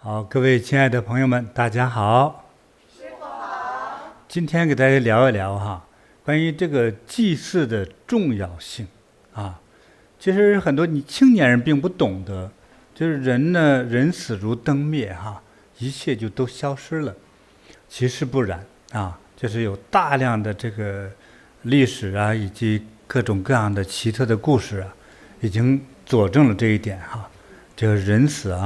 好，各位亲爱的朋友们，大家好。师傅好。今天给大家聊一聊关于这个祭祀的重要性其实很多青年人并不懂得，就是人呢，人死如灯灭一切就都消失了。其实不然就是有大量的这个历史以及各种各样的奇特的故事已经佐证了这一点这个人死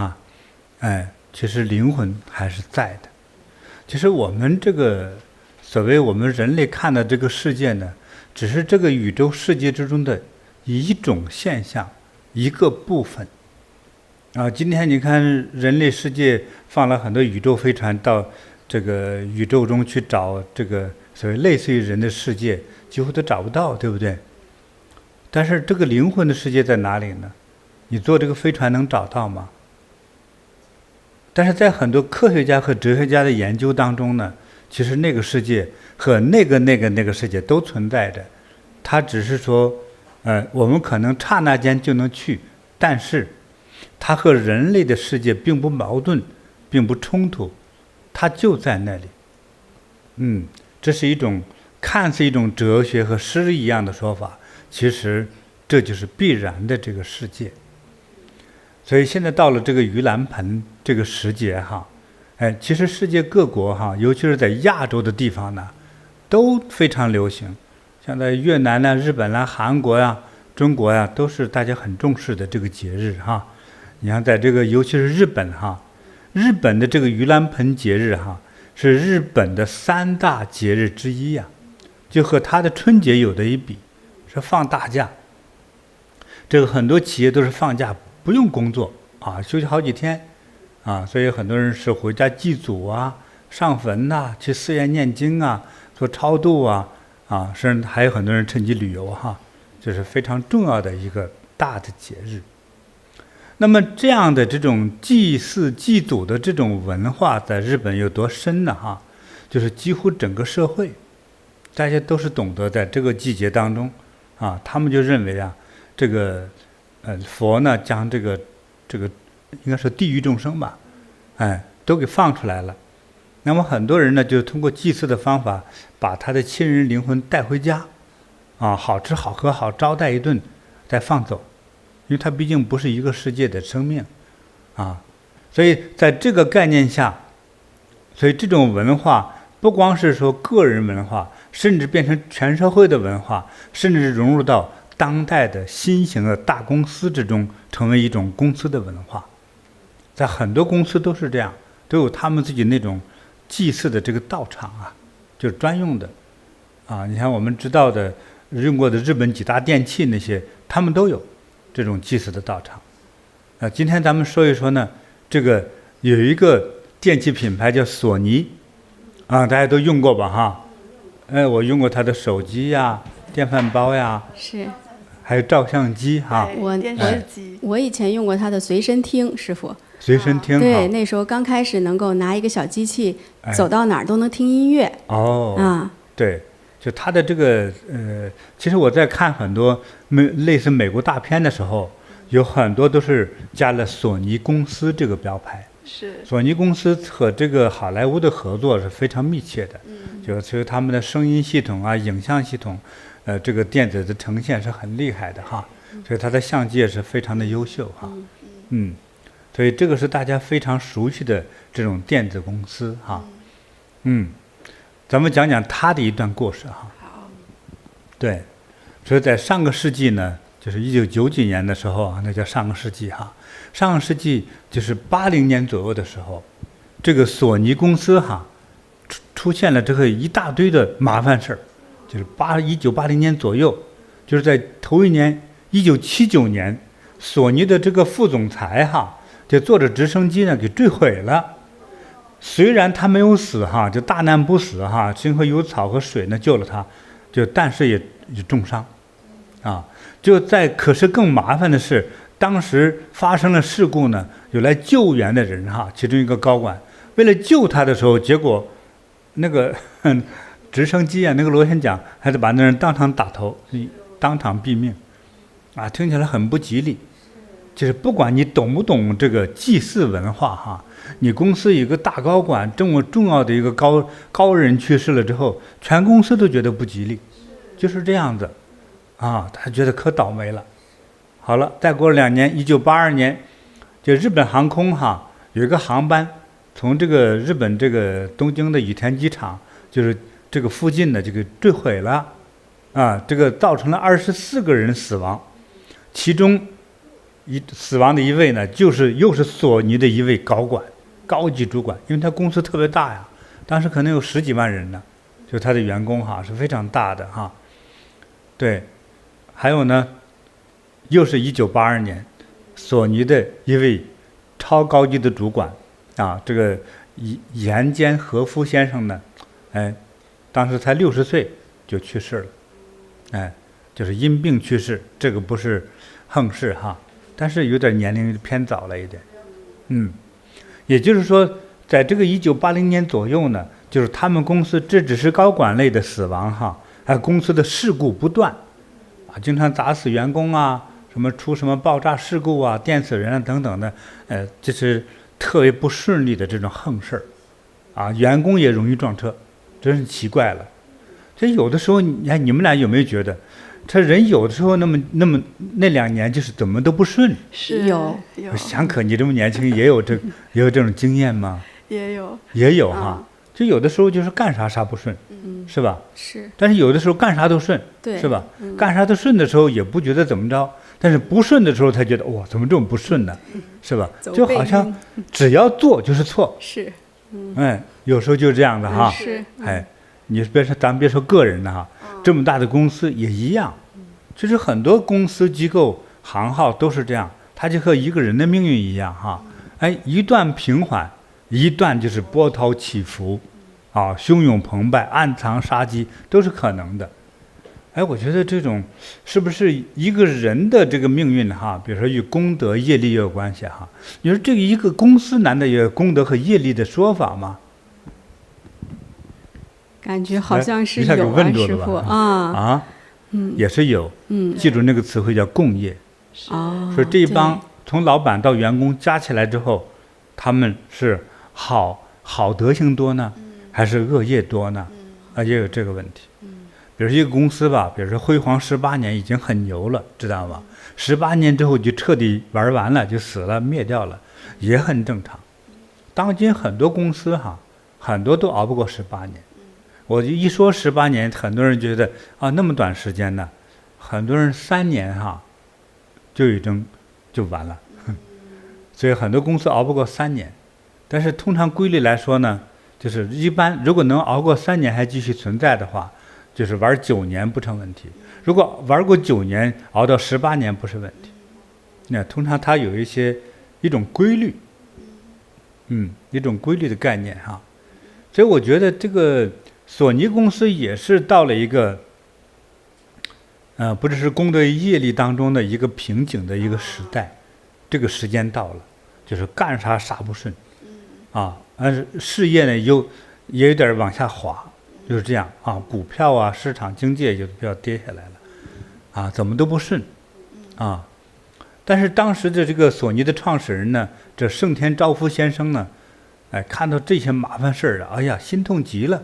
其实灵魂还是在的。其实我们这个所谓我们人类看的这个世界呢，只是这个宇宙世界之中的一种现象，一个部分今天你看人类世界放了很多宇宙飞船到这个宇宙中去找这个所谓类似于人的世界，几乎都找不到，对不对？但是这个灵魂的世界在哪里呢？你坐这个飞船能找到吗？但是在很多科学家和哲学家的研究当中呢，其实那个世界和那个世界都存在着，它只是说我们可能刹那间就能去，但是它和人类的世界并不矛盾，并不冲突，它就在那里。这是一种看似一种哲学和诗一样的说法，其实这就是必然的这个世界。所以现在到了这个盂兰盆这个时节其实世界各国尤其是在亚洲的地方呢，都非常流行。像在越南日本韩国中国都是大家很重视的这个节日你看在这个尤其是日本日本的这个盂兰盆节日是日本的3大节日之一就和它的春节有的一比，是放大假。这个很多企业都是放假不用工作休息好几天所以很多人是回家祭祖上坟去寺院念经做超度甚至还有很多人趁机旅游这是非常重要的一个大的节日。那么这样的这种祭祀祭祖的这种文化在日本有多深呢就是几乎整个社会大家都是懂得在这个季节当中他们就认为这个佛呢将这个应该是地狱众生吧都给放出来了。那么很多人呢就通过祭祀的方法把他的亲人灵魂带回家好吃好喝好招待一顿再放走，因为他毕竟不是一个世界的生命所以在这个概念下，所以这种文化不光是说个人文化，甚至变成全社会的文化，甚至融入到当代的新型的大公司之中，成为一种公司的文化。在很多公司都是这样，都有他们自己那种祭祀的这个道场就是专用的你看我们知道的用过的日本几大电器那些，他们都有这种祭祀的道场今天咱们说一说呢，这个有一个电器品牌叫索尼大家都用过吧我用过它的手机电饭煲是，还有照相机电视机我以前用过它的随身听，师傅。随身听对，那时候刚开始能够拿一个小机器走到哪儿都能听音乐对，就它的这个其实我在看很多类似美国大片的时候，有很多都是加了索尼公司这个标牌。是，索尼公司和这个好莱坞的合作是非常密切的就是他们的声音系统影像系统这个电子的呈现是很厉害的所以它的相机也是非常的优秀所以这个是大家非常熟悉的这种电子公司咱们讲讲它的一段故事对，所以在上个世纪呢，就是1990几年的时候那叫上个世纪上个世纪就是80年左右的时候，这个索尼公司出现了这个一大堆的麻烦事儿，就是1980年左右，就是在头一年1979年，索尼的这个副总裁就坐着直升机呢给坠毁了。虽然他没有死就大难不死幸亏有草和水呢救了他，但是也重伤可是更麻烦的是，当时发生了事故呢，有来救援的人其中一个高管为了救他的时候，结果那个直升机那个螺旋桨还得把那人当场打头，当场毙命听起来很不吉利就是不管你懂不懂这个祭祀文化哈，你公司一个大高管这么重要的一个高人去世了之后，全公司都觉得不吉利，就是这样子啊，他觉得可倒霉了。好了，再过了2年，1982年，就日本航空哈有一个航班从这个日本这个东京的羽田机场，就是这个附近的这个坠毁了，啊，这个造成了24个人死亡，其中死亡的一位呢，又是索尼的一位高级主管，因为他公司特别大呀，当时可能有10几万人呢，就他的员工哈是非常大的哈。对，还有呢，又是1982年，索尼的一位超高级的主管啊，这个岩间和夫先生呢，哎，当时才60岁就去世了，哎，就是因病去世，这个不是横事哈，但是有点年龄偏早了一点，也就是说，在这个1980年左右呢，就是他们公司这只是高管类的死亡哈，还有公司的事故不断，啊，经常砸死员工啊，什么出什么爆炸事故啊、电死人啊等等的，这是特别不顺利的这种横事儿，啊，员工也容易撞车，真是奇怪了。这有的时候，你们俩有没有觉得，这人有的时候那2年就是怎么都不顺？是有祥可，你这么年轻也有这种经验吗？也有哈，就有的时候就是干啥不顺，是吧？是。但是有的时候干啥都顺，对，是吧？干啥都顺的时候也不觉得怎么着，但是不顺的时候才觉得哇，怎么这么不顺呢？是吧？就好像只要做就是错。是。有时候就是这样的哈。是。你咱别说个人的哈，这么大的公司也一样。其实很多公司机构行号都是这样，它就和一个人的命运一样哈。一段平缓，一段就是波涛起伏，啊，汹涌澎湃，暗藏杀机都是可能的。我觉得这种是不是一个人的这个命运哈？比如说与功德业力也有关系哈。你说这个一个公司难道也有功德和业力的说法吗？感觉好像是有啊，师傅啊，也是有，记住那个词汇叫共业。说这一帮从老板到员工加起来之后，他们是好德行多呢，还是恶业多呢？也有这个问题。比如一个公司吧，比如说辉煌18年已经很牛了，知道吗？18年之后就彻底玩完了，就死了，灭掉了，也很正常。当今很多公司哈，很多都熬不过18年。我就一说18年，很多人觉得啊，那么短时间呢，很多人3年哈就已经就完了，所以很多公司熬不过3年。但是通常规律来说呢，就是一般如果能熬过3年还继续存在的话，就是玩9年不成问题。如果玩过9年，熬到18年不是问题。那通常它有一种规律，一种规律的概念哈。所以我觉得这个索尼公司也是到了一个，不只是功德业力当中的一个瓶颈的一个时代，这个时间到了，就是干啥不顺，事业呢也有点往下滑，就是这样啊，股票啊，市场经济也就比较跌下来了，怎么都不顺，但是当时的这个索尼的创始人呢，这盛田昭夫先生呢，看到这些麻烦事儿了，哎呀，心痛极了。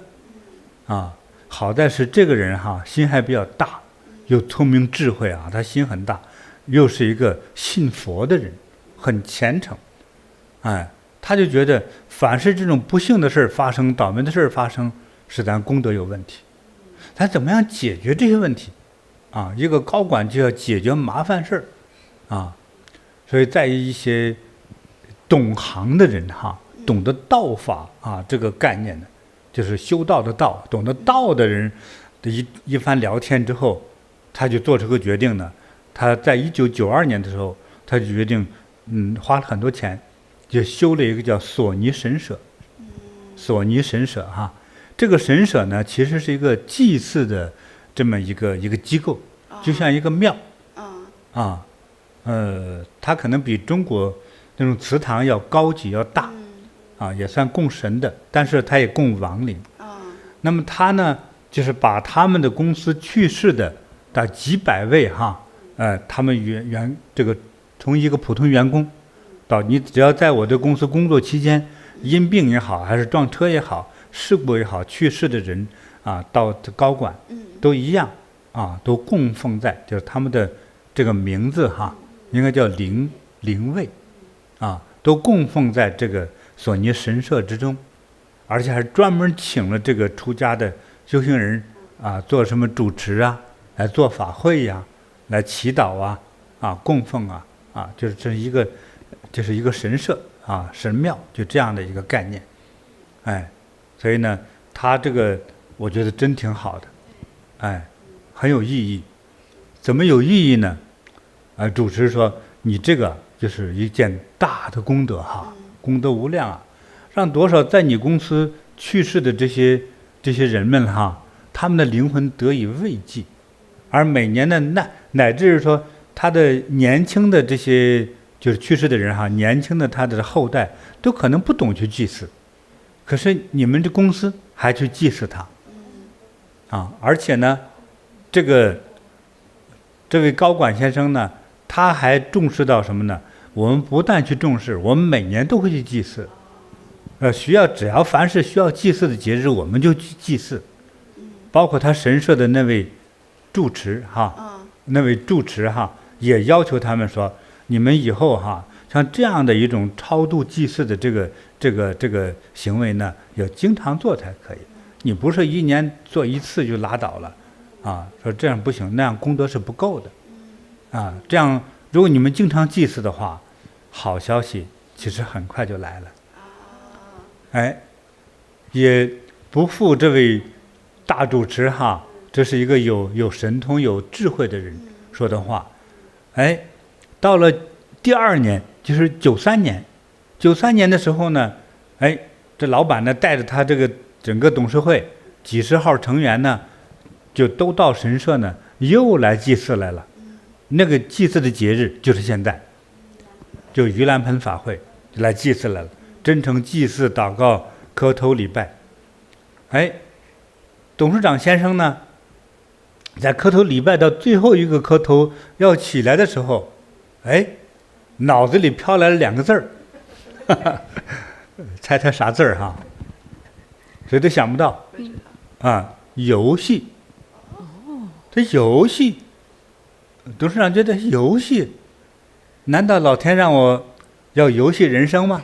好在是这个人哈，心还比较大，又聪明智慧啊，他心很大，又是一个信佛的人，很虔诚，他就觉得凡是这种不幸的事儿发生，倒霉的事儿发生，是咱功德有问题，咱怎么样解决这些问题？一个高管就要解决麻烦事儿，所以在一些懂行的人哈，懂得道法这个概念呢。就是修道的道，懂得道的人的一番聊天之后，他就做出个决定呢。他在1992年的时候，他就决定，花了很多钱，就修了一个叫索尼神社。索尼神社哈，这个神社呢，其实是一个祭祀的这么一个机构，就像一个庙。它可能比中国那种祠堂要高级要大。也算供神的，但是他也供亡灵。那么他呢，就是把他们的公司去世的几百位哈，他们从一个普通员工到你只要在我的公司工作期间，因病也好，还是撞车也好，事故也好，去世的人啊，到高管都一样啊，都供奉在就是他们的这个名字哈，应该叫灵位啊，都供奉在这个索尼神社之中，而且还专门请了这个出家的修行人啊，做什么主持啊，来做法会呀，来祈祷啊，供奉啊，就是这是一个神社啊，神庙，就这样的一个概念，哎，所以呢，他这个我觉得真挺好的，哎，很有意义。怎么有意义呢？主持说你这个就是一件大的功德哈，功德无量啊，让多少在你公司去世的这些人们哈，他们的灵魂得以慰藉，而每年的乃至说他的年轻的这些就是去世的人哈，年轻的他的后代都可能不懂去祭祀，可是你们这公司还去祭祀他，啊，而且呢，这位高管先生呢，他还重视到什么呢？我们不但去重视，我们每年都会去祭祀，只要凡是需要祭祀的节日，我们就去祭祀，包括他神社的那位住持哈，也要求他们说，你们以后哈，像这样的一种超度祭祀的这个行为呢，要经常做才可以。你不是一年做一次就拉倒了，啊，说这样不行，那样功德是不够的，啊，这样如果你们经常祭祀的话，好消息其实很快就来了，哎，也不负这位大主持哈，这是一个有神通有智慧的人说的话，哎，到了第2年，就是93年的时候呢，哎，这老板呢带着他这个整个董事会几十号成员呢，就都到神社呢，又来祭祀来了。那个祭祀的节日就是现在，就盂兰盆法会来祭祀来了，真诚祭祀、祷告、磕头礼拜。哎，董事长先生呢，在磕头礼拜到最后一个磕头要起来的时候，哎，脑子里飘来了2个字儿，猜啥字儿哈？谁都想不到，啊，游戏。这游戏，董事长觉得游戏，难道老天让我要游戏人生吗？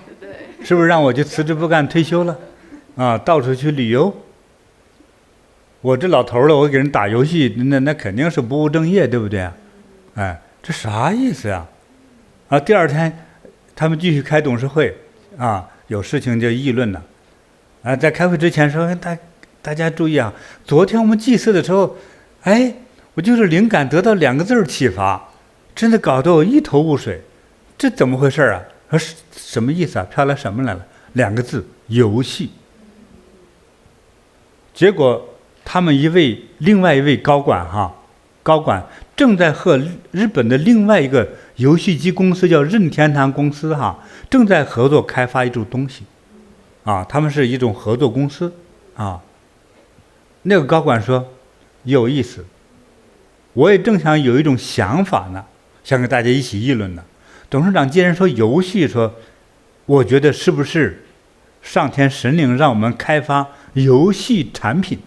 是不是让我就辞职不干退休了？啊，到处去旅游。我这老头了，我给人打游戏，那肯定是不务正业，对不对？哎，这啥意思呀？啊，第2天他们继续开董事会，啊，有事情就议论了。啊，在开会之前说，大家注意啊，昨天我们祭祀的时候，哎，我就是灵感得到2个字启发，真的搞得我一头雾水，这怎么回事啊？说什么意思啊？飘来什么来了？2个字，游戏。结果他们另外一位高管正在和日本的另外一个游戏机公司叫任天堂公司哈，正在合作开发一种东西，啊，他们是一种合作公司啊。那个高管说有意思，我也正想有一种想法呢，想跟大家一起议论呢。董事长既然说游戏，说我觉得是不是上天神灵让我们开发游戏产品？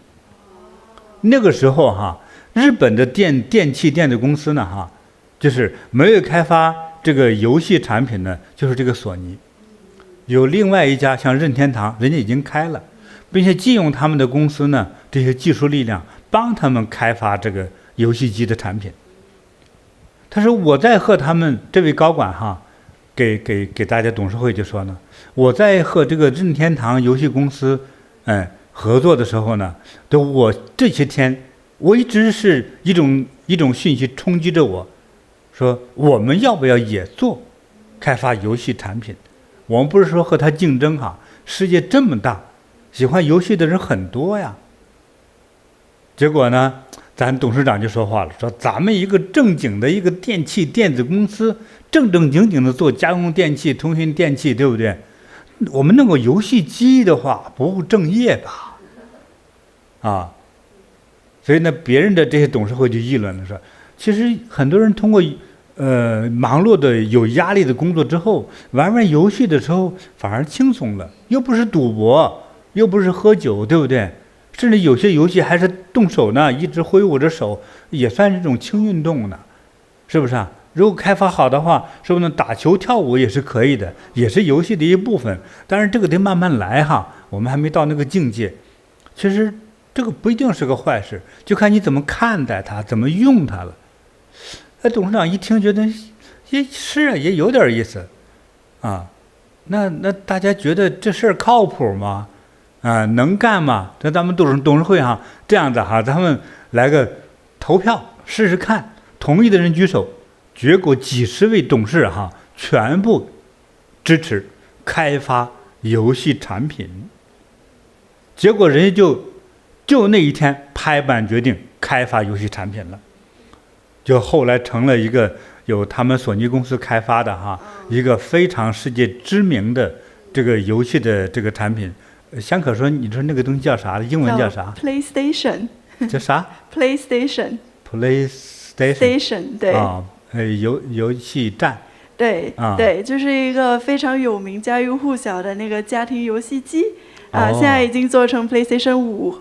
那个时候哈，日本的电器电子公司呢哈，就是没有开发这个游戏产品呢，就是这个索尼。有另外一家像任天堂，人家已经开了，并且借用他们的公司呢这些技术力量，帮他们开发这个游戏机的产品。他说我在和他们这位高管哈，给大家董事会就说呢，我在和这个任天堂游戏公司合作的时候呢，我这些天我一直是一种讯息冲击着我，说我们要不要也做开发游戏产品？我们不是说和他竞争哈，世界这么大，喜欢游戏的人很多呀。结果呢，咱董事长就说话了，说咱们一个正经的一个电器电子公司，正经的做家用电器、通讯电器，对不对？我们弄个游戏机的话，不务正业吧？啊，所以呢，别人的这些董事会就议论了，说，其实很多人通过忙碌的有压力的工作之后，玩游戏的时候反而轻松了，又不是赌博，又不是喝酒，对不对？甚至有些游戏还是动手呢，一直挥舞着手，也算是一种轻运动呢，是不是啊？如果开发好的话，是不是打球跳舞也是可以的，也是游戏的一部分。当然这个得慢慢来哈，我们还没到那个境界。其实这个不一定是个坏事，就看你怎么看待它，怎么用它了。董事长一听觉得也是啊，也有点意思啊。那大家觉得这事儿靠谱吗？啊，能干吗？这咱们董事会哈，这样子哈，咱们来个投票试试看，同意的人举手。结果几十位董事哈，全部支持开发游戏产品。结果人家就那一天拍板决定开发游戏产品了，就后来成了一个有他们索尼公司开发的哈，一个非常世界知名的这个游戏的这个产品。香可说，你说那个东西叫啥？英文叫啥 ？PlayStation。叫啥 ？PlayStation。PlayStation。对。啊，游戏站。对、对，就是一个非常有名、家喻户晓的那个家庭游戏机啊，现在已经做成 PlayStation 5。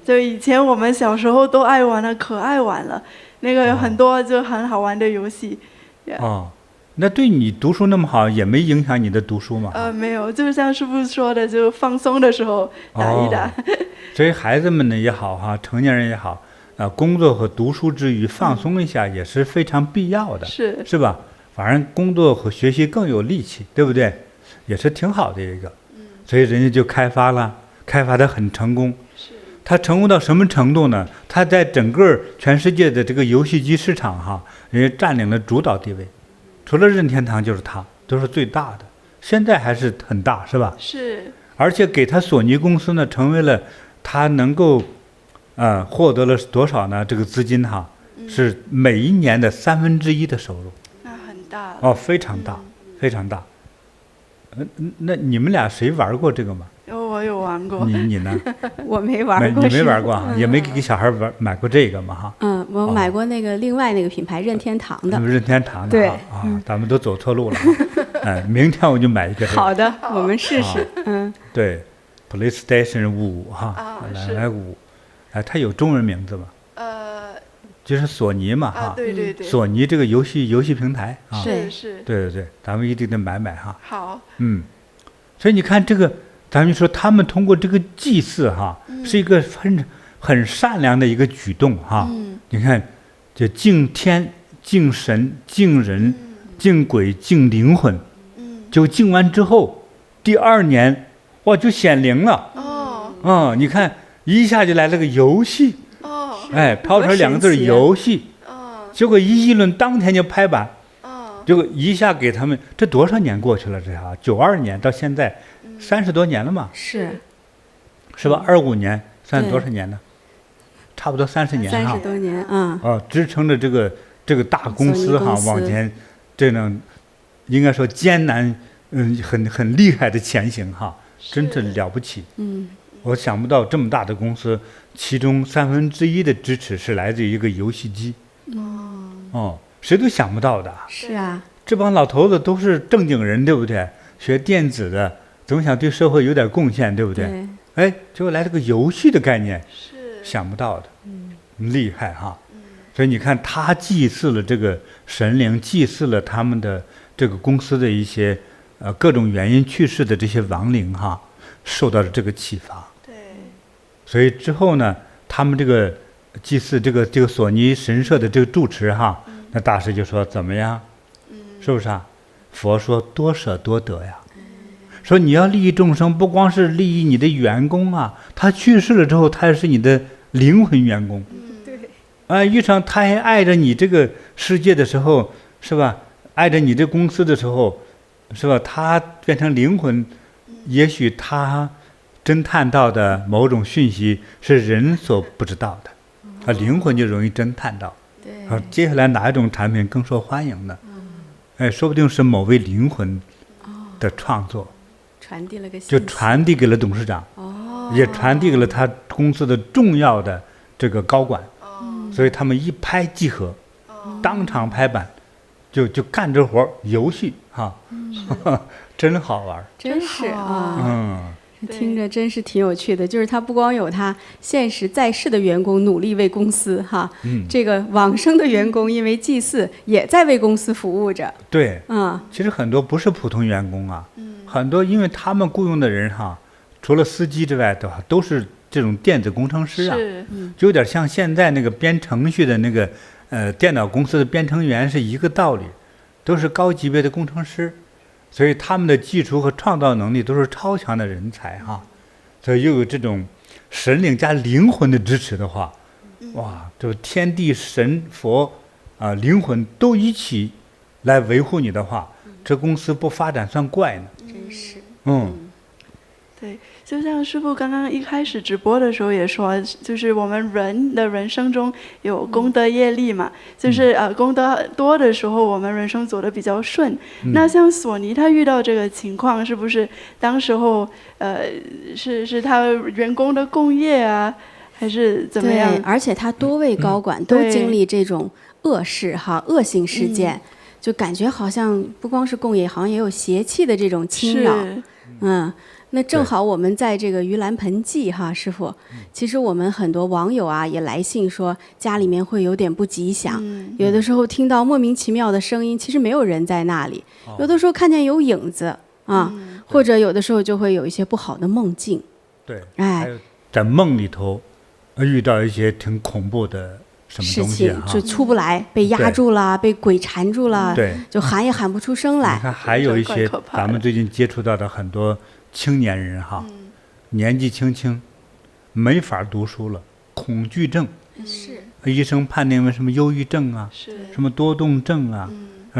就以前我们小时候都爱玩了，可爱玩了。那个有很多就很好玩的游戏。那对你读书那么好，也没影响你的读书吗？没有，就像师父说的，就放松的时候打一打。所以孩子们呢也好哈，成年人也好，工作和读书之余放松一下也是非常必要的，是吧？反正工作和学习更有力气，对不对？也是挺好的一个。所以人家就开发得很成功。他成功到什么程度呢？他在整个全世界的这个游戏机市场哈，人家占领了主导地位。除了任天堂就是他，都是最大的，现在还是很大，是吧？是。而且给他索尼公司呢，成为了他能够，获得了多少呢？这个资金哈，是每一年的1/3的收入。那很大。非常大，非常大。那你们俩谁玩过这个吗？我有玩过。你呢？我没玩过。你没玩过啊？也没给小孩买过这个嘛哈？我买过那个另外那个品牌任天堂的。任天堂的。对。咱们都走错路了。明天我就买一个这个。好的，我们试试。对 ，PlayStation 5哈，来5，它有中文名字吗？就是索尼嘛哈。对。索尼这个游戏平台啊。是。对，咱们一定得买哈。好。所以你看这个。咱们说，他们通过这个祭祀哈，是一个很善良的一个举动哈。你看，就敬天、敬神、敬人、敬鬼、敬灵魂。就敬完之后，第2年，哇，就显灵了。你看一下就来了个游戏。抛出来2个字游戏。结果一议论，当天就拍板。结果一下给他们，这多少年过去了？这92年到现在。30多年了嘛，是吧？25年算多少年呢？差不多30年哈。30多年支撑着这个大公司哈往前，这样应该说艰难，很厉害的前行哈，真是了不起。我想不到这么大的公司，其中1/3的支持是来自于一个游戏机。谁都想不到的。是啊，这帮老头子都是正经人，对不对？学电子的。总想对社会有点贡献，对不对？结果来了个游戏的概念，是想不到的，厉害哈。所以你看，他祭祀了这个神灵，祭祀了他们的这个公司的一些各种原因去世的这些亡灵哈，受到了这个启发。对。所以之后呢，他们这个祭祀这个索尼神社的这个住持哈，那大师就说怎么样？是不是啊？佛说多舍多得呀。说你要利益众生，不光是利益你的员工啊，他去世了之后，他也是你的灵魂员工。对。遇上他还爱着你这个世界的时候，是吧？爱着你这公司的时候，是吧？他变成灵魂，也许他侦探到的某种讯息是人所不知道的，灵魂就容易侦探到。对。接下来哪一种产品更受欢迎呢？说不定是某位灵魂的创作。传递了个信息，就传递给了董事长，也传递给了他公司的重要的这个高管，所以他们一拍即合，当场拍板，就干这活儿游戏哈，真好玩儿。真是真好啊，对听着真是挺有趣的。就是他不光有他现实在世的员工努力为公司哈，这个往生的员工因为祭祀也在为公司服务着。对，啊，其实很多不是普通员工啊，很多因为他们雇佣的人哈，除了司机之外的话，都是这种电子工程师啊，是就有点像现在那个编程序的那个电脑公司的编程员是一个道理，都是高级别的工程师，所以他们的技术和创造能力都是超强的人才哈，所以又有这种神灵加灵魂的支持的话，哇，这天地神佛啊、灵魂都一起来维护你的话，这公司不发展算怪呢。真是。对，就像师父刚刚一开始直播的时候也说，就是我们人的人生中有功德业力嘛，就是功德多的时候，我们人生走得比较顺。那像索尼他遇到这个情况，是不是当时候是他员工的共业啊，还是怎么样对，？而且他多位高管都经历这种恶事哈、恶性事件，就感觉好像不光是共业，好像也有邪气的这种侵扰。是那正好我们在这个盂兰盆祭哈，师傅，其实我们很多网友啊也来信说家里面会有点不吉祥，有的时候听到莫名其妙的声音，其实没有人在那里，有的时候看见有影子啊，或者有的时候就会有一些不好的梦境。对，哎还有在梦里头遇到一些挺恐怖的什么事东西哈。情就出不来，被压住了，被鬼缠住了，对，就喊也喊不出声你来。看还有一些怪可怕的咱们最近接触到的很多青年人哈，年纪轻轻没法读书了，恐惧症，是，医生判定为什么忧郁症啊，是什么多动症啊，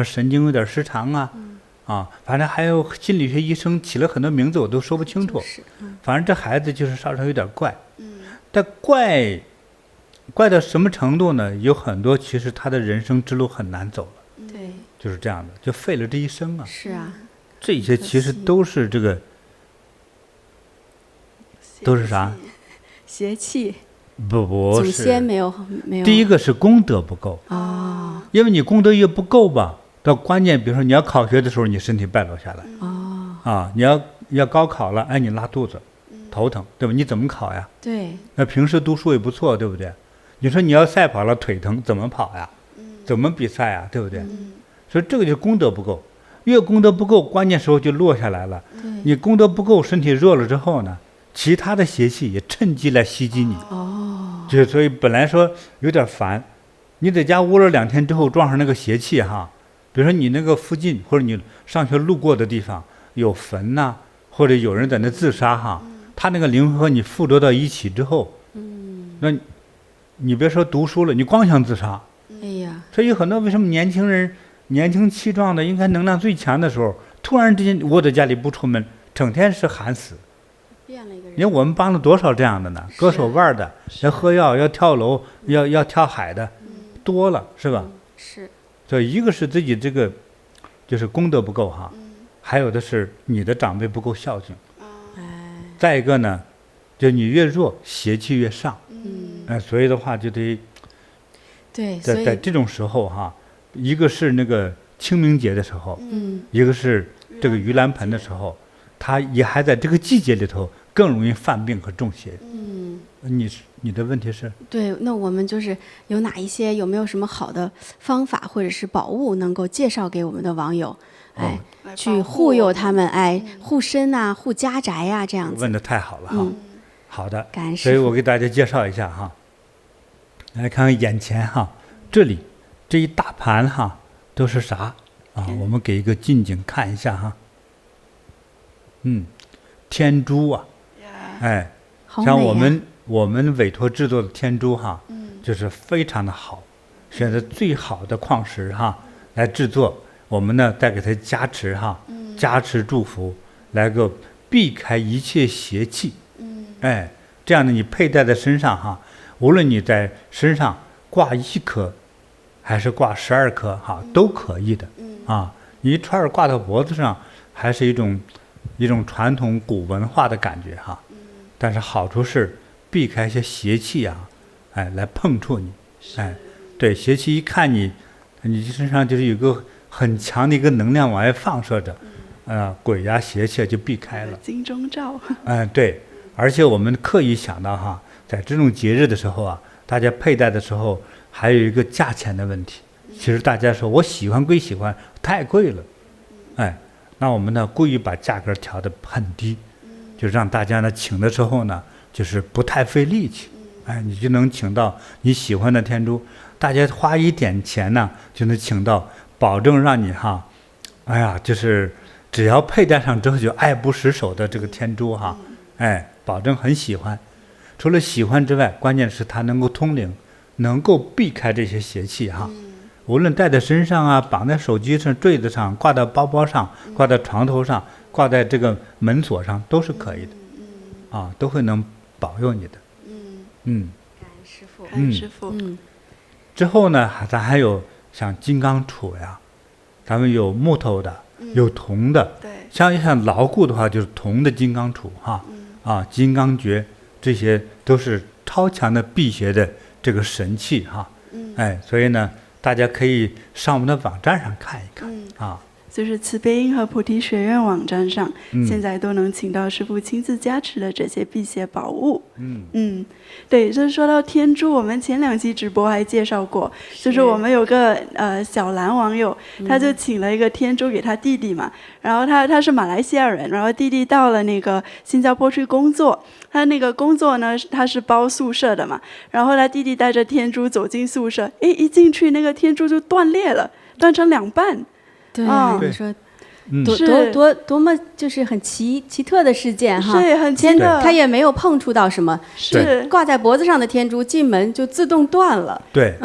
神经有点失常啊，啊，反正还有心理学医生起了很多名字，我都说不清楚。是，反正这孩子就是稍稍有点怪，但怪到什么程度呢？有很多其实他的人生之路很难走了，对，就是这样的，就废了这一生啊。是啊，这些其实都是这个，都是啥？邪气，不祖先是。没有。第一个是功德不够，哦因为你功德越不够吧，到关键，比如说你要考学的时候，你身体败落下来，哦，啊，你要高考了，哎，你拉肚子，头疼，对吧？你怎么考呀？对，那平时读书也不错，对不对？你说你要赛跑了，腿疼，怎么跑呀？怎么比赛呀？对不对？所以这个就是功德不够，越功德不够，关键时候就落下来了。你功德不够，身体弱了之后呢，其他的邪气也趁机来袭击你。哦，就所以本来说有点烦，你在家窝了2天之后撞上那个邪气哈，比如说你那个附近或者你上学路过的地方有坟呐、或者有人在那自杀哈，他那个灵魂和你附着到一起之后，那你别说读书了，你光想自杀。哎呀，所以很多为什么年轻人年轻气壮的，应该能量最强的时候，突然之间窝在家里不出门，整天是喊死。变了一个人。因为我们帮了多少这样的呢？割手腕的，要喝药，要跳楼，要跳海的，多了是吧？是，所以一个是自己这个就是功德不够哈，还有的是你的长辈不够孝敬。哎，再一个呢，就你越弱，邪气越上。嗯，所以的话就得对，所以，在这种时候哈，一个是那个清明节的时候，一个是这个盂兰盆的时候，它也还在这个季节里头更容易犯病和中邪。你的问题是？对，那我们就是有哪一些，有没有什么好的方法或者是宝物能够介绍给我们的网友？哎，去护佑他们，哎，护身呐、护家宅呀、这样子。问的太好了哈。好的，感恩师所以父我给大家介绍一下哈。来看看眼前哈，这里这一大盘哈都是啥啊？我们给一个近景看一下哈。天珠啊，哎，像好美呀我们委托制作的天珠哈，就是非常的好，选择最好的矿石哈来制作，我们呢再给它加持哈，加持祝福，来个避开一切邪气。哎，这样呢你佩戴在身上哈，无论你在身上挂1颗，还是挂12颗哈，都可以的。啊，你一串挂到脖子上，还是一种传统古文化的感觉哈。但是好处是避开一些邪气啊，哎，来碰触你，哎，对，邪气一看你身上就是有个很强的一个能量往外放射着，鬼呀邪气就避开了。金钟罩。对，而且我们刻意想到哈，在这种节日的时候啊，大家佩戴的时候还有一个价钱的问题。其实大家说我喜欢归喜欢，太贵了，那我们呢故意把价格调得很低，就让大家呢请的时候呢，就是不太费力气，你就能请到你喜欢的天珠，大家花一点钱呢就能请到，保证让你哈，就是只要佩戴上之后就爱不释手的这个天珠哈，保证很喜欢。除了喜欢之外，关键是它能够通灵，能够避开这些邪气哈。无论戴在身上啊，绑在手机上、坠子上，挂在包包上，挂在床头上，挂在这个门锁上，都是可以的，都会能保佑你的。感恩师父。感恩师父。之后呢，咱还有像金刚杵呀，咱们有木头的，有铜的。对。像牢固的话，就是铜的金刚杵哈，金刚诀，这些都是超强的辟邪的这个神器哈。所以呢，大家可以上我们的网站上看一看就是慈悲音和菩提学院网站上，现在都能请到师父亲自加持的这些辟邪宝物。对，就是说到天珠，我们前2期直播还介绍过，就是我们有个小蓝网友，他就请了一个天珠给他弟弟嘛，然后他是马来西亚人，然后弟弟到了那个新加坡去工作，他那个工作呢他是包宿舍的嘛，然后他弟弟带着天珠走进宿舍，一进去那个天珠就断裂了，断成2半。对，你说多么就是很奇特的事件哈，是很奇特，他也没有碰触到什么，是挂在脖子上的天珠进门就自动断了。对，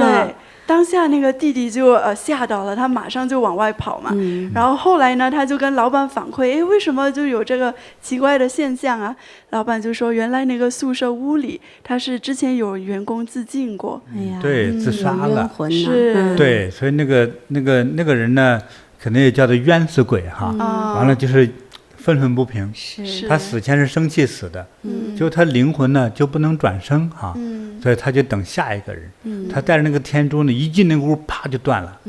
当下那个弟弟就吓到了，他马上就往外跑嘛。然后后来呢，他就跟老板反馈，为什么就有这个奇怪的现象啊？老板就说，原来那个宿舍屋里，他是之前有员工自尽过，对，自杀了，是，对，所以那个人呢，可能也叫做冤死鬼哈，完了就是愤愤不平，他死前是生气死的，就他灵魂呢就不能转生哈，所以他就等下一个人，他带着那个天珠呢，一进那个屋啪就断了，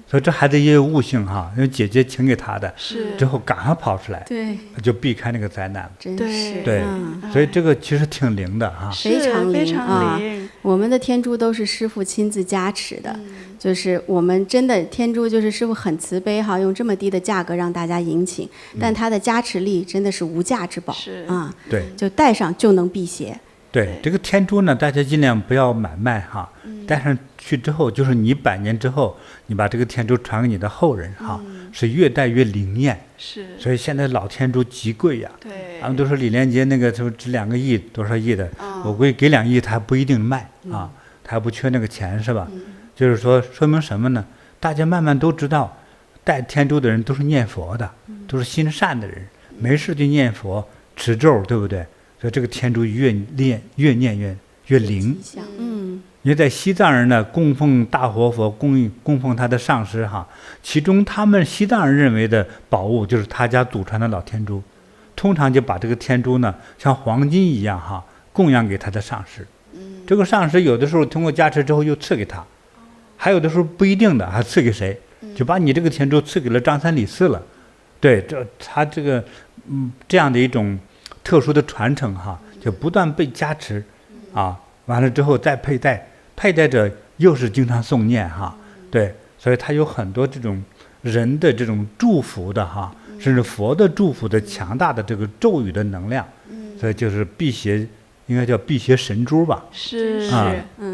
所以这孩子也有悟性哈，因为姐姐请给他的，之后赶快跑出来，对，就避开那个灾难了，真是对，所以这个其实挺灵的哈，非常灵啊！灵我们的天珠都是师父亲自加持的，就是我们真的天珠就是师父很慈悲哈，用这么低的价格让大家迎请，但它的加持力真的是无价之宝对，就戴上就能辟邪。对，这个天珠呢，大家尽量不要买卖哈，戴上去之后，就是你100年之后，你把这个天珠传给你的后人哈，是越戴越灵验。是，所以现在老天珠极贵呀。对，他们都说李连杰那个就值2个亿多少亿的，我估计给2亿他还不一定卖他还不缺那个钱是吧？就是说明什么呢？大家慢慢都知道，戴天珠的人都是念佛的，都是心善的人，没事就念佛持咒，对不对？所以这个天珠越念越灵。因为在西藏人呢，供奉大活佛，供奉他的上师哈，其中他们西藏人认为的宝物就是他家祖传的老天珠，通常就把这个天珠呢像黄金一样哈供养给他的上师。这个上师有的时候通过加持之后又赐给他，还有的时候不一定的，还赐给谁，就把你这个天珠赐给了张三李四了。对，他这个这样的一种特殊的传承哈，就不断被加持完了之后再佩戴着又是经常诵念哈，对，所以它有很多这种人的这种祝福的哈，甚至佛的祝福的强大的这个咒语的能量，所以就是辟邪，应该叫辟邪神珠吧？是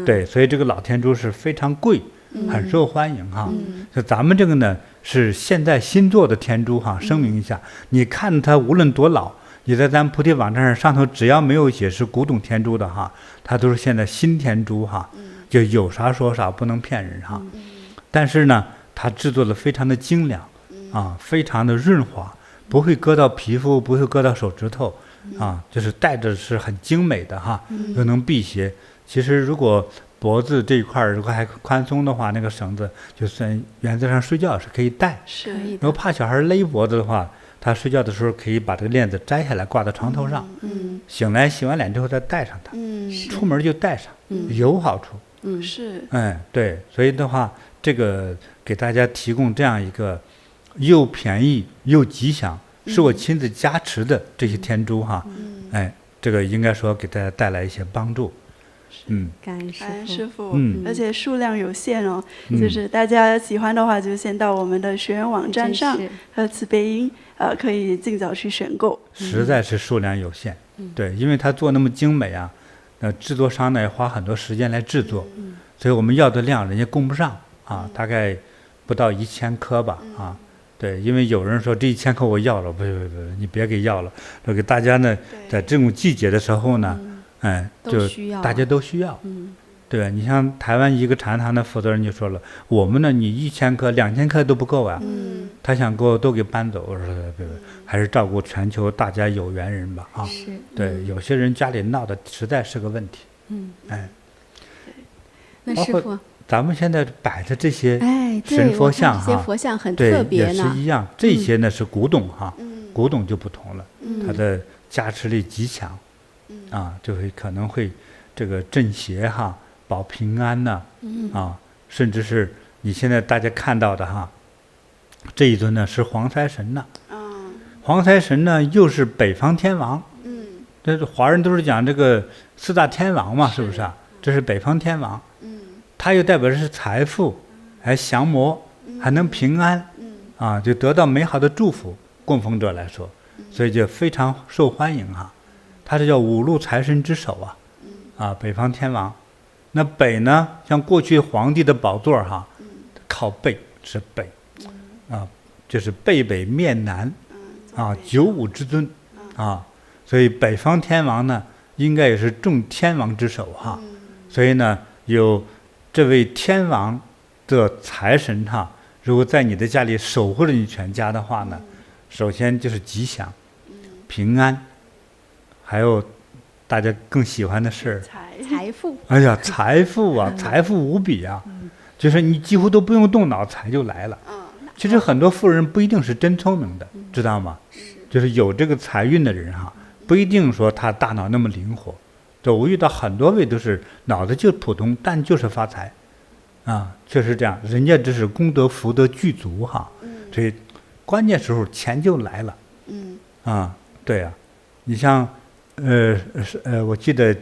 对，所以这个老天珠是非常贵，很受欢迎哈。就咱们这个呢是现在新做的天珠哈，声明一下，你看它无论多老。你在咱菩提网站上头，只要没有写是古董天珠的哈，它都是现在新天珠哈，就有啥说啥，不能骗人哈。但是呢，它制作的非常的精良非常的润滑，不会割到皮肤，不会割到手指头就是戴着是很精美的哈，又能辟邪。其实如果脖子这一块如果还宽松的话，那个绳子就算原则上睡觉是可以戴。是，如果怕小孩勒脖子的话，他睡觉的时候可以把这个链子摘下来挂在床头上，醒来洗完脸之后再戴上它，出门就戴上，有好处。是，对，所以的话，这个给大家提供这样一个又便宜又吉祥，是我亲自加持的这些天珠哈，哎，这个应该说给大家带来一些帮助。感恩师感恩父。师父，嗯而且数量有限哦，就是大家喜欢的话，就先到我们的学员网站上真是和慈悲音，可以尽早去选购。实在是数量有限，对，因为它做那么精美啊，制作商呢也花很多时间来制作，所以我们要的量人家供不上啊，大概不到1000颗吧啊。对，因为有人说这1000颗我要了，不，你别给要了，这给大家呢，在这种季节的时候呢，哎，就大家都需要，对吧？你像台湾一个禅堂的负责人就说了，我们呢，你1000颗、2000颗都不够啊，他想给我都给搬走，我说别，还是照顾全球大家有缘人吧啊。是，对，有些人家里闹的实在是个问题，哎，那师父，咱们现在摆的这些哎，对，神佛我看像哈，这些佛像很对特别也是呢。一样，这些呢是古董哈，古董就不同了，它的加持力极强，啊，就会可能会这个镇邪哈，保平安呐，啊，甚至是你现在大家看到的哈，这一尊呢是黄财神呐，黄财神呢又是北方天王，这是华人都是讲这个4大天王嘛，是不是啊？这是北方天王，它又代表的是财富，还降魔，还能平安，啊，就得到美好的祝福。供奉者来说，所以就非常受欢迎哈。它是叫5路财神之首啊，啊，北方天王。那北呢，像过去皇帝的宝座哈，靠背是北，啊，就是背北面南，啊，95之尊，啊，所以北方天王呢，应该也是众天王之首哈。所以呢，有这位天王的财神哈，如果在你的家里守护着你全家的话呢，首先就是吉祥、平安，还有大家更喜欢的是财富。哎呀，财富啊，财富无比啊，就是你几乎都不用动脑，财就来了。其实很多富人不一定是真聪明的，知道吗？就是有这个财运的人哈，不一定说他大脑那么灵活。这我遇到很多位都是脑子就普通，但就是发财，啊，确实这样，人家这是功德福德具足哈，所以关键时候钱就来了，啊，对啊，你像，我记得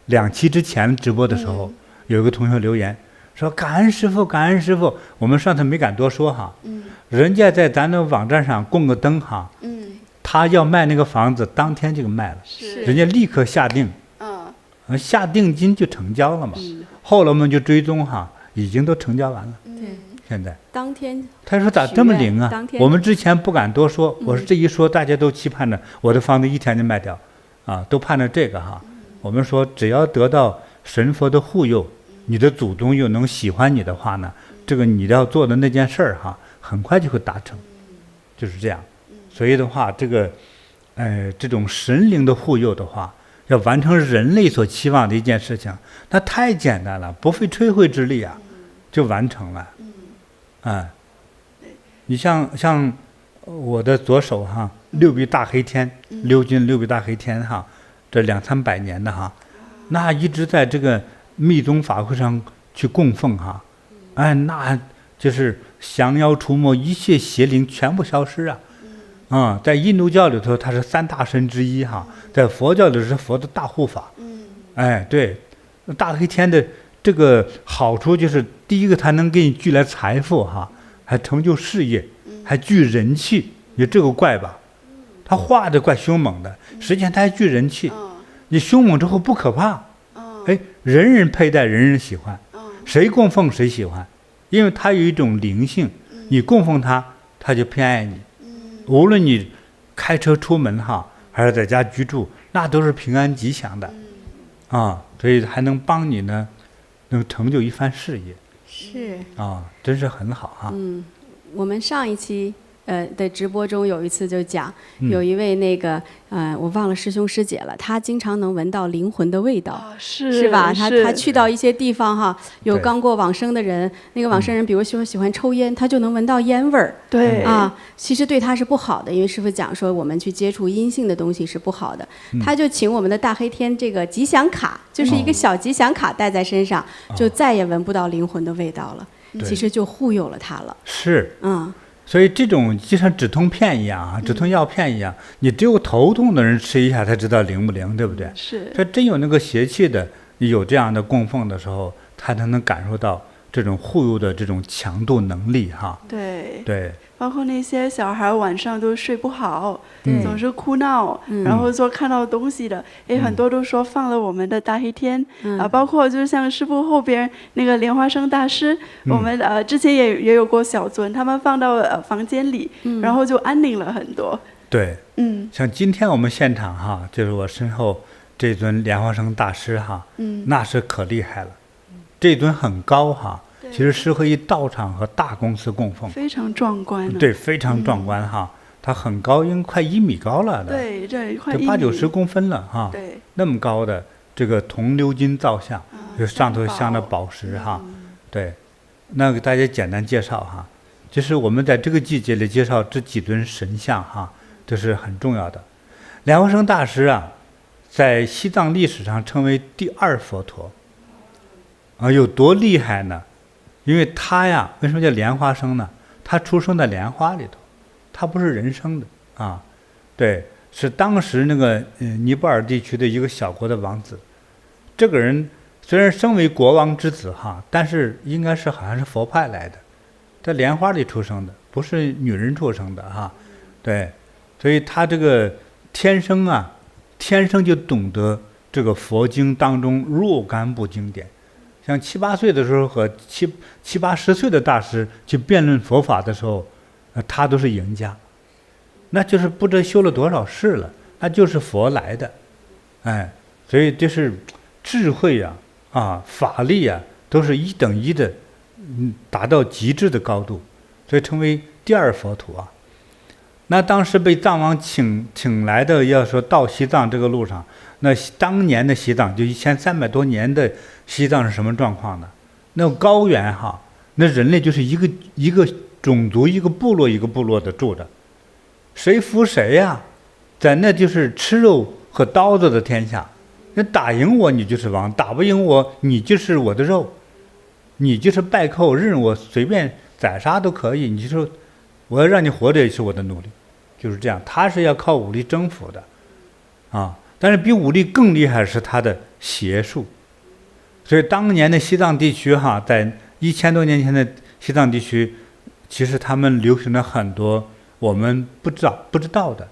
2期之前直播的时候，有一个同学留言说感恩师父，感恩师父，我们上次没敢多说哈，人家在咱的网站上供个灯哈，他要卖那个房子，当天就卖了，人家立刻下定。下定金就成交了嘛，后来我们就追踪哈，已经都成交完了。对，现在当天他说咋这么灵啊？我们之前不敢多说，我说这一说大家都期盼着我的房子1天就卖掉，啊，都盼着这个哈。我们说只要得到神佛的护佑，你的祖宗又能喜欢你的话呢，这个你要做的那件事儿哈，很快就会达成，就是这样。所以的话，这个，这种神灵的护佑的话。要完成人类所期望的一件事情，那太简单了，不费吹灰之力啊，就完成了。你像我的左手哈，6臂大黑天，6军6臂大黑天哈，这200-300年的哈，那一直在这个密宗法会上去供奉哈，那就是降妖除魔，一切邪灵全部消失啊。在印度教里头，它是3大神之一哈，在佛教里是佛的大护法。对，大黑天的这个好处就是，第一个它能给你聚来财富哈，还成就事业，还聚人气。你这个怪吧，他画的怪凶猛的，实际上他还聚人气。你凶猛之后不可怕，人人佩戴，人人喜欢，谁供奉谁喜欢，因为他有一种灵性，你供奉他，他就偏爱你。无论你开车出门哈，还是在家居住，那都是平安吉祥的，所以还能帮你呢，能成就一番事业。是真是很好哈。我们上一期的直播中有一次就讲，有一位那个我忘了师兄师姐了，他经常能闻到灵魂的味道，是吧？他去到一些地方哈，有刚过往生的人，那个往生人比如说喜欢抽烟，他就能闻到烟味儿。对其实对他是不好的，因为师父讲说我们去接触阴性的东西是不好的。他就请我们的大黑天这个吉祥卡，就是一个小吉祥卡带在身上，就再也闻不到灵魂的味道了。其实就护佑了他了。是，嗯，所以这种就像止痛片一样啊，止痛药片一样，你只有头痛的人吃一下才知道灵不灵，对不对？是。这真有那个邪气的，有这样的供奉的时候，他才能感受到这种护佑的这种强度能力哈。对。对。包括那些小孩晚上都睡不好，总是哭闹，嗯然后说看到东西的，很多都说放了我们的大黑天，包括就像师父后边那个莲花生大师，我们之前也有过小尊，他们放到房间里，然后就安宁了很多。对，像今天我们现场哈，就是我身后这尊莲花生大师哈，那是可厉害了，这尊很高哈。其实适合于道场和大公司供奉，非常壮观。对，非常壮观哈。它很高，应该快1米高了的。对，这快1米，80-90公分了哈。对，那么高的这个铜鎏金造像，就上头镶着宝石哈。对，那给大家简单介绍哈，就是我们在这个季节里介绍这几尊神像哈，这是很重要的。莲花生大师啊，在西藏历史上称为第2佛陀。有多厉害呢？因为他呀，为什么叫莲花生呢？他出生在莲花里头，他不是人生的啊。对，是当时那个尼泊尔地区的一个小国的王子。这个人虽然生为国王之子哈，但是应该是好像是佛派来的，在莲花里出生的，不是女人出生的哈。对，所以他这个天生就懂得这个佛经当中若干部经典。像7、8岁的时候和7、80岁的大师去辩论佛法的时候，他都是赢家，那就是不知修了多少世了，那就是佛来的，所以这是智慧法力都是1等1的，达到极致的高度，所以称为第2佛陀啊。那当时被藏王请来的，要说到西藏这个路上，那当年的西藏就1300多年的西藏是什么状况呢？那高原哈，那人类就是一个种族一个部落的住着，谁服谁呀？在那就是吃肉和刀子的天下，那打赢我你就是王，打不赢我你就是我的肉，你就是败寇，任我随便宰杀都可以，你就说我要让你活着也是我的努力，就是这样。他是要靠武力征服的但是比武力更厉害是他的邪术。所以当年的西藏地区在1000多年前的西藏地区，其实他们流行了很多我们不知道的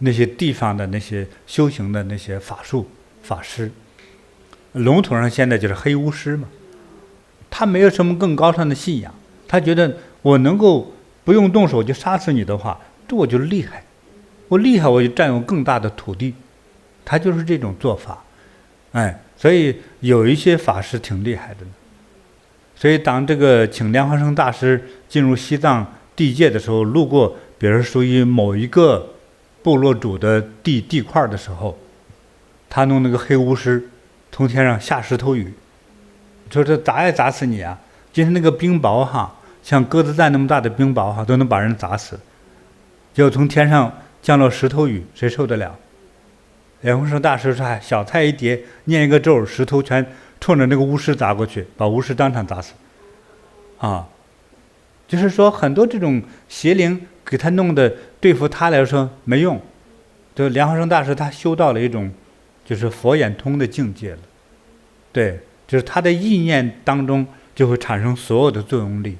那些地方的那些修行的那些法术法师。笼统上现在就是黑巫师嘛，他没有什么更高尚的信仰，他觉得我能够不用动手就杀死你的话，这我就厉害，我厉害我就占有更大的土地，他就是这种做法。所以有一些法师挺厉害的呢。所以当这个请莲花生大师进入西藏地界的时候，路过比如属于某一个部落主的地块的时候，他弄那个黑巫师从天上下石头雨，说这砸也砸死你啊！就是那个冰雹像鸽子蛋那么大的冰雹都能把人砸死。结果从天上降落石头雨，谁受得了？莲花生大师说：“小菜一碟，念一个咒，石头全冲着那个巫师砸过去，把巫师当场砸死。”就是说很多这种邪灵给他弄的对付他来说没用。就莲花生大师他修到了一种就是佛眼通的境界了。对，就是他的意念当中就会产生所有的作用力，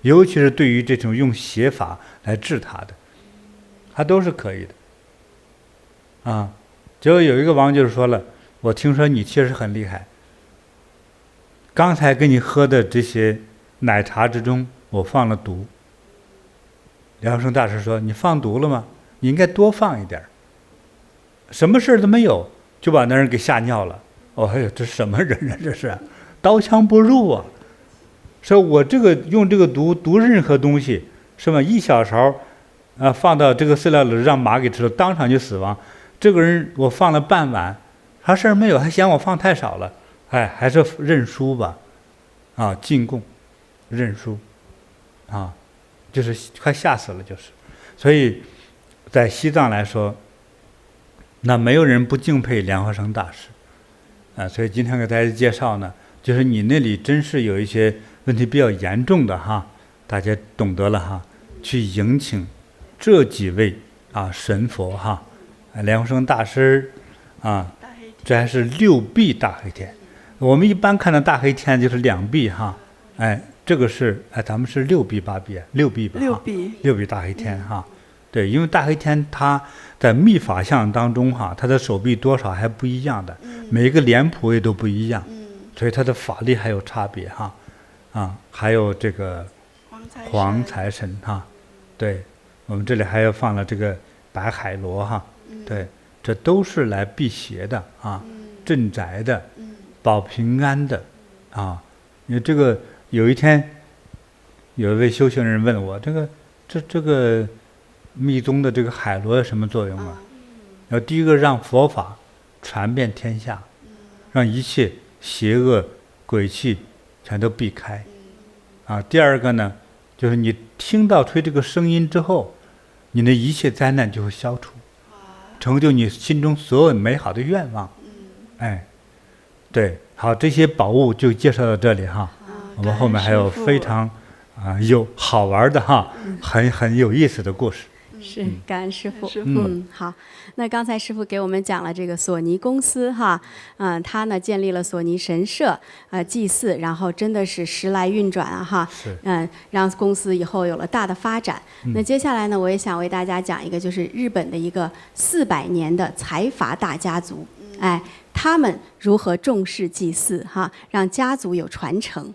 尤其是对于这种用邪法来治他的，他都是可以的。结果有一个王就是说了，我听说你确实很厉害，刚才给你喝的这些奶茶之中我放了毒。莲花生大师说：“你放毒了吗？你应该多放一点。”什么事都没有，就把那人给吓尿了。这什么人啊？这是刀枪不入啊！说我这个用这个毒任何东西，是吧？1小勺放到这个饲料里，让马给吃了，当场就死亡。这个人我放了半碗，啥事儿没有，还嫌我放太少了，还是认输吧，进贡，认输，就是快吓死了，就是。所以在西藏来说，那没有人不敬佩莲花生大师，所以今天给大家介绍呢，就是你那里真是有一些问题比较严重的哈，大家懂得了哈，去迎请这几位神佛哈，莲花生大师这还是6臂大黑天。我们一般看到大黑天就是2臂哈，这个是咱们是6臂8臂6臂吧，6臂大黑天哈。对，因为大黑天它在密法相当中哈，它的手臂多少还不一样的，每一个脸谱也都不一样，所以它的法力还有差别哈。还有这个黄财神哈，对，我们这里还有放了这个白海螺哈，对，这都是来辟邪的镇宅的，保平安的因为这个有一天有一位修行人问我，这个密宗的这个海螺有什么作用啊？然后第一个让佛法传遍天下，让一切邪恶鬼气全都避开第二个呢，就是你听到吹这个声音之后，你的一切灾难就会消除，成就你心中所有美好的愿望。对，好，这些宝物就介绍到这里哈。我们后面还有非常有好玩的很有意思的故事。是，感恩师父。好，那刚才师父给我们讲了这个索尼公司哈，他呢建立了索尼神社祭祀，然后真的是时来运转哈，让公司以后有了大的发展。那接下来呢，我也想为大家讲一个，就是日本的一个400年的财阀大家族，他们如何重视祭祀哈，让家族有传承。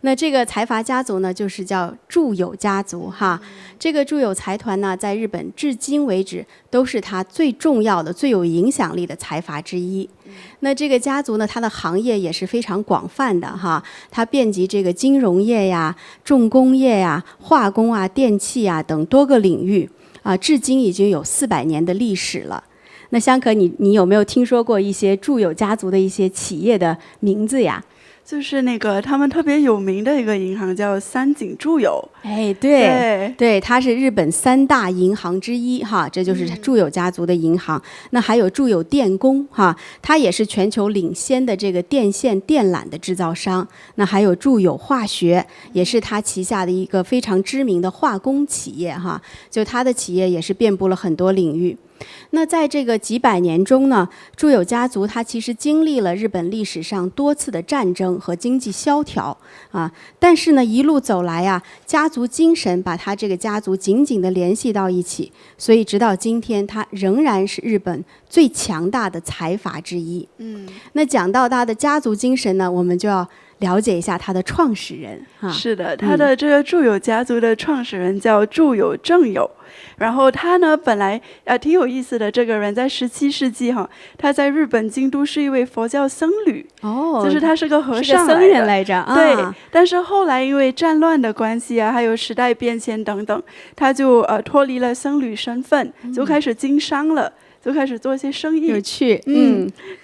那这个财阀家族呢，就是叫住友家族哈。这个住友财团呢，在日本至今为止都是它最重要的、最有影响力的财阀之一。那这个家族呢，它的行业也是非常广泛的哈，它遍及这个金融业呀、重工业呀、化工电器等多个领域至今已经有400年的历史了。那香可，你有没有听说过一些住友家族的一些企业的名字呀？就是那个他们特别有名的一个银行叫三井住友，对，它是日本3大银行之一哈，这就是住友家族的银行。那还有住友电工哈，它也是全球领先的这个电线电缆的制造商。那还有住友化学，也是它旗下的一个非常知名的化工企业哈，就它的企业也是遍布了很多领域。那在这个几百年中呢，住友家族它其实经历了日本历史上多次的战争和经济萧条但是呢，一路走来家族精神把它这个家族紧紧地联系到一起，所以直到今天，它仍然是日本最强大的财阀之一。那讲到它的家族精神呢，我们就要了解一下他的创始人是的，他的这个住友家族的创始人叫住友正友。然后他呢，本来挺有意思的，这个人在17世纪他在日本京都是一位佛教僧侣就是他是个和尚僧人来着对，但是后来因为战乱的关系还有时代变迁等等，他就脱离了僧侣身份，就开始经商了，就开始做一些生意。有趣。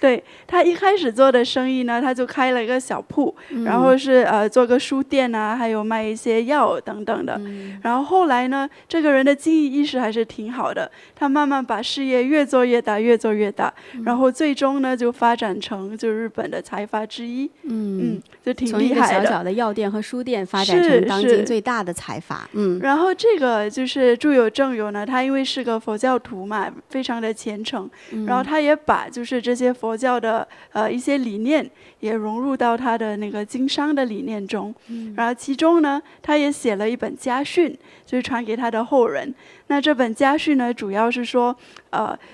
对，他一开始做的生意呢，他就开了一个小铺，然后是做个书店还有卖一些药等等的。然后后来呢，这个人的经营意识还是挺好的，他慢慢把事业越做越大，越做越大，然后最终呢就发展成就日本的财阀之一。就挺厉害的。从一个小小的药店和书店发展成当今最大的财阀。然后这个就是住友正友呢，他因为是个佛教徒嘛，非常的虔诚，然后他也把就是这些佛教的一些理念也融入到他的那个经商的理念中。然后其中呢，他也写了一本家训，就是传给他的后人。那这本家训呢，主要是说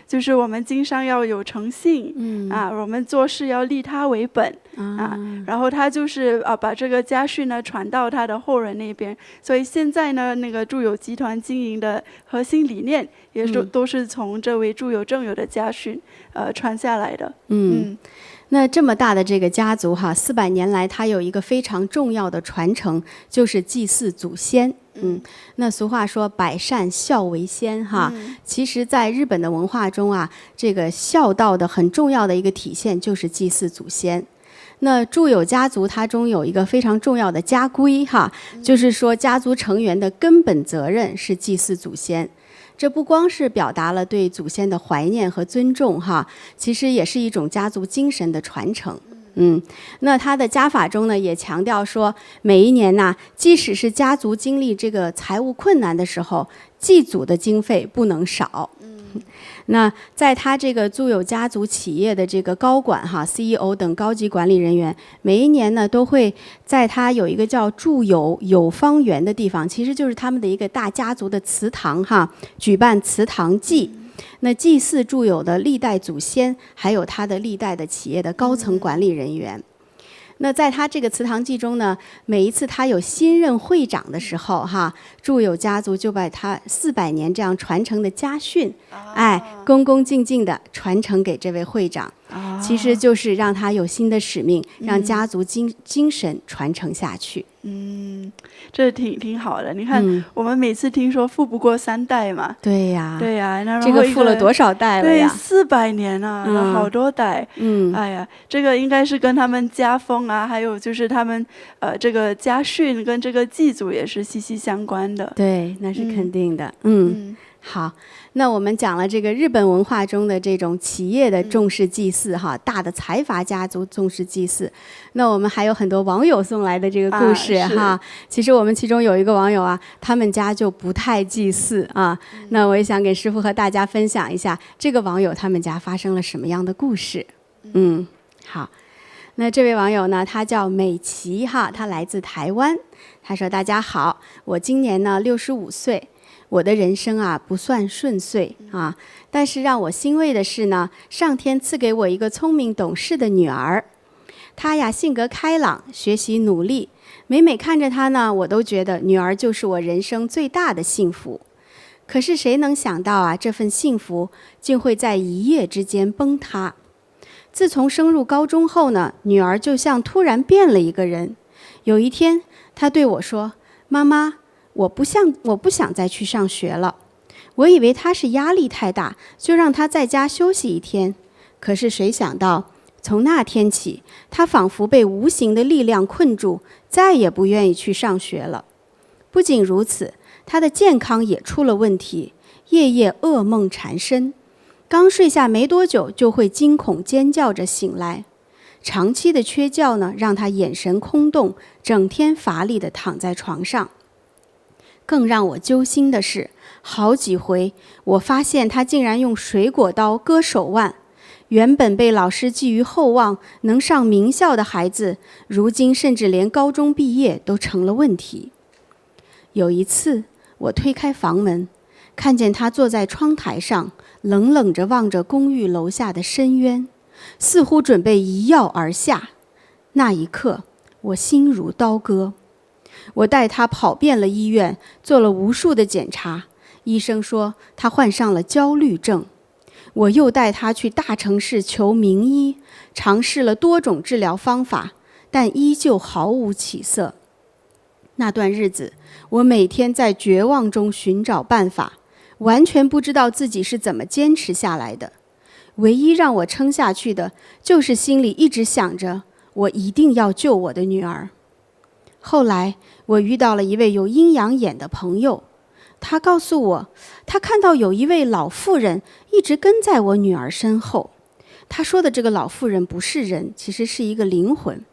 就是我们经商要有诚信我们做事要利他为本然后他就是把这个家训呢传到他的后人那边，所以现在呢，那个住友集团经营的核心理念也都是从这位住友正友的家训传下来的。那这么大的这个家族400年来，它有一个非常重要的传承，就是祭祀祖先。那俗话说百善孝为先其实在日本的文化中这个孝道的很重要的一个体现就是祭祀祖先。那住友家族它中有一个非常重要的家规就是说家族成员的根本责任是祭祀祖先。这不光是表达了对祖先的怀念和尊重其实也是一种家族精神的传承。那他的家法中呢，也强调说，每一年呐，即使是家族经历这个财务困难的时候，祭祖的经费不能少。那在他这个住友家族企业的这个高管CEO 等高级管理人员，每一年呢都会在他有一个叫住友有方园的地方，其实就是他们的一个大家族的祠堂举办祠堂祭。那祭祀住友的历代祖先，还有他的历代的企业的高层管理人员。那在他这个祠堂祭中呢，每一次他有新任会长的时候住友家族就把他400年这样传承的家训，恭恭敬敬地传承给这位会长，其实就是让他有新的使命，让家族精神传承下去。这挺好的。你看，我们每次听说富不过3代嘛。对呀，然后这个富了多少代了呀？对，400年啊，好多代。哎呀，这个应该是跟他们家风还有就是他们这个家训跟这个祭祖也是息息相关的。对，那是肯定的。好，那我们讲了这个日本文化中的这种企业的重视祭祀大的财阀家族重视祭祀。那我们还有很多网友送来的这个故事其实我们其中有一个网友他们家就不太祭祀那我也想给师父和大家分享一下这个网友他们家发生了什么样的故事。好，那这位网友呢，他叫美琪他来自台湾。他说：“大家好，我今年呢65岁。我的人生不算顺遂但是让我欣慰的是呢，上天赐给我一个聪明懂事的女儿。她性格开朗，学习努力，每每看着她呢，我都觉得女儿就是我人生最大的幸福。可是谁能想到这份幸福竟会在一夜之间崩塌。自从升入高中后呢，女儿就像突然变了一个人。有一天，她对我说：妈妈，我不想再去上学了。我以为他是压力太大，就让他在家休息一天。可是谁想到，从那天起，他仿佛被无形的力量困住，再也不愿意去上学了。不仅如此，他的健康也出了问题，夜夜噩梦缠身，刚睡下没多久就会惊恐尖叫着醒来。长期的缺觉呢，让他眼神空洞，整天乏力地躺在床上。更让我揪心的是，好几回我发现他竟然用水果刀割手腕。原本被老师寄予厚望能上名校的孩子，如今甚至连高中毕业都成了问题。有一次，我推开房门，看见他坐在窗台上，冷冷着望着公寓楼下的深渊，似乎准备一跃而下。那一刻，我心如刀割。我带他跑遍了医院，做了无数的检查，医生说他患上了焦虑症。我又带他去大城市求名医，尝试了多种治疗方法，但依旧毫无起色。那段日子，我每天在绝望中寻找办法，完全不知道自己是怎么坚持下来的。唯一让我撑下去的，就是心里一直想着，我一定要救我的女儿。后来，我遇到了一位有阴阳眼的朋友，他告诉我，他看到有一位老妇人一直跟在我女儿身后。他说的这个老妇人不是人，其实是一个灵魂。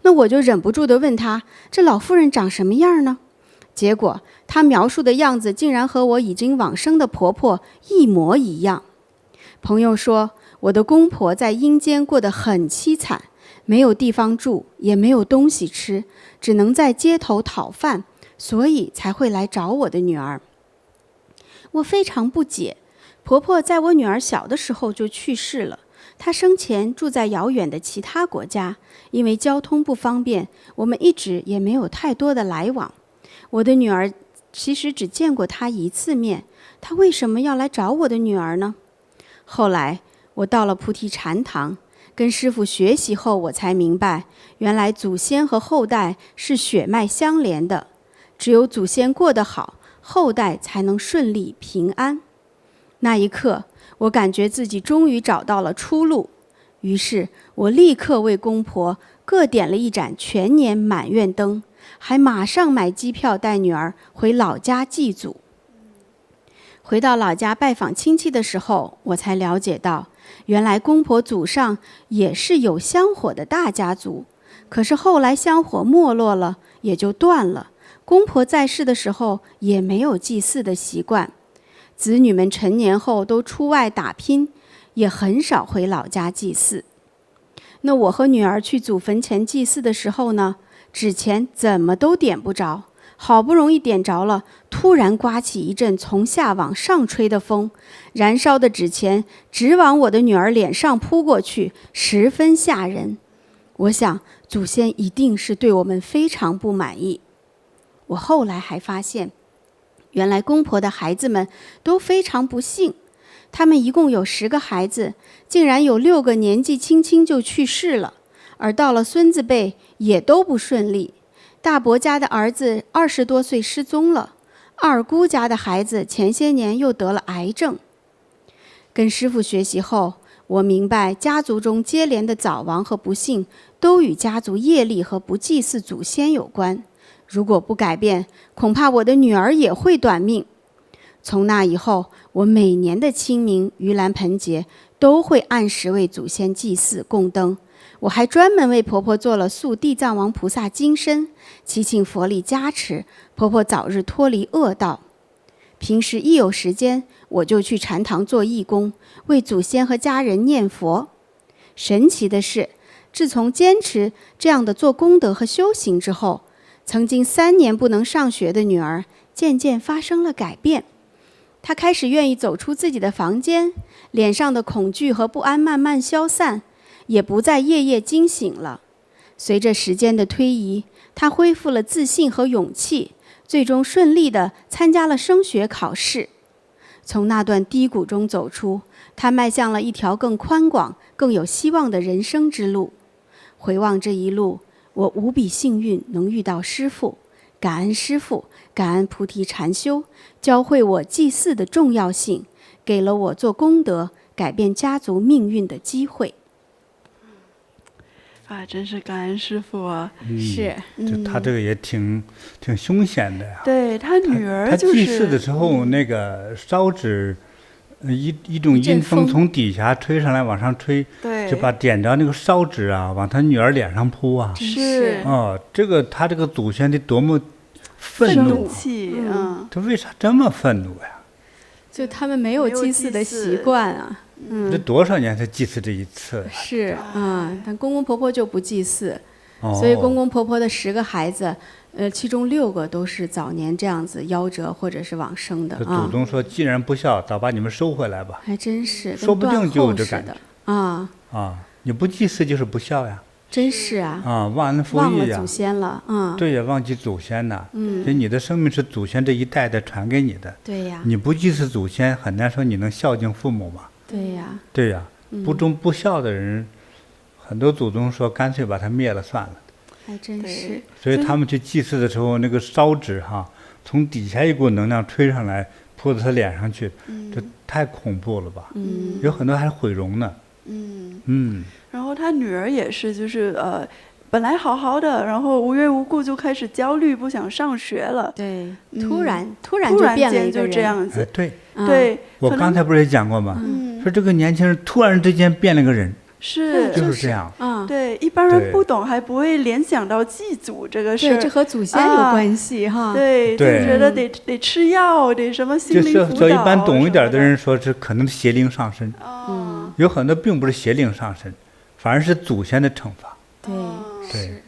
那我就忍不住地问他，这老妇人长什么样呢？结果他描述的样子竟然和我已经往生的婆婆一模一样。朋友说，我的公婆在阴间过得很凄惨，没有地方住，也没有东西吃，只能在街头讨饭，所以才会来找我的女儿。我非常不解，婆婆在我女儿小的时候就去世了，她生前住在遥远的其他国家，因为交通不方便，我们一直也没有太多的来往。我的女儿其实只见过她1次面，她为什么要来找我的女儿呢？后来我到了菩提禅堂，跟师父学习后，我才明白，原来祖先和后代是血脉相连的，只有祖先过得好，后代才能顺利平安。那一刻，我感觉自己终于找到了出路，于是我立刻为公婆各点了一盏全年满月灯，还马上买机票带女儿回老家祭祖。回到老家拜访亲戚的时候，我才了解到，原来公婆祖上也是有香火的大家族，可是后来香火没落了，也就断了。公婆在世的时候也没有祭祀的习惯，子女们成年后都出外打拼，也很少回老家祭祀。那我和女儿去祖坟前祭祀的时候呢，纸钱怎么都点不着，好不容易点着了，突然刮起一阵从下往上吹的风，燃烧的纸钱直往我的女儿脸上扑过去，十分吓人。我想祖先一定是对我们非常不满意。我后来还发现，原来公婆的孩子们都非常不幸，他们一共有10个孩子，竟然有6个年纪轻轻就去世了，而到了孙子辈也都不顺利。大伯家的儿子20多岁失踪了，二姑家的孩子前些年又得了癌症。跟师父学习后，我明白家族中接连的早亡和不幸都与家族业力和不祭祀祖先有关，如果不改变，恐怕我的女儿也会短命。从那以后，我每年的清明、盂兰盆节都会按时为祖先祭祀供灯。我还专门为婆婆做了塑地藏王菩萨金身，祈请佛力加持，婆婆早日脱离恶道。平时一有时间，我就去禅堂做义工，为祖先和家人念佛。神奇的是，自从坚持这样的做功德和修行之后，曾经3年不能上学的女儿渐渐发生了改变。她开始愿意走出自己的房间，脸上的恐惧和不安慢慢消散，也不再夜夜惊醒了。随着时间的推移，她恢复了自信和勇气，最终顺利地参加了升学考试。从那段低谷中走出，她迈向了一条更宽广、更有希望的人生之路。回望这一路，我无比幸运能遇到师父，感恩师父，感恩菩提禅修，教会我祭祀的重要性，给了我做功德、改变家族命运的机会。啊，真是感恩师父啊！是，就他这个也挺凶险的呀。对他女儿就是他祭祀的时候，那个烧纸，一种阴风从底下吹上来，往上吹，对，就把点着那个烧纸啊，往他女儿脸上扑啊。是哦，他这个祖先得多么愤怒啊！他为啥这么愤怒呀？就他们没有祭祀的习惯啊。这多少年才祭祀这一次？是啊，但公公婆婆就不祭祀，所以公公婆婆的10个孩子，其中6个都是早年这样子夭折或者是往生的啊。祖宗说，既然不孝，早把你们收回来吧。还真是，说不定就有这感觉啊。你不祭祀就是不孝呀。真是啊。忘恩负义呀。忘了祖先了啊。对呀，忘记祖先呐。所以你的生命是祖先这一代代传给你的。对呀。你不祭祀祖先，很难说你能孝敬父母嘛。对呀。对呀，不忠不孝的人，很多祖宗说干脆把他灭了算了。还真是。所以他们去祭祀的时候，那个烧纸从底下一股能量吹上来，扑到他脸上去，这太恐怖了吧？有很多还毁容呢。然后他女儿也是，就是本来好好的，然后无缘无故就开始焦虑，不想上学了。对，突然就变了一个人，就这样子。对，我刚才不是也讲过吗？说这个年轻人突然之间变了个人，就是这样。对，一般人不懂，还不会联想到祭祖这个事儿。这和祖先有关系哈。对，就觉得得吃药，得什么心灵辅导。就一般懂一点的人说，是可能邪灵上身。有很多并不是邪灵上身，反而是祖先的惩罚。对，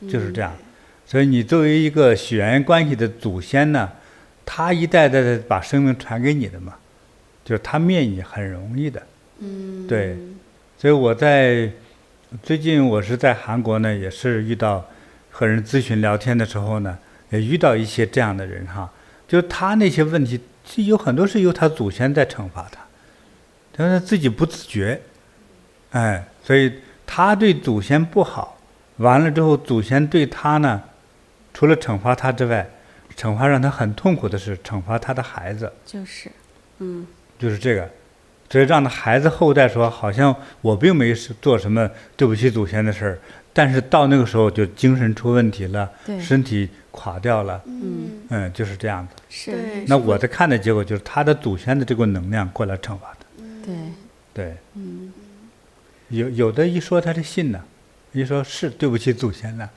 就是这样。所以你作为一个血缘关系的祖先呢，他一代代的把生命传给你的嘛，就是他灭你很容易的。对。所以最近我是在韩国呢，也是遇到和人咨询聊天的时候呢，也遇到一些这样的人就是他那些问题，有很多是由他祖先在惩罚他，但是他自己不自觉，所以他对祖先不好，完了之后祖先对他呢，除了惩罚他之外，惩罚让他很痛苦的是惩罚他的孩子，就是这个。所以让他孩子后代说，好像我并没做什么对不起祖先的事儿，但是到那个时候就精神出问题了，身体垮掉了，就是这样子。是，对那我的看的结果就是他的祖先的这股能量过来惩罚他。对，对，有的一说他是信呢，一说是对不起祖先了，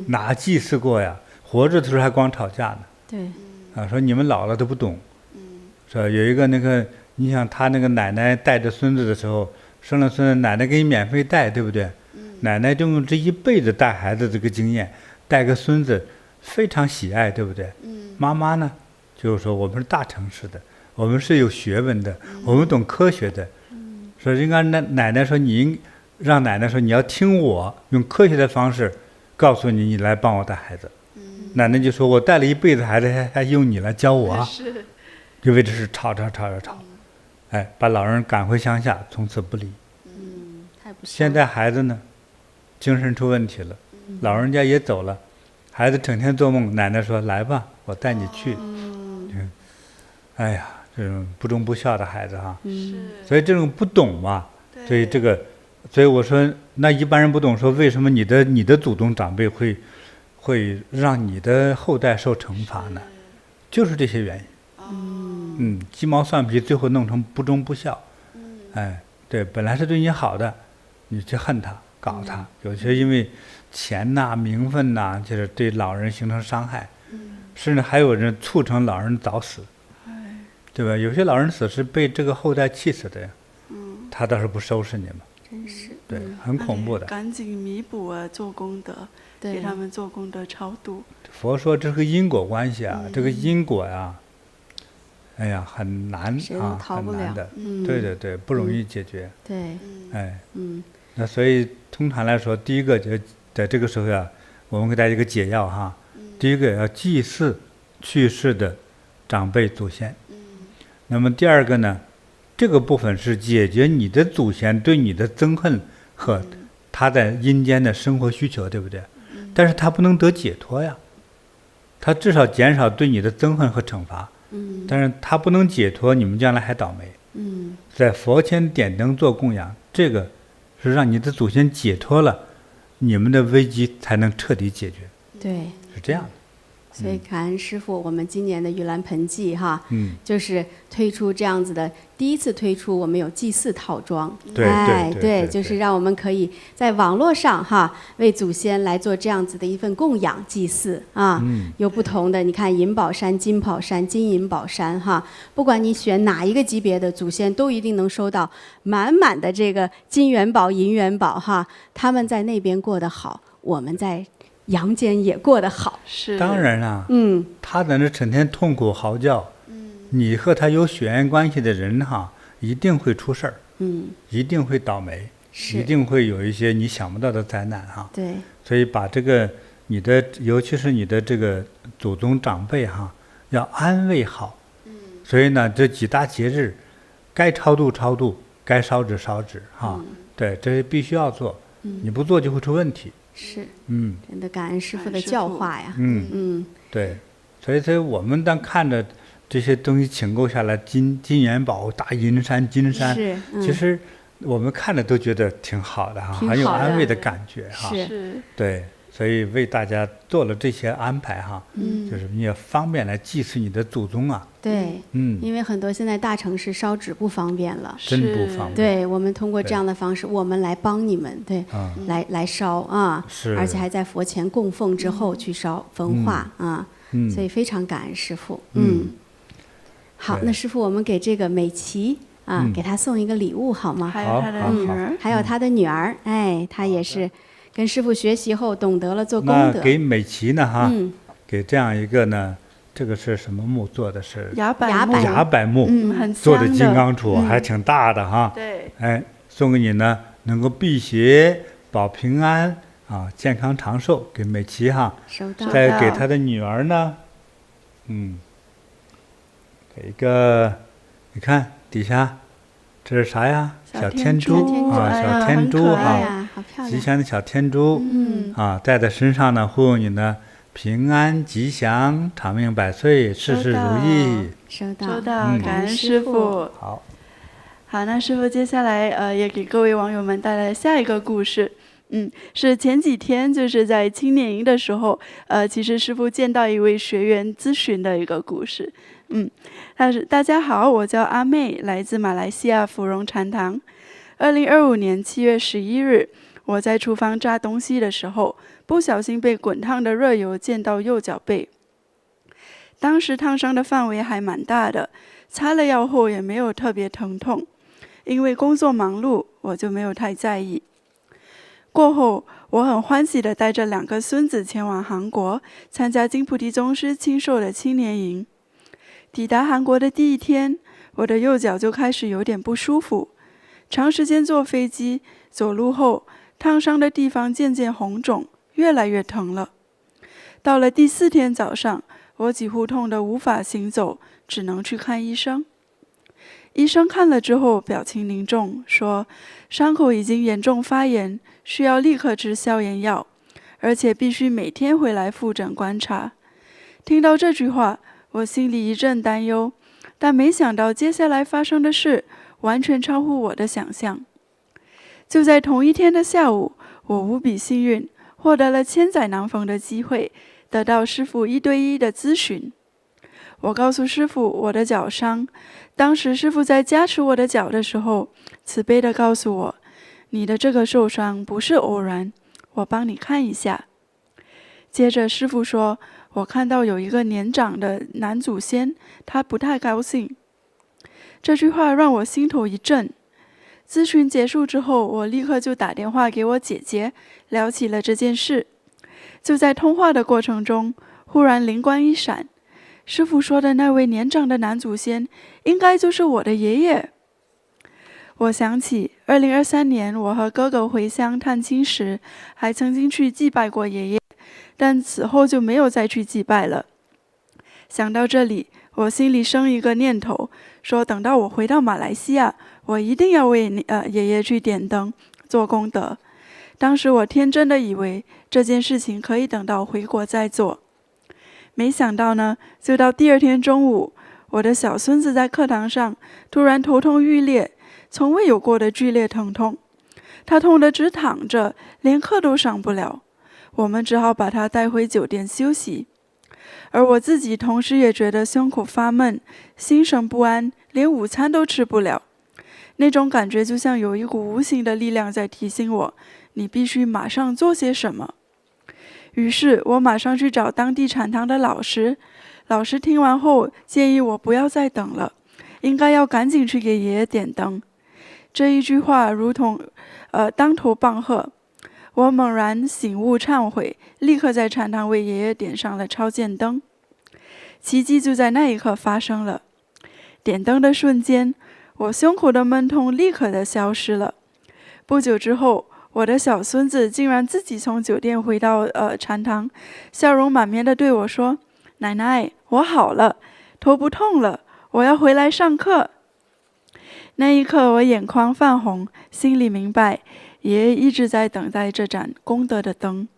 哪祭祀过呀？活着的时候还光吵架呢。对，说你们老了都不懂，是吧？有一个那个，你想他那个奶奶带着孙子的时候，生了孙子，奶奶给你免费带，对不对？奶奶就用这一辈子带孩子这个经验，带个孙子非常喜爱，对不对？妈妈呢，就是说我们是大城市的，我们是有学问的，我们懂科学的，说应该奶奶说让奶奶说你要听我用科学的方式告诉你，你来帮我带孩子。奶奶就说我带了一辈子孩子，还用你来教我啊？是，就为这事吵，哎，把老人赶回乡下，从此不理。太不现在孩子呢，精神出问题了，老人家也走了，孩子整天做梦，奶奶说来吧，我带你去。哎呀，这种不忠不孝的孩子哈，所以这种不懂嘛，所以所以我说，那一般人不懂，说为什么你的祖宗长辈会让你的后代受惩罚呢？就是这些原因。鸡毛蒜皮，最后弄成不忠不孝。哎，对，本来是对你好的，你去恨他，搞他。有些因为钱呐、名分呐，就是对老人形成伤害。甚至还有人促成老人早死。对吧？有些老人死是被这个后代气死的呀。他倒是不收拾你们。真是，对，很恐怖的。赶紧弥补啊，做功德，给他们做功德超度。佛说这是个因果关系啊，这个因果呀，哎呀，很难啊，很难的。对，不容易解决。对，哎，那所以通常来说，第一个就在这个时候呀，我们给大家一个解药哈。第一个要祭祀去世的长辈祖先。那么第二个呢？这个部分是解决你的祖先对你的憎恨和他在阴间的生活需求，对不对？但是他不能得解脱呀，他至少减少对你的憎恨和惩罚。但是他不能解脱，你们将来还倒霉。在佛前点灯做供养，这个是让你的祖先解脱了，你们的危机才能彻底解决。对，是这样的。所以感恩师父，我们今年的盂兰盆祭哈，就是推出这样子的，第一次推出我们有祭祀套装，对，就是让我们可以在网络上哈为祖先来做这样子的一份供养祭祀啊，有不同的，你看银宝山、金宝山、金银宝山哈，不管你选哪一个级别的祖先，都一定能收到满满的这个金元宝、银元宝哈，他们在那边过得好，我们在阳间也过得好，是当然啦。他在那成天痛苦嚎叫，你和他有血缘关系的人哈，一定会出事儿，一定会倒霉，一定会有一些你想不到的灾难哈。对，所以把这个尤其是你的这个祖宗长辈哈，要安慰好。所以呢，这几大节日，该超度超度，该烧纸烧纸哈。对，这是必须要做，你不做就会出问题。是，真的感恩师父的教化呀。对，所以我们当看着这些东西请购下来，金元宝、大银山、金山，其实我们看着都觉得挺好的哈，很有安慰的感觉哈。是，对，所以为大家做了这些安排哈，就是你也方便来祭祀你的祖宗啊。对，因为很多现在大城市烧纸不方便了，真不方便。对，我们通过这样的方式，我们来帮你们，对，来烧啊，而且还在佛前供奉之后去烧焚化啊，所以非常感恩师父。好，那师父，我们给这个美琪啊，给她送一个礼物好吗？还有她的女儿，还有她的女儿，哎，她也是跟师父学习后懂得了做功德。那给美琪呢哈，给这样一个呢。这个是什么木做的？是崖柏木，很做的金刚杵，还挺大的哈。对，哎，送给你呢，能够辟邪、保平安啊，健康长寿，给美琪哈。收到。再给她的女儿呢，给一个，你看底下，这是啥呀？小天珠啊，小天珠哈，好漂亮，吉祥的小天珠，啊，戴在身上呢，护佑你呢。平安吉祥，长命百岁，事事如意。收到，感恩师父。好，那师父接下来也给各位网友们带来下一个故事。是前几天就是在青年营的时候，其实师父见到一位学员咨询的一个故事。大家好，我叫阿妹，来自马来西亚芙蓉禅堂。2025年7月11日，我在厨房炸东西的时候，不小心被滚烫的热油溅到右脚背。当时烫伤的范围还蛮大的，擦了药后也没有特别疼痛，因为工作忙碌，我就没有太在意。过后，我很欢喜地带着2个孙子前往韩国，参加金菩提宗师亲授的青年营。抵达韩国的第1天，我的右脚就开始有点不舒服，长时间坐飞机，走路后，烫伤的地方渐渐红肿，越来越疼了。到了第4天早上，我几乎痛得无法行走，只能去看医生。医生看了之后，表情凝重，说伤口已经严重发炎，需要立刻吃消炎药，而且必须每天回来复诊观察。听到这句话，我心里一阵担忧，但没想到接下来发生的事完全超乎我的想象。就在同一天的下午，我无比幸运，获得了千载难逢的机会，得到师父1对1的咨询。我告诉师父我的脚伤，当时师父在加持我的脚的时候，慈悲地告诉我，你的这个受伤不是偶然，我帮你看一下。接着师父说，我看到有一个年长的男祖先，他不太高兴。这句话让我心头一震。咨询结束之后，我立刻就打电话给我姐姐，聊起了这件事。就在通话的过程中，忽然灵光一闪，师父说的那位年长的男祖先，应该就是我的爷爷。我想起2023年我和哥哥回乡探亲时，还曾经去祭拜过爷爷，但此后就没有再去祭拜了。想到这里，我心里生一个念头，说等到我回到马来西亚，我一定要为爷爷去点灯做功德。当时我天真的以为这件事情可以等到回国再做，没想到呢，就到第2天中午，我的小孙子在课堂上突然头痛欲裂，从未有过的剧烈疼痛，他痛得直躺着，连课都上不了。我们只好把他带回酒店休息。而我自己同时也觉得胸口发闷，心神不安，连午餐都吃不了。那种感觉就像有一股无形的力量在提醒我，你必须马上做些什么。于是我马上去找当地禅堂的老师，老师听完后建议我不要再等了，应该要赶紧去给爷爷点灯。这一句话如同当头棒喝，我猛然醒悟忏悔，立刻在禅堂为爷爷点上了超荐灯。奇迹就在那一刻发生了，点灯的瞬间，我胸口的闷痛立刻的消失了。不久之后，我的小孙子竟然自己从酒店回到禅堂，笑容满面地对我说，奶奶，我好了，头不痛了，我要回来上课。那一刻我眼眶泛红，心里明白，爷爷一直在等待这盏功德的灯。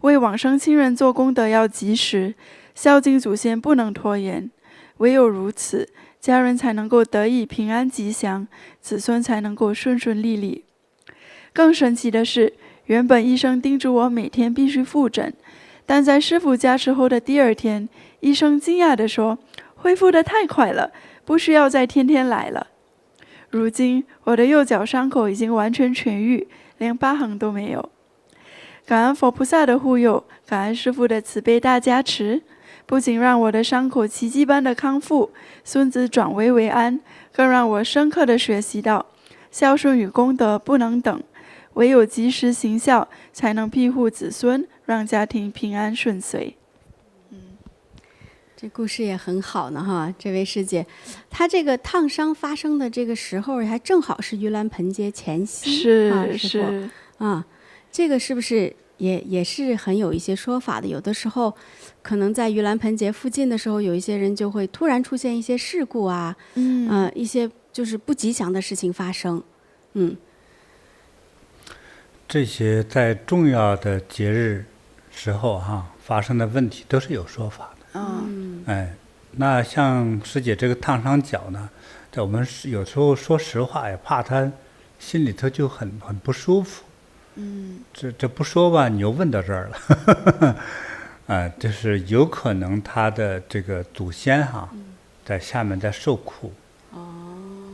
为往生亲人做功德要及时，孝敬祖先不能拖延，唯有如此，家人才能够得以平安吉祥，子孙才能够顺顺利利。更神奇的是，原本医生叮嘱我每天必须复诊，但在师父加持后的第2天，医生惊讶地说，恢复得太快了，不需要再天天来了。如今我的右脚伤口已经完全痊愈，连疤痕都没有。感恩佛菩萨的护佑，感恩师父的慈悲大加持，不仅让我的伤口奇迹般的康复，孙子转危为安，更让我深刻的学习到，孝顺与功德不能等，唯有及时行孝，才能庇护子孙，让家庭平安顺遂。这故事也很好呢哈，这位师姐，她这个烫伤发生的这个时候，还正好是盂兰盆节前夕，是啊，这个是不是也是很有一些说法的？有的时候，可能在盂兰盆节附近的时候，有一些人就会突然出现一些事故啊，一些就是不吉祥的事情发生，这些在重要的节日时候发生的问题都是有说法的。那像师姐这个烫伤脚呢，在我们有时候说实话也怕她心里头就很不舒服这不说吧，你又问到这儿了。就是有可能他的这个祖先哈，在下面在受苦。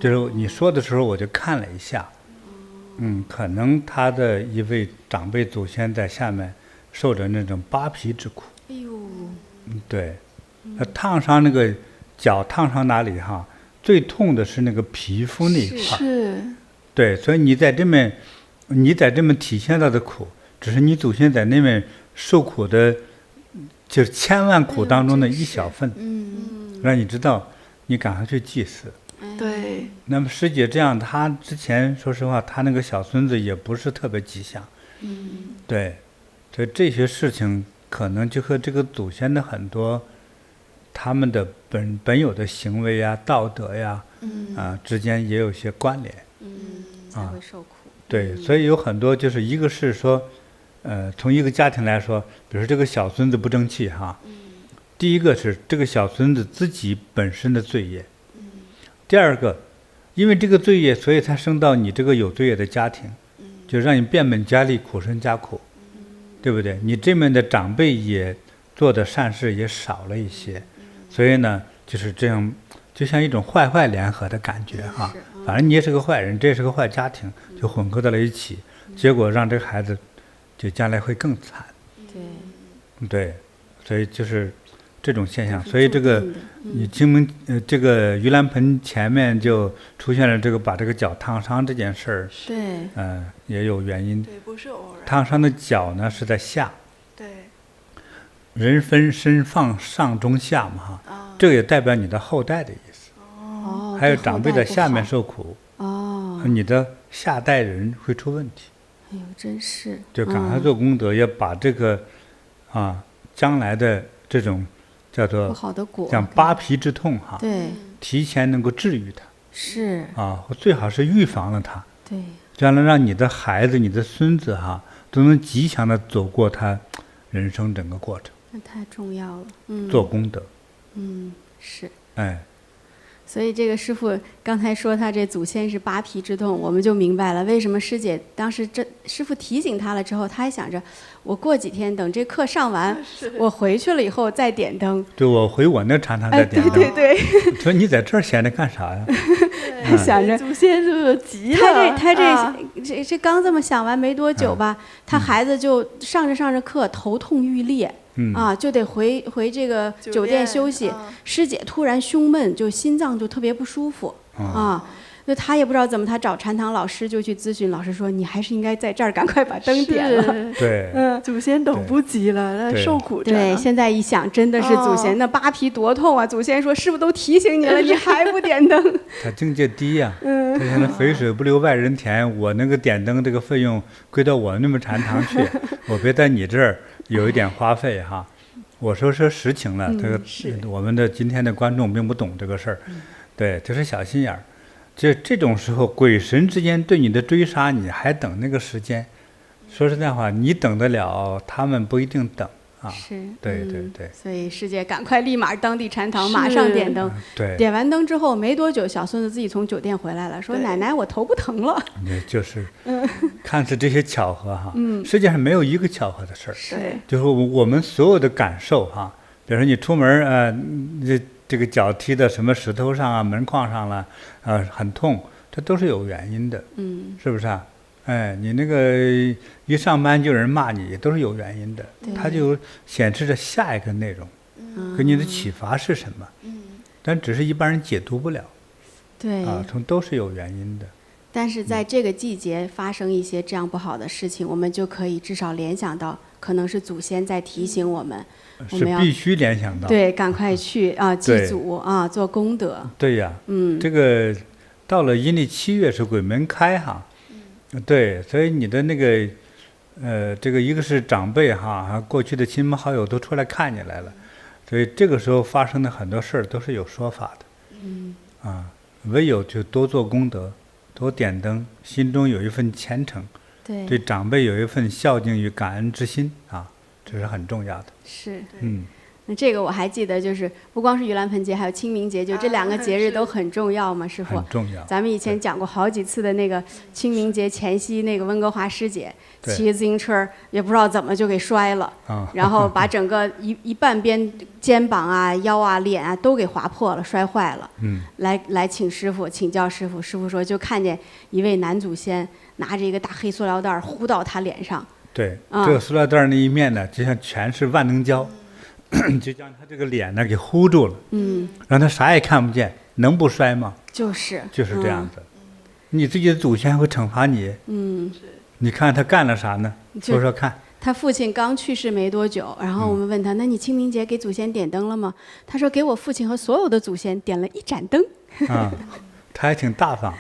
就是你说的时候，我就看了一下。可能他的一位长辈祖先在下面受着那种扒皮之苦。哎呦，对，烫伤那个脚烫伤哪里哈，最痛的是那个皮肤那一块。是。对，所以你在这边体现到的苦，只是你祖先在那边受苦的，就是千万苦当中的一小份。让你知道，你赶快去祭祀。对。那么师姐这样，她之前说实话，她那个小孙子也不是特别吉祥。对，所以这些事情可能就和这个祖先的很多他们的本有的行为呀、道德呀，之间也有些关联。才会受苦。对，所以有很多就是一个是说，从一个家庭来说，比如说这个小孙子不争气哈，第一个是这个小孙子自己本身的罪业。第二个，因为这个罪业，所以才生到你这个有罪业的家庭，就让你变本加厉，苦生加苦，对不对？你这边的长辈也做的善事也少了一些，所以呢，就是这样，就像一种坏联合的感觉哈。反正你也是个坏人，这也是个坏家庭，就混合到了一起，结果让这个孩子就将来会更惨。对，所以就是这种现象。所以这个你金门这个盂兰盆前面就出现了这个把这个脚烫伤这件事儿。对，也有原因。对，不是偶然。烫伤的脚呢是在下。对。人分身放上中下嘛哈，这个也代表你的后代的意思。还有长辈在下面受苦。你的下代人会出问题。哎呦，真是。就赶快做功德，要把这个将来的这种叫做不好的果，像扒皮之痛哈，对，提前能够治愈它。是最好是预防了它。对，将来让你的孩子、你的孙子哈，都能吉祥的走过他人生整个过程。那太重要了。做功德。是。所以这个师父刚才说他这祖先是扒皮之痛，我们就明白了为什么师姐当时师父提醒他了之后，他还想着我过几天等这课上完，我回去了以后再点灯。对，我回我那禅堂再点灯。对。说你在这儿闲着干啥呀？想着祖先就急了。他这刚这么想完没多久吧，他孩子就上着课头痛欲裂。就得回这个酒店休息。师姐突然胸闷，就心脏就特别不舒服那他也不知道怎么，他找禅堂老师就去咨询，老师说你还是应该在这儿赶快把灯点了。对，祖先等不及了，那受苦着。对，现在一想，真的是祖先那扒皮多痛啊！祖先说师傅都提醒你了，你还不点灯？他境界低呀，他现在肥水不流外人田，我那个点灯这个费用归到我那么禅堂去，我别在你这儿有一点花费哈。我说实情了，这个我们的今天的观众并不懂这个事儿，对，这是小心眼儿。这种时候，鬼神之间对你的追杀，你还等那个时间？说实在话，你等得了，他们不一定等是，对。所以师姐赶快立马当地禅堂马上点灯。对，点完灯之后没多久，小孙子自己从酒店回来了，说奶奶我头不疼了。就是，看似这些巧合哈，世界上没有一个巧合的事儿。对，就是我们所有的感受哈，比如说你出门这个脚踢到什么石头上啊、门框上了，很痛，这都是有原因的，是不是啊？你那个一上班就有人骂你，也都是有原因的，它就显示着下一个内容，给你的启发是什么？但只是一般人解读不了，对都是有原因的。但是在这个季节发生一些这样不好的事情，我们就可以至少联想到，可能是祖先在提醒我们。是必须联想到，对，赶快去祭祖做功德。对呀，这个到了阴历7月是鬼门开哈，对，所以你的那个这个一个是长辈哈，过去的亲朋好友都出来看你来了，所以这个时候发生的很多事儿都是有说法的，唯有就多做功德，多点灯，心中有一份虔诚，对长辈有一份孝敬与感恩之心这是很重要的。是，那这个我还记得，就是不光是盂兰盆节，还有清明节，就这2个节日都很重要嘛，师傅。很重要。咱们以前讲过好几次的那个清明节前夕，那个温哥华师姐骑自行车，也不知道怎么就给摔了，然后把整个一半边肩膀啊、腰啊、脸啊都给划破了，摔坏了。来请师傅请教师傅，师傅说就看见一位男祖先拿着一个大黑塑料袋糊到他脸上。对，这个塑料袋那一面呢，就像全是万能胶。就将他这个脸呢给糊住了，让他啥也看不见，能不摔吗？就是这样子。你自己的祖先会惩罚你，你看他干了啥呢？说说看。他父亲刚去世没多久，然后我们问他，那你清明节给祖先点灯了吗？他说给我父亲和所有的祖先点了1盏灯。他还挺大方，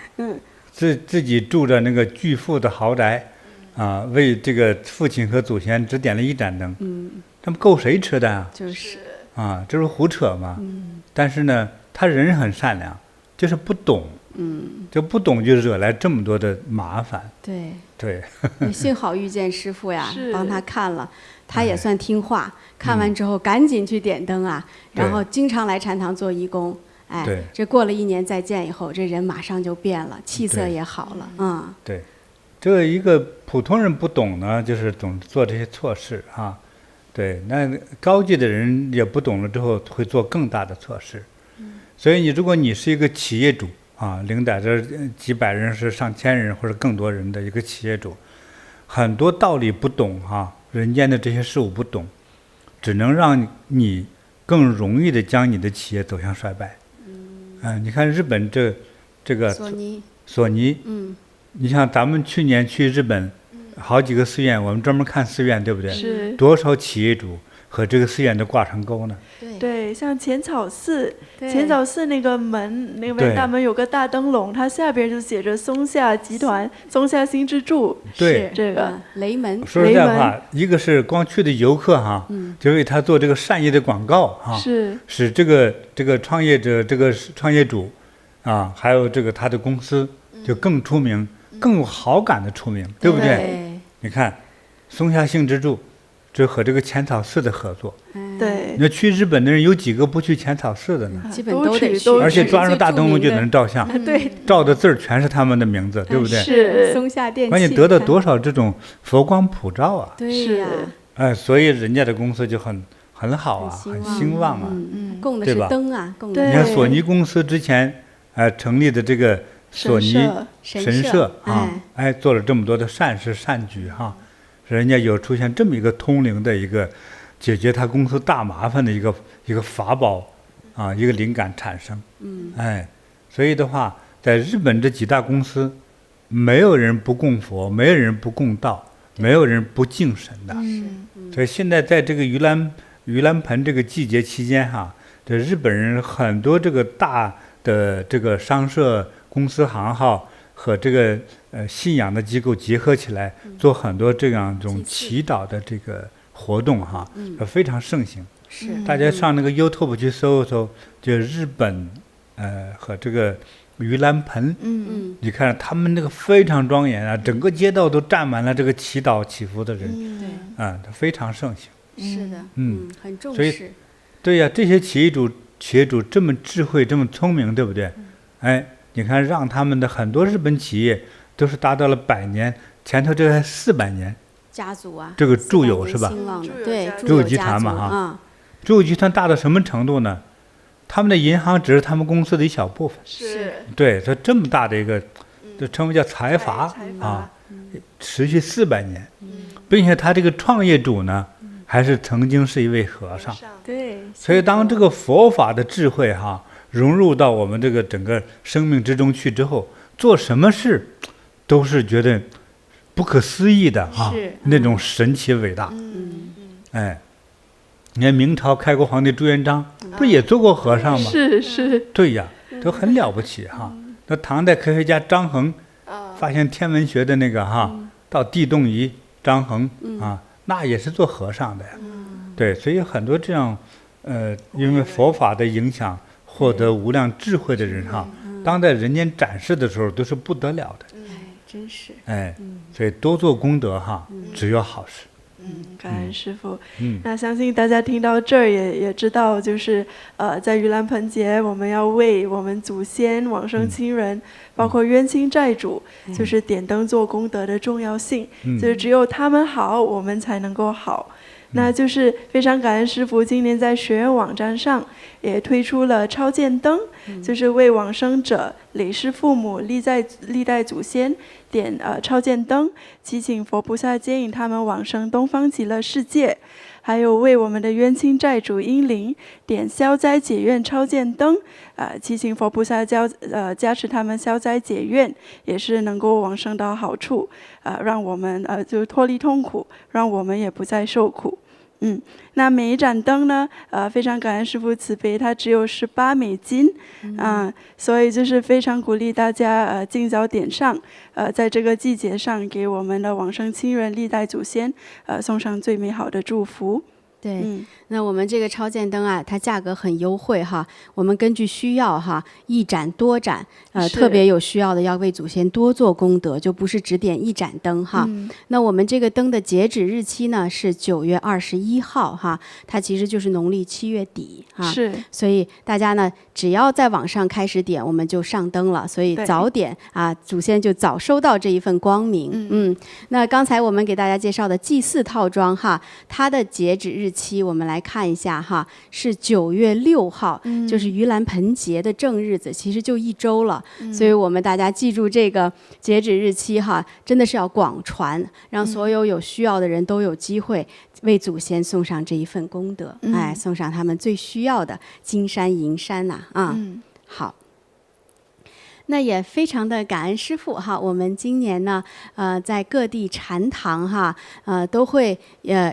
自己住着那个巨富的豪宅，为这个父亲和祖先只点了1盏灯，那么够谁吃的啊？就是这是胡扯嘛。但是呢，他人很善良，就是不懂，就不懂就惹来这么多的麻烦。对，幸好遇见师傅呀，帮他看了，他也算听话，看完之后赶紧去点灯啊，然后经常来禅堂做义工。这过了1年再见以后，这人马上就变了，气色也好了。对，这一个普通人不懂呢，就是总做这些错事啊。对，那高级的人也不懂了之后，会做更大的错事。所以如果你是一个企业主领导着几百人是上千人或者更多人的一个企业主，很多道理不懂人间的这些事物不懂，只能让你更容易的将你的企业走向衰败。你看日本这个索尼，你像咱们去年去日本，好几个寺院，我们专门看寺院，对不对？是。多少企业主和这个寺院都挂上钩呢？对，像浅草寺那个门，那个大门有个大灯笼，它下边就写着松下集团、松下新之助。对，这个雷门。说实在话，一个是光去的游客就为他做这个善意的广告使这个创业者、这个创业主还有这个他的公司就更出名、更有好感的出名，对不对？你看松下幸之助这和这个浅草寺的合作，对，那去日本的人有几个不去浅草寺的呢？基本都得去，而且抓着大灯笼就能照相，照的字儿全是他们的名字，对不对？是松下电器，关键得到多少这种佛光普照啊！对呀，所以人家的公司就很好啊，很兴旺啊，供的是灯啊，供的。你看索尼公司之前成立的这个索尼神社做了这么多的善事善举人家有出现这么一个通灵的一个解决他公司大麻烦的一个法宝一个灵感产生。所以的话，在日本这几大公司，没有人不供佛，没有人不供道，没有人不敬神的。所以现在在这个盂兰盆这个季节期间这日本人很多这个大的这个商社公司行号和这个信仰的机构结合起来，做很多这种祈祷的这个活动非常盛行。大家上那个 YouTube 去搜一搜，就日本和这个盂兰盆，你看他们那个非常庄严整个街道都站满了这个祈祷祈福的人，它非常盛行。是的，很重视。所以，对呀，这些企业主这么智慧，这么聪明，对不对？你看，让他们的很多日本企业都是达到了100年，前头这还400年。家族这个住友是吧？对，住友集团嘛住友集团大到什么程度呢？他们的银行只是他们公司的一小部分。对，它这么大的一个，就称为叫财阀持续400年，并且他这个创业主呢，还是曾经是一位和尚。对，所以当这个佛法的智慧融入到我们这个整个生命之中去之后，做什么事都是觉得不可思议的那种神奇伟大。你看明朝开国皇帝朱元璋不是也做过和尚吗？是。对呀，都很了不起那唐代科学家张衡发现天文学的那个到地动仪张衡那也是做和尚的呀。对，所以很多这样因为佛法的影响获得无量智慧的人当在人间展示的时候都是不得了的。真是。所以多做功德只有好事。感恩师父。那相信大家听到这儿也知道，就是在盂兰盆节，我们要为我们祖先、往生亲人，包括冤亲债主，就是点灯做功德的重要性。就是只有他们好，我们才能够好。那就是非常感恩师父，今年在学院网站上也推出了超荐灯，就是为往生者、累世父母、历代祖先点超荐灯，祈请佛菩萨接引他们往生东方极乐世界。还有为我们的冤亲债主英灵点消灾解怨超荐灯，祈请佛菩萨加持他们消灾解怨，也是能够往生到好处，让我们就脱离痛苦，让我们也不再受苦。那每一盏灯呢，非常感恩师父慈悲，它只有$18，所以就是非常鼓励大家尽早点上，在这个季节上给我们的往生亲人、历代祖先送上最美好的祝福。对，那我们这个超荐灯啊，它价格很优惠哈，我们根据需要哈，一盏多盏，特别有需要的要为祖先多做功德，就不是只点一盏灯哈。那我们这个灯的截止日期呢是9月21号哈，它其实就是农历7月底哈。是，所以大家呢只要在网上开始点，我们就上灯了，所以早点祖先就早收到这一份光明。那刚才我们给大家介绍的祭祀套装哈，它的截止日期我们来看一下哈，是9月6号，就是盂兰盆节的正日子，其实就1周了，所以我们大家记住这个截止日期哈，真的是要广传，让所有有需要的人都有机会为祖先送上这一份功德，送上他们最需要的金山银山呐好。那也非常的感恩师父哈，我们今年呢，在各地禅堂哈，都会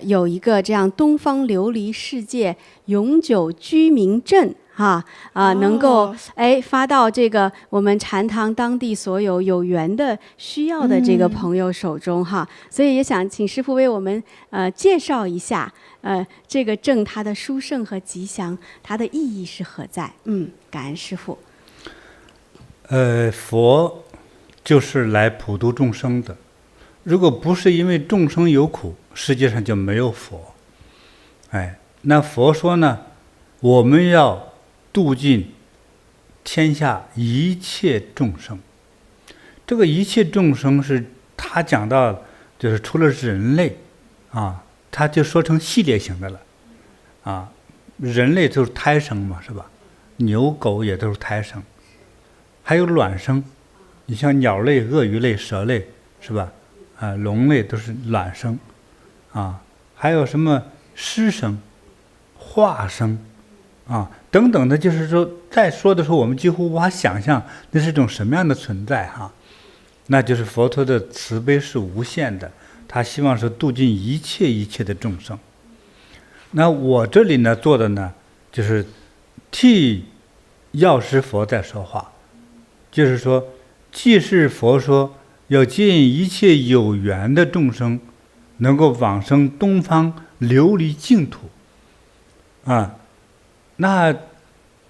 有一个这样东方琉璃世界永久居民证哈能够发到这个我们禅堂当地所有有缘的需要的这个朋友手中哈，所以也想请师父为我们介绍一下这个证它的殊胜和吉祥，它的意义是何在？感恩师父。佛就是来普度众生的，如果不是因为众生有苦，世界上就没有佛。那佛说呢，我们要度尽天下一切众生。这个一切众生是他讲到，就是除了人类他就说成系列型的了人类都是胎生嘛，是吧？牛狗也都是胎生，还有卵生，你像鸟类、鳄鱼类、蛇类，是吧？龙类都是卵生，还有什么湿生、化生，等等的，就是说，再说的时候，我们几乎无法想象那是一种什么样的存在那就是佛陀的慈悲是无限的，他希望是度尽一切的众生。那我这里呢做的呢，就是替药师佛在说话。就是说，既是佛说要接引一切有缘的众生，能够往生东方琉璃净土，那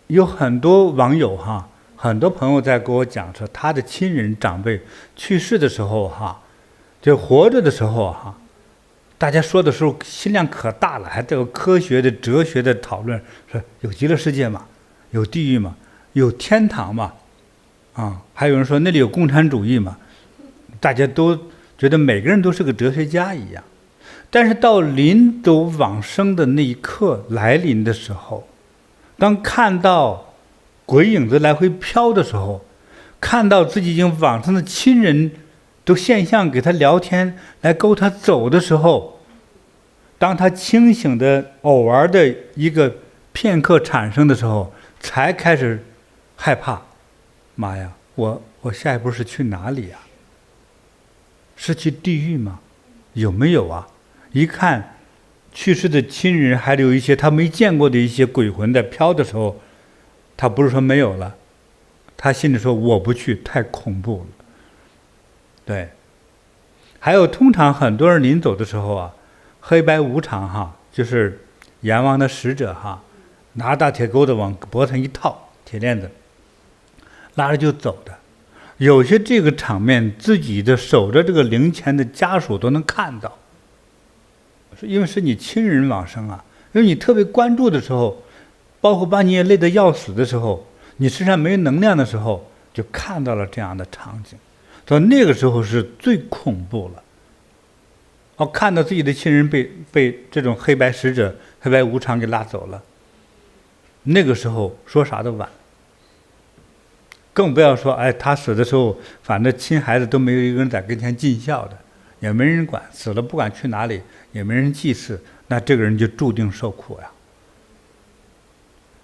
有很多网友很多朋友在跟我讲说，他的亲人长辈去世的时候就活着的时候大家说的时候心量可大了，还都有科学的、哲学的讨论，说有极乐世界嘛，有地狱嘛，有天堂嘛。还有人说那里有共产主义嘛，大家都觉得每个人都是个哲学家一样。但是到临走往生的那一刻来临的时候，当看到鬼影子来回飘的时候，看到自己已经往生的亲人都现象给他聊天来勾他走的时候，当他清醒的偶尔的一个片刻产生的时候，才开始害怕。妈呀，我下一步是去哪里呀？是去地狱吗？有没有一看去世的亲人还有一些他没见过的一些鬼魂在飘的时候，他不是说没有了，他心里说我不去，太恐怖了。对，还有通常很多人临走的时候黑白无常就是阎王的使者拿大铁钩子往脖子上一套，铁链子拉着就走的。有些这个场面自己的守着这个灵前的家属都能看到，因为是你亲人往生啊，因为你特别关注的时候，包括把你也累得要死的时候，你身上没有能量的时候，就看到了这样的场景，所以那个时候是最恐怖了。看到自己的亲人被这种黑白使者、黑白无常给拉走了，那个时候说啥都晚。更不要说，他死的时候，反正亲孩子都没有一个人在跟前尽孝的，也没人管，死了不管去哪里，也没人祭祀，那这个人就注定受苦呀。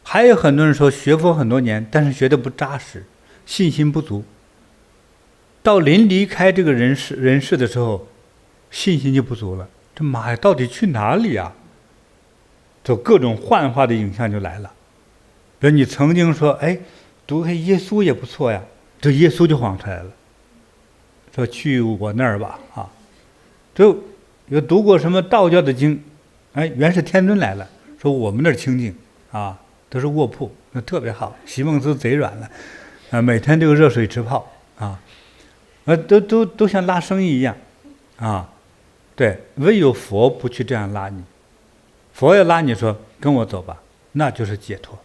还有很多人说学佛很多年，但是学的不扎实，信心不足，到临离开这个人世的时候，信心就不足了。这妈呀，到底去哪里呀？就各种幻化的影像就来了。比如你曾经说，读个耶稣也不错呀，这耶稣就晃出来了，说去我那儿吧啊。就有读过什么道教的经，元始天尊来了，说我们那儿清净啊，都是卧铺，那特别好。席梦思贼软了，每天都有热水直泡啊，都像拉生意一样啊。对，唯有佛不去这样拉你，佛要拉你说跟我走吧，那就是解脱。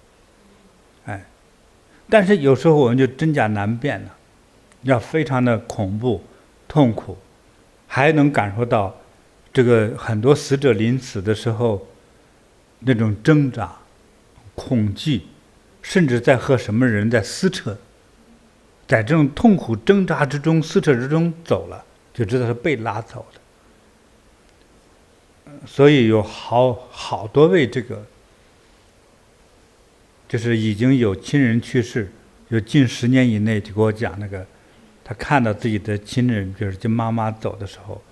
但是有时候我们就真假难辨了，要非常的恐怖、痛苦，还能感受到这个很多死者临死的时候那种挣扎、恐惧，甚至在和什么人在撕扯，在这种痛苦挣扎之中、撕扯之中走了，就知道是被拉走的。所以有好多位这个，就是已经有亲人去世，有近10年以内就给我讲那个，他看到自己的亲人，比如就妈妈走的时候，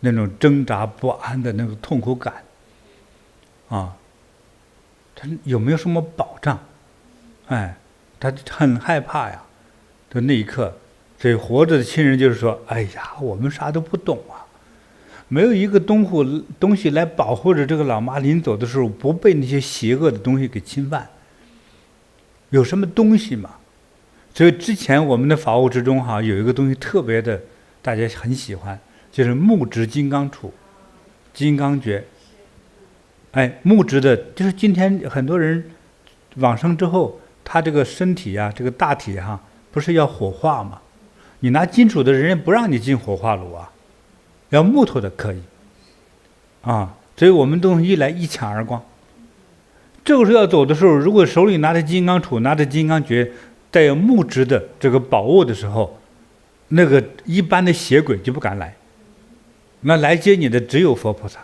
那种挣扎不安的那个痛苦感，他有没有什么保障？他很害怕呀。就那一刻，所以活着的亲人就是说：“哎呀，我们啥都不懂啊。”没有一个东西来保护着这个老妈临走的时候不被那些邪恶的东西给侵犯。有什么东西嘛？所以之前我们的法务之中有一个东西特别的，大家很喜欢，就是木质金刚杵、金刚诀。木质的，就是今天很多人往生之后，他这个身体这个大体不是要火化吗？你拿金属的，人家不让你进火化炉啊。要木头的可以，所以我们东西一来一抢而光。这个时候要走的时候，如果手里拿着金刚杵、拿着金刚诀，带有木质的这个宝物的时候，那个一般的邪鬼就不敢来，那来接你的只有佛菩萨。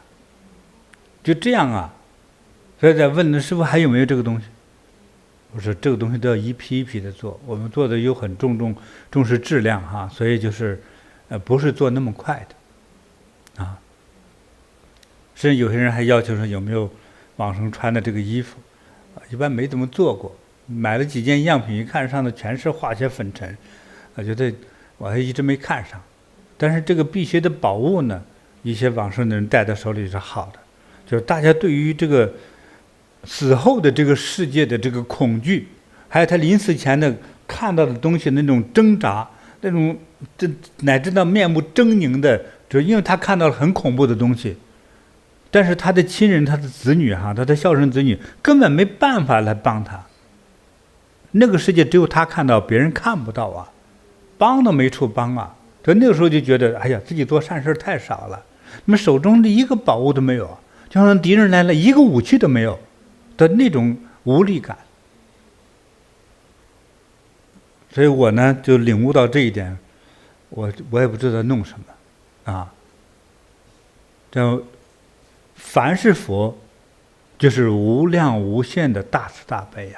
就这样啊，所以在问师父还有没有这个东西？我说这个东西都要一批一批的做，我们做的又很重视质量所以就是不是做那么快的。甚至有些人还要求说有没有往生穿的这个衣服，一般没怎么做过，买了几件样品，一看上的全是化学粉尘，我觉得我还一直没看上。但是这个辟邪的宝物呢，一些往生的人戴在手里是好的，就是大家对于这个死后的这个世界的这个恐惧，还有他临死前的看到的东西那种挣扎，那种乃至到面目狰狞的，就因为他看到了很恐怖的东西。但是他的亲人、他的子女他的孝顺子女根本没办法来帮他。那个世界只有他看到，别人看不到帮都没处帮所以那个时候就觉得，哎呀，自己做善事太少了，那么手中的一个宝物都没有，就像敌人来了，一个武器都没有的那种无力感。所以我呢就领悟到这一点，我也不知道弄什么凡是佛，就是无量无限的大慈大悲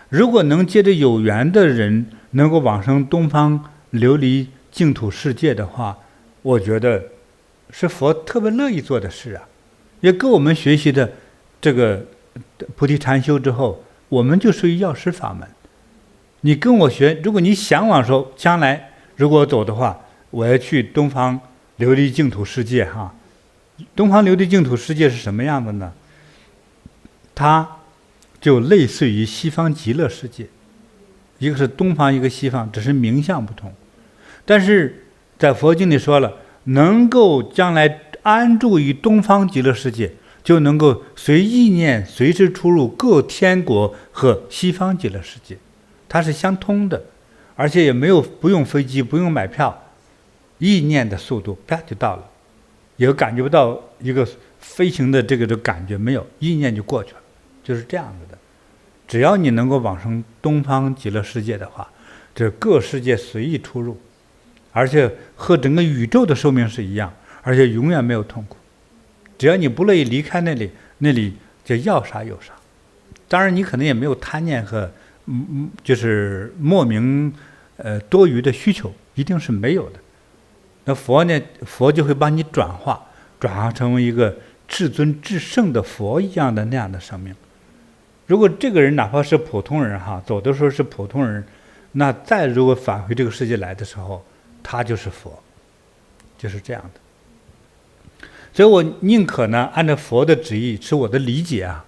如果能借着有缘的人能够往生东方琉璃净土世界的话，我觉得是佛特别乐意做的事也跟我们学习的这个菩提禅修之后，我们就属于药师法门。你跟我学，如果你向往说将来如果走的话，我要去东方琉璃净土世界东方琉璃净土世界是什么样的呢？它就类似于西方极乐世界，一个是东方，一个西方，只是名相不同。但是在佛经里说了，能够将来安住于东方极乐世界，就能够随意念随时出入各天国和西方极乐世界，它是相通的，而且也不用飞机，不用买票，意念的速度啪就到了，也感觉不到一个飞行的这个感觉，没有，意念就过去了，就是这样子的。只要你能够往生东方极乐世界的话，这各世界随意出入，而且和整个宇宙的寿命是一样，而且永远没有痛苦。只要你不乐意离开那里就要啥有啥。当然你可能也没有贪念和就是莫名多余的需求，一定是没有的。那佛呢，佛就会帮你转化成为一个至尊至圣的佛一样的那样的生命。如果这个人哪怕是普通人哈，走的时候是普通人，那再如果返回这个世界来的时候，他就是佛，就是这样的。所以我宁可呢按照佛的旨意，是我的理解啊，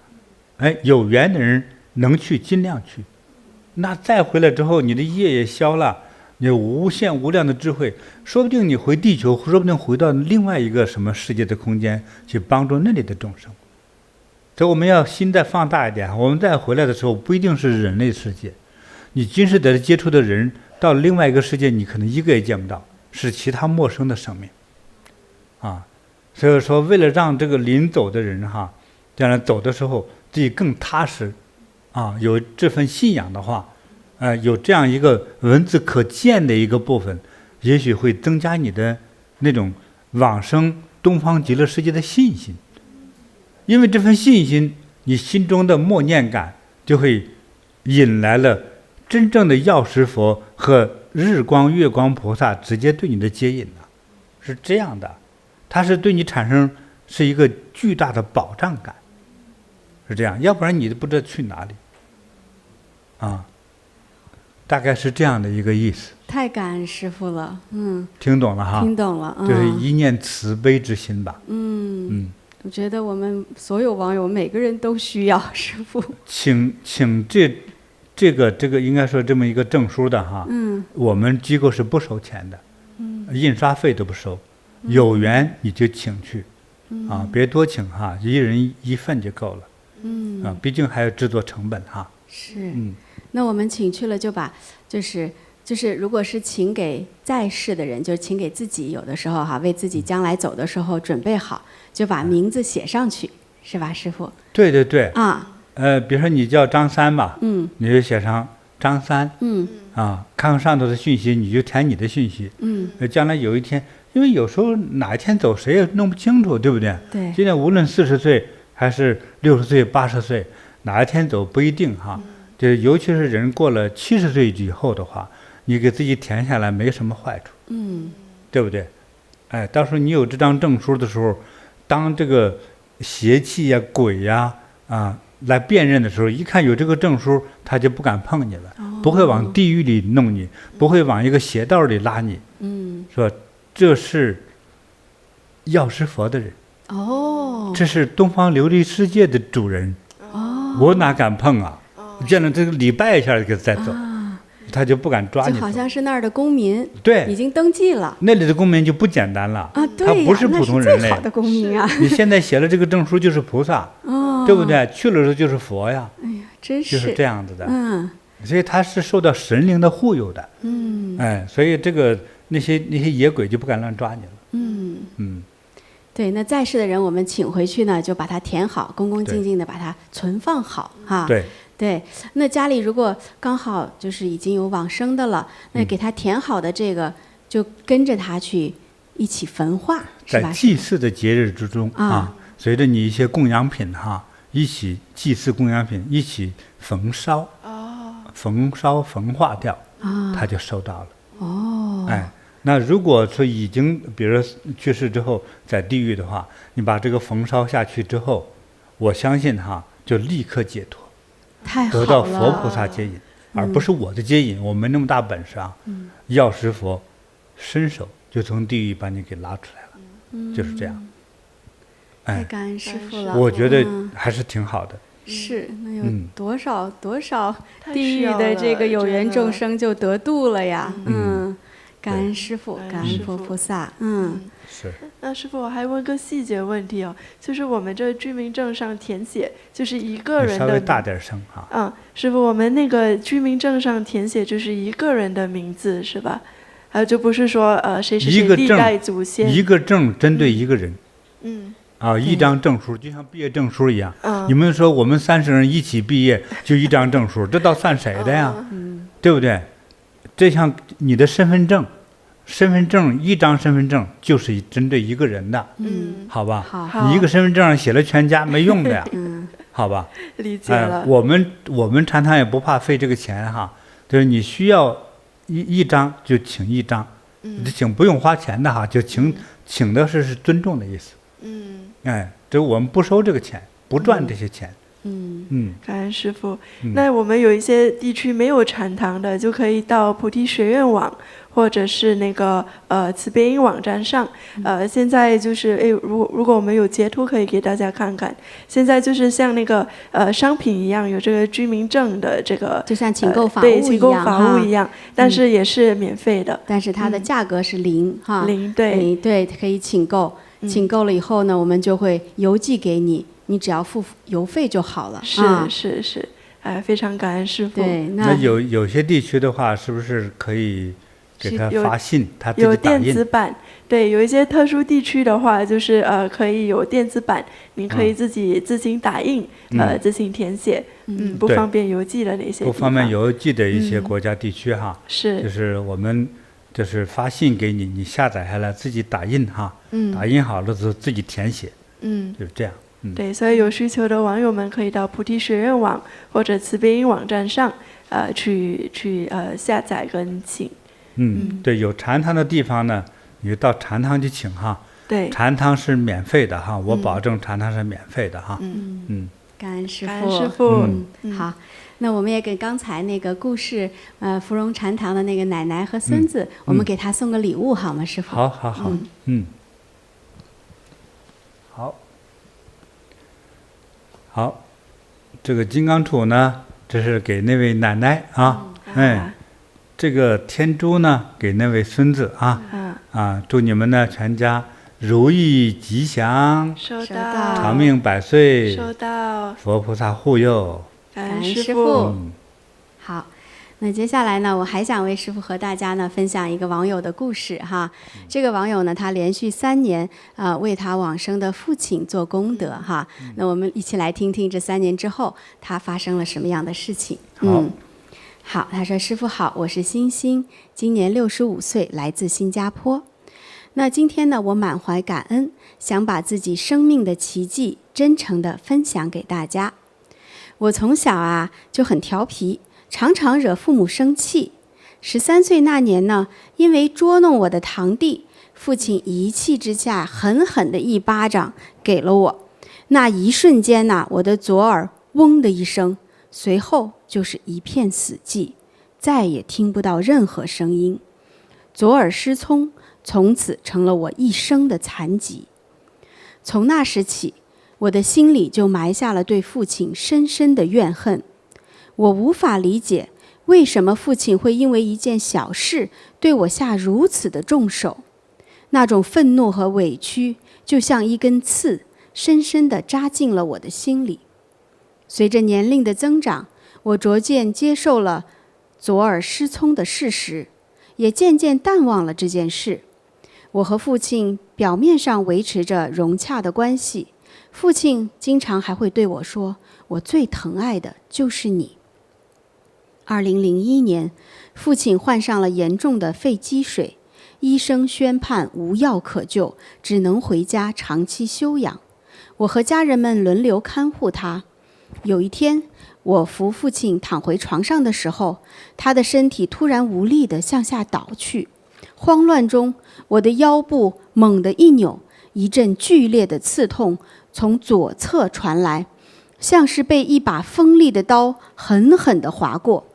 有缘的人能去尽量去，那再回来之后你的业也消了，你有无限无量的智慧，说不定你回地球，说不定回到另外一个什么世界的空间去帮助那里的众生。所以我们要心再放大一点，我们再回来的时候不一定是人类世界，你今世得接触的人到另外一个世界，你可能一个也见不到，是其他陌生的生命啊。所以说为了让这个临走的人哈，将来走的时候自己更踏实啊，有这份信仰的话，有这样一个文字可见的一个部分，也许会增加你的那种往生东方极乐世界的信心。因为这份信心，你心中的默念感就会引来了真正的药师佛和日光月光菩萨直接对你的接引了，是这样的，它是对你产生是一个巨大的保障感，是这样，要不然你都不知道去哪里啊，大概是这样的一个意思。太感恩师父了，听懂了哈？听懂了，就是一念慈悲之心吧。我觉得我们所有网友每个人都需要师父。请这个应该说这么一个证书的哈，我们机构是不收钱的，印刷费都不收，有缘你就请去，啊，别多请哈，一人一份就够了，啊，毕竟还有制作成本哈。是，那我们请去了就把就是如果是请给在世的人，就是请给自己，有的时候哈，为自己将来走的时候准备好，就把名字写上去，是吧，师父？对对对。啊。比如说你叫张三吧，你就写上张三，啊，看看上头的讯息，你就填你的讯息，将来有一天，因为有时候哪一天走谁也弄不清楚，对不对？对。现在无论40岁还是60岁、80岁，哪一天走不一定哈，就尤其是人过了70岁以后的话，你给自己填下来没什么坏处，对不对？到时候你有这张证书的时候，当这个邪气呀、鬼呀来辨认的时候，一看有这个证书，他就不敢碰你了，不会往地狱里弄你，不会往一个邪道里拉你，说这是药师佛的人，这是东方琉璃世界的主人，我哪敢碰啊？见了这个礼拜一下就给再走。他就不敢抓你，就好像是那儿的公民，对，已经登记了。那里的公民就不简单了啊，对，他不是普通人类，那是最好的公民啊！你现在写了这个证书就是菩萨，对不对？去了时候就是佛呀，哎呀，真是就是这样子的。所以他是受到神灵的护佑的。所以这个那些野鬼就不敢乱抓你了。对，那在世的人我们请回去呢，就把它填好，恭恭敬敬的把它存放好哈。对，那家里如果刚好就是已经有往生的了，那给他填好的这个，就跟着他去一起焚化，是吧？在祭祀的节日之中随着你一些供养品一起祭祀供养品，一起焚烧，焚化掉，他就收到了。那如果说已经比如说去世之后在地狱的话，你把这个焚烧下去之后，我相信就立刻解脱。得到佛菩萨接引，而不是我的接引，我没那么大本事药师佛伸手就从地狱把你给拉出来了，就是这样。太感恩师父了，我觉得还是挺好的。是，那有多少地狱的这个有缘众生就得度了呀！感恩师父，感恩佛菩萨。是。那师父，我还问个细节问题哦，就是我们这居民证上填写就是一个人的，稍微大点声啊。师父，我们那个居民证上填写就是一个人的名字是吧？就不是说谁是谁历代祖先。一个证针对一个人。一张证书就像毕业证书一样。你们说我们30人一起毕业就一张证书，这倒算谁的呀？对不对？这像你的身份证一张身份证就是针对一个人的。好吧。好，你一个身份证上写了全家没用的呀。好吧。理解了。我们禅堂也不怕费这个钱哈，就是你需要一张就请一张，请不用花钱的哈，就请的是尊重的意思。这我们不收这个钱，不赚这些钱。感恩师父。那我们有一些地区没有禅堂的，就可以到菩提学院网或者是那个慈悲音网站上。现在就是如果我们有截图可以给大家看看。现在就是像那个商品一样，有这个居民证的这个，就像请购法对，请购法务一样，但是也是免费的。但是它的价格是0哈。0对。对，可以请购。请购了以后呢，我们就会邮寄给你，你只要付邮费就好了。是，非常感恩师父。对，那有些地区的话，是不是可以给他发信，他自己打印？有电子版。对，有一些特殊地区的话，就是可以有电子版，你可以自己自行打印，自行填写。不方便邮寄的那些地方。不方便邮寄的一些国家地区哈。就是我们。就是发信给你，你下载下来自己打印哈，打印好了之后自己填写，就是这样。对，所以有需求的网友们可以到菩提学院网或者慈悲音网站上，去下载跟请。对，有禅堂的地方呢，你就到禅堂去请哈。对，禅堂是免费的哈，我保证禅堂是免费的哈。感恩师父。感恩师父。好。那我们也给刚才那个故事，芙蓉禅堂的那个奶奶和孙子，我们给他送个礼物好吗，师父？好。好，这个金刚杵呢，这是给那位奶奶啊。这个天珠呢，给那位孙子啊。祝你们呢全家如意吉祥，收到，长命百岁，收到，佛菩萨护佑。感恩师父。好，那接下来呢，我还想为师父和大家呢分享一个网友的故事哈。这个网友呢，他连续3年为他往生的父亲做功德哈。那我们一起来听听这3年之后他发生了什么样的事情。好，他说：“师父好，我是欣欣，今年65岁，来自新加坡。那今天呢，我满怀感恩，想把自己生命的奇迹真诚地分享给大家。我从小就很调皮，常常惹父母生气。13岁那年呢，因为捉弄我的堂弟，父亲一气之下狠狠的一巴掌给了我。那一瞬间我的左耳嗡的一声，随后就是一片死寂，再也听不到任何声音。左耳失聪，从此成了我一生的残疾。从那时起，我的心里就埋下了对父亲深深的怨恨。我无法理解，为什么父亲会因为一件小事对我下如此的重手。那种愤怒和委屈，就像一根刺，深深地扎进了我的心里。随着年龄的增长，我逐渐接受了左耳失聪的事实，也渐渐淡忘了这件事。我和父亲表面上维持着融洽的关系，父亲经常还会对我说：“我最疼爱的就是你。”2001年，父亲患上了严重的肺积水，医生宣判无药可救，只能回家长期休养。我和家人们轮流看护他。有一天，我扶父亲躺回床上的时候，他的身体突然无力地向下倒去。慌乱中，我的腰部猛地一扭，一阵剧烈的刺痛从左侧传来，像是被一把锋利的刀狠狠地划过。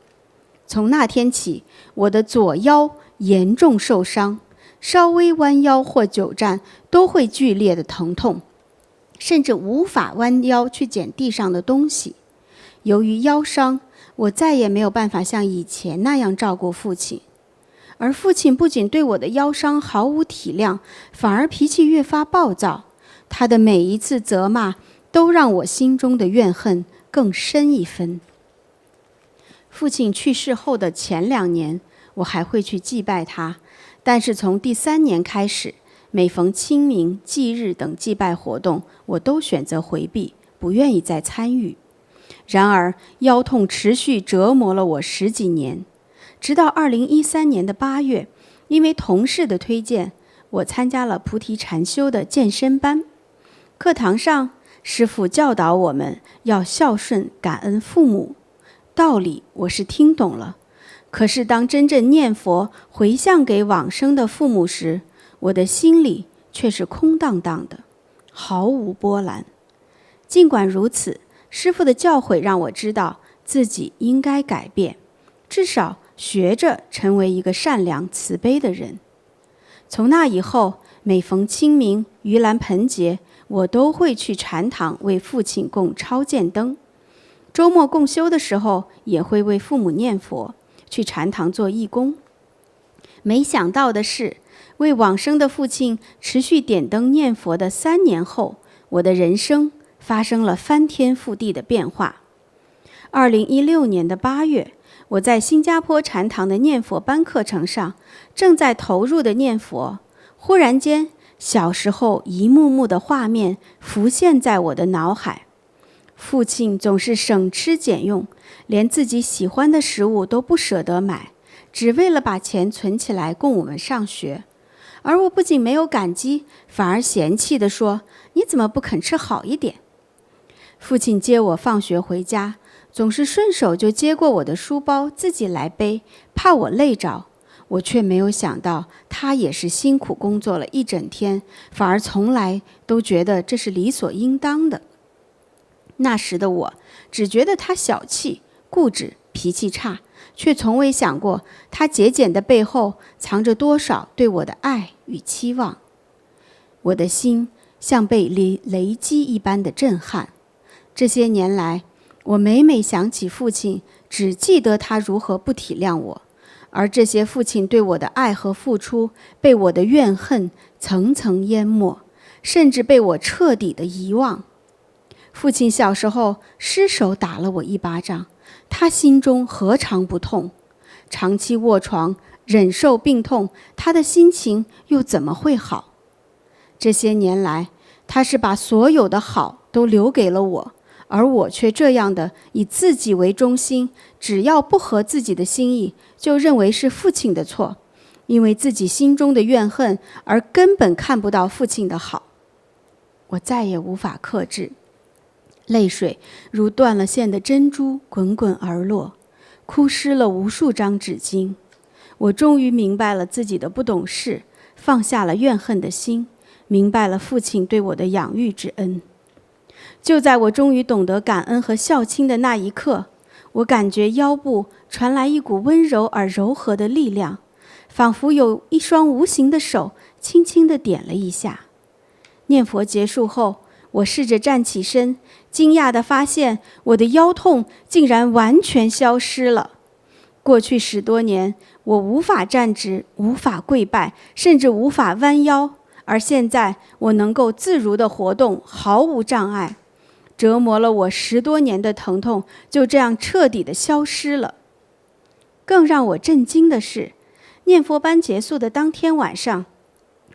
从那天起，我的左腰严重受伤，稍微弯腰或久站都会剧烈的疼痛，甚至无法弯腰去捡地上的东西。由于腰伤，我再也没有办法像以前那样照顾父亲。而父亲不仅对我的腰伤毫无体谅，反而脾气越发暴躁。他的每一次责骂都让我心中的怨恨更深一分。父亲去世后的前2年，我还会去祭拜他，但是从第3年开始，每逢清明、忌日等祭拜活动，我都选择回避，不愿意再参与。然而，腰痛持续折磨了我10几年，直到2013年的8月，因为同事的推荐，我参加了菩提禅修的健身班。课堂上，师父教导我们要孝顺、感恩父母，道理我是听懂了。可是当真正念佛回向给往生的父母时，我的心里却是空荡荡的，毫无波澜。尽管如此，师父的教诲让我知道自己应该改变，至少学着成为一个善良慈悲的人。从那以后，每逢清明、盂兰盆节，我都会去禅堂为父亲供超荐灯。周末共修的时候，也会为父母念佛，去禅堂做义工。没想到的是，为往生的父亲持续点灯念佛的3年后，我的人生发生了翻天覆地的变化。2016年的8月，我在新加坡禅堂的念佛班课程上，正在投入的念佛，忽然间，小时候一幕幕的画面浮现在我的脑海。父亲总是省吃俭用，连自己喜欢的食物都不舍得买，只为了把钱存起来供我们上学。而我不仅没有感激，反而嫌弃地说：“你怎么不肯吃好一点？”父亲接我放学回家，总是顺手就接过我的书包自己来背，怕我累着。我却没有想到，他也是辛苦工作了一整天，反而从来都觉得这是理所应当的。那时的我只觉得他小气、固执、脾气差，却从未想过他节俭的背后藏着多少对我的爱与期望。我的心像被雷击一般的震撼。这些年来，我每每想起父亲，只记得他如何不体谅我，而这些父亲对我的爱和付出，被我的怨恨层层淹没，甚至被我彻底的遗忘。父亲小时候失手打了我1巴掌，他心中何尝不痛？长期卧床，忍受病痛，他的心情又怎么会好？这些年来，他是把所有的好都留给了我，而我却这样的以自己为中心，只要不合自己的心意，就认为是父亲的错，因为自己心中的怨恨，而根本看不到父亲的好。我再也无法克制，泪水如断了线的珍珠滚滚而落，哭湿了无数张纸巾。我终于明白了自己的不懂事，放下了怨恨的心，明白了父亲对我的养育之恩。就在我终于懂得感恩和孝亲的那一刻，我感觉腰部传来一股温柔而柔和的力量，仿佛有一双无形的手轻轻地点了一下。念佛结束后，我试着站起身，惊讶地发现我的腰痛竟然完全消失了。过去10多年，我无法站直，无法跪拜，甚至无法弯腰，而现在我能够自如地活动，毫无障碍。折磨了我10多年的疼痛就这样彻底地消失了。更让我震惊的是，念佛班结束的当天晚上，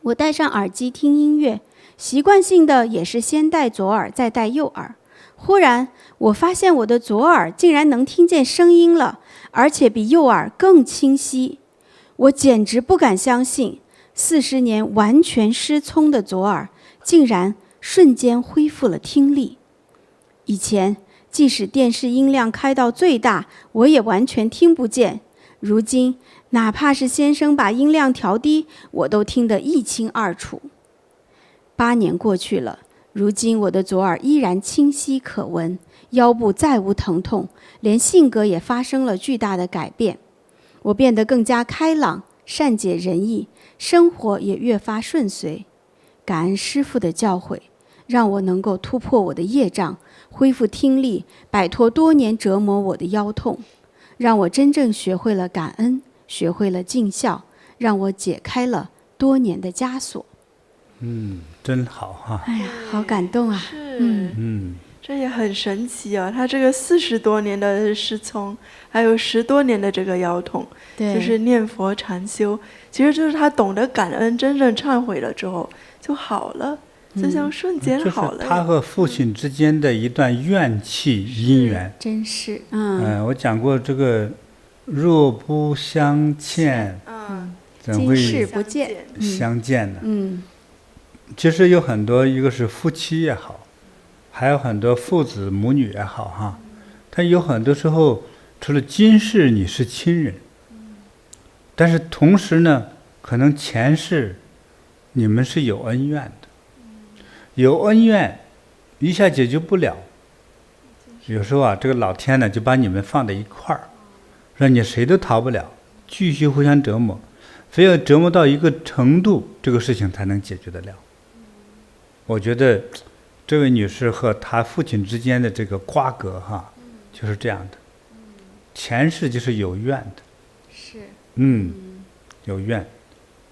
我戴上耳机听音乐，习惯性的也是先戴左耳再戴右耳。忽然我发现我的左耳竟然能听见声音了，而且比右耳更清晰。我简直不敢相信，40年完全失聪的左耳竟然瞬间恢复了听力。以前即使电视音量开到最大，我也完全听不见，如今哪怕是先生把音量调低，我都听得一清二楚。8年过去了，如今我的左耳依然清晰可闻，腰部再无疼痛，连性格也发生了巨大的改变。我变得更加开朗，善解人意，生活也越发顺遂。感恩师父的教诲，让我能够突破我的业障，恢复听力，摆脱多年折磨我的腰痛，让我真正学会了感恩，学会了尽孝，让我解开了多年的枷锁。真好哈。哎呀，好感动啊！是，这也很神奇啊！他这个40多年的失聪，还有10多年的这个腰痛，对，就是念佛禅修，其实就是他懂得感恩，真正忏悔了之后就好了，就像瞬间好了。就是他和父亲之间的一段怨气姻缘。真是，我讲过这个，若不相欠，怎会今世不见，相见呢？其实有很多，一个是夫妻也好，还有很多父子母女也好哈，他有很多时候除了今世你是亲人，但是同时呢，可能前世你们是有恩怨的，有恩怨一下解决不了，有时候啊，这个老天呢就把你们放在一块儿，让你谁都逃不了，继续互相折磨，非要折磨到一个程度，这个事情才能解决得了。我觉得这位女士和她父亲之间的这个瓜葛哈，就是这样的，前世就是有怨的，是，有怨。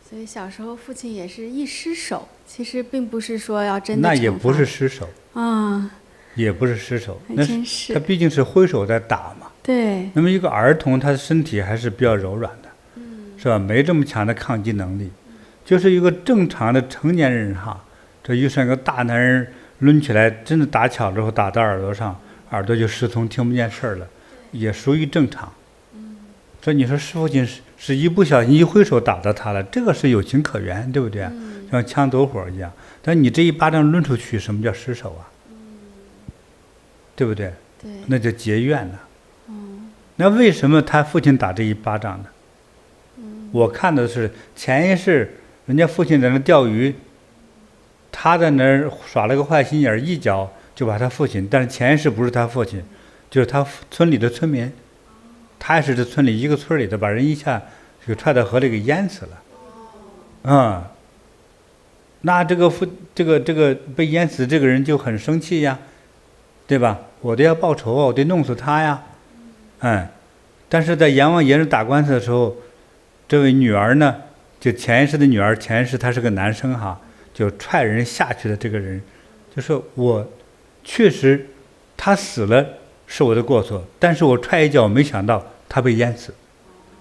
所以小时候父亲也是一失手，其实并不是说要真的那也不是失手啊，也不是失手，还那真是他毕竟是挥手在打嘛。对，那么一个儿童，他的身体还是比较柔软的，是吧？没这么强的抗击能力，就是一个正常的成年人哈。这遇上个大男人抡起来，真的打巧之后打到耳朵上，耳朵就失聪，听不见事儿了，也属于正常。所以你说师父亲是一不小心一挥手打到他了，这个是有情可原，对不对？像枪走火一样。但你这一巴掌抡出去，什么叫失手啊？对不对？对，那就结怨了。那为什么他父亲打这一巴掌呢？我看的是前一世人家父亲在那钓鱼，他在那儿耍了个坏心眼，一脚就把他父亲，但是前一世不是他父亲，就是他村里的村民，他也是这村里一个村里的，把人一下就踹到河里给淹死了。那这个被淹死这个人就很生气呀，对吧？我得要报仇啊，我得弄死他呀。但是在阎王爷那打官司的时候，这位女儿呢，就前一世的女儿，前一世他是个男生哈，就踹人下去的这个人，就说我确实他死了是我的过错，但是我踹一脚没想到他被淹死，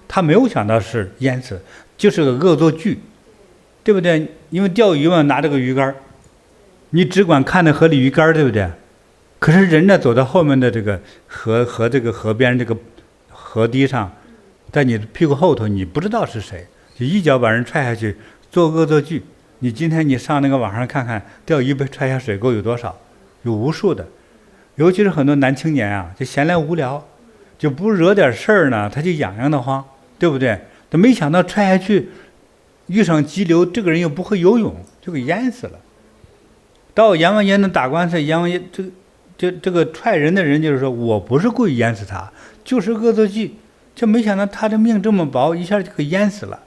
他没有想到是淹死，就是个恶作剧，对不对？因为钓鱼嘛，拿着个鱼竿，你只管看着河里鱼竿，对不对？可是人呢，走到后面的这个河这个河边这个河堤上，在你屁股后头，你不知道是谁，就一脚把人踹下去，做恶作剧。你今天你上那个网上看看，钓鱼被踹下水沟有多少，有无数的。尤其是很多男青年啊，就闲来无聊，就不惹点事儿呢，他就痒痒的慌，对不对？他没想到踹下去，遇上急流，这个人又不会游泳，就给淹死了。到阎王爷那打官司，阎王爷这个踹人的人就是说，我不是故意淹死他，就是恶作剧，就没想到他的命这么薄，一下就给淹死了。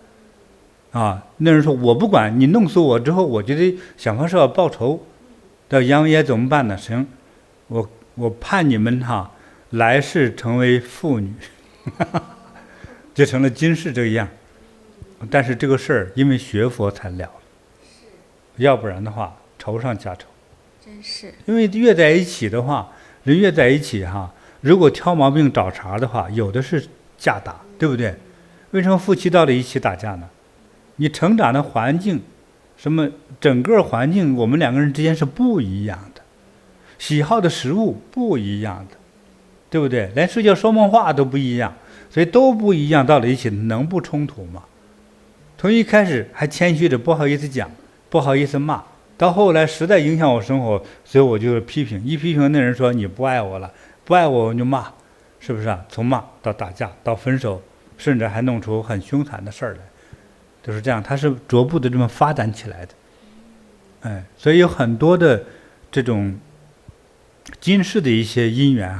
那人说我不管，你弄死我之后，我就得想方设法报仇。到阎王爷怎么办呢？行，我判你们来世成为妇女，就成了今世这样。但是这个事儿因为学佛才了，要不然的话仇上加仇。真是，因为越在一起的话，人越在一起如果挑毛病找茬的话，有的是架打，对不对？为什么夫妻到了一起打架呢？你成长的环境，什么整个环境，我们两个人之间是不一样的，喜好的食物不一样的，对不对？连睡觉说梦话都不一样，所以都不一样，到了一起能不冲突吗？从一开始还谦虚着，不好意思讲，不好意思骂，到后来实在影响我生活，所以我就批评，一批评那人说你不爱我了，不爱我就骂，是不是啊？从骂到打架到分手，甚至还弄出很凶残的事儿来，就是这样，它是逐步的这么发展起来的。所以有很多的这种今世的一些因缘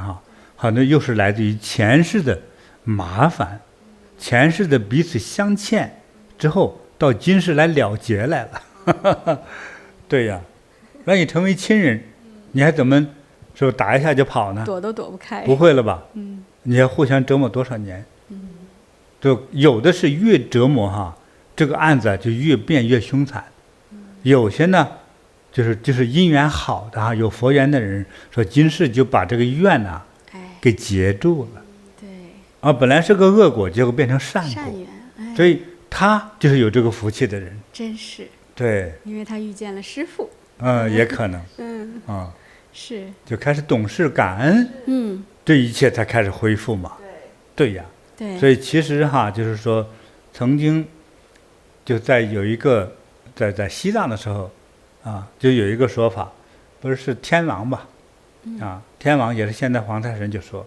很多又是来自于前世的麻烦，前世的彼此相欠之后，到今世来了结来了。对呀，让你成为亲人，你还怎么说打一下就跑呢？躲都躲不开。不会了吧？你要互相折磨多少年？就有的是越折磨这个案子就越变越凶残。有些呢，就是姻缘好的有佛缘的人说，今世就把这个愿呐给结住了。对。本来是个恶果，结果变成善果。善缘。所以他就是有这个福气的人。真是。对。因为他遇见了师父。也可能。是。就开始懂事感恩。这一切才开始恢复嘛。对呀。对。所以其实就是说，曾经就有一个在西藏的时候，就有一个说法，不是天王吧？天王也是现在黄太神就说，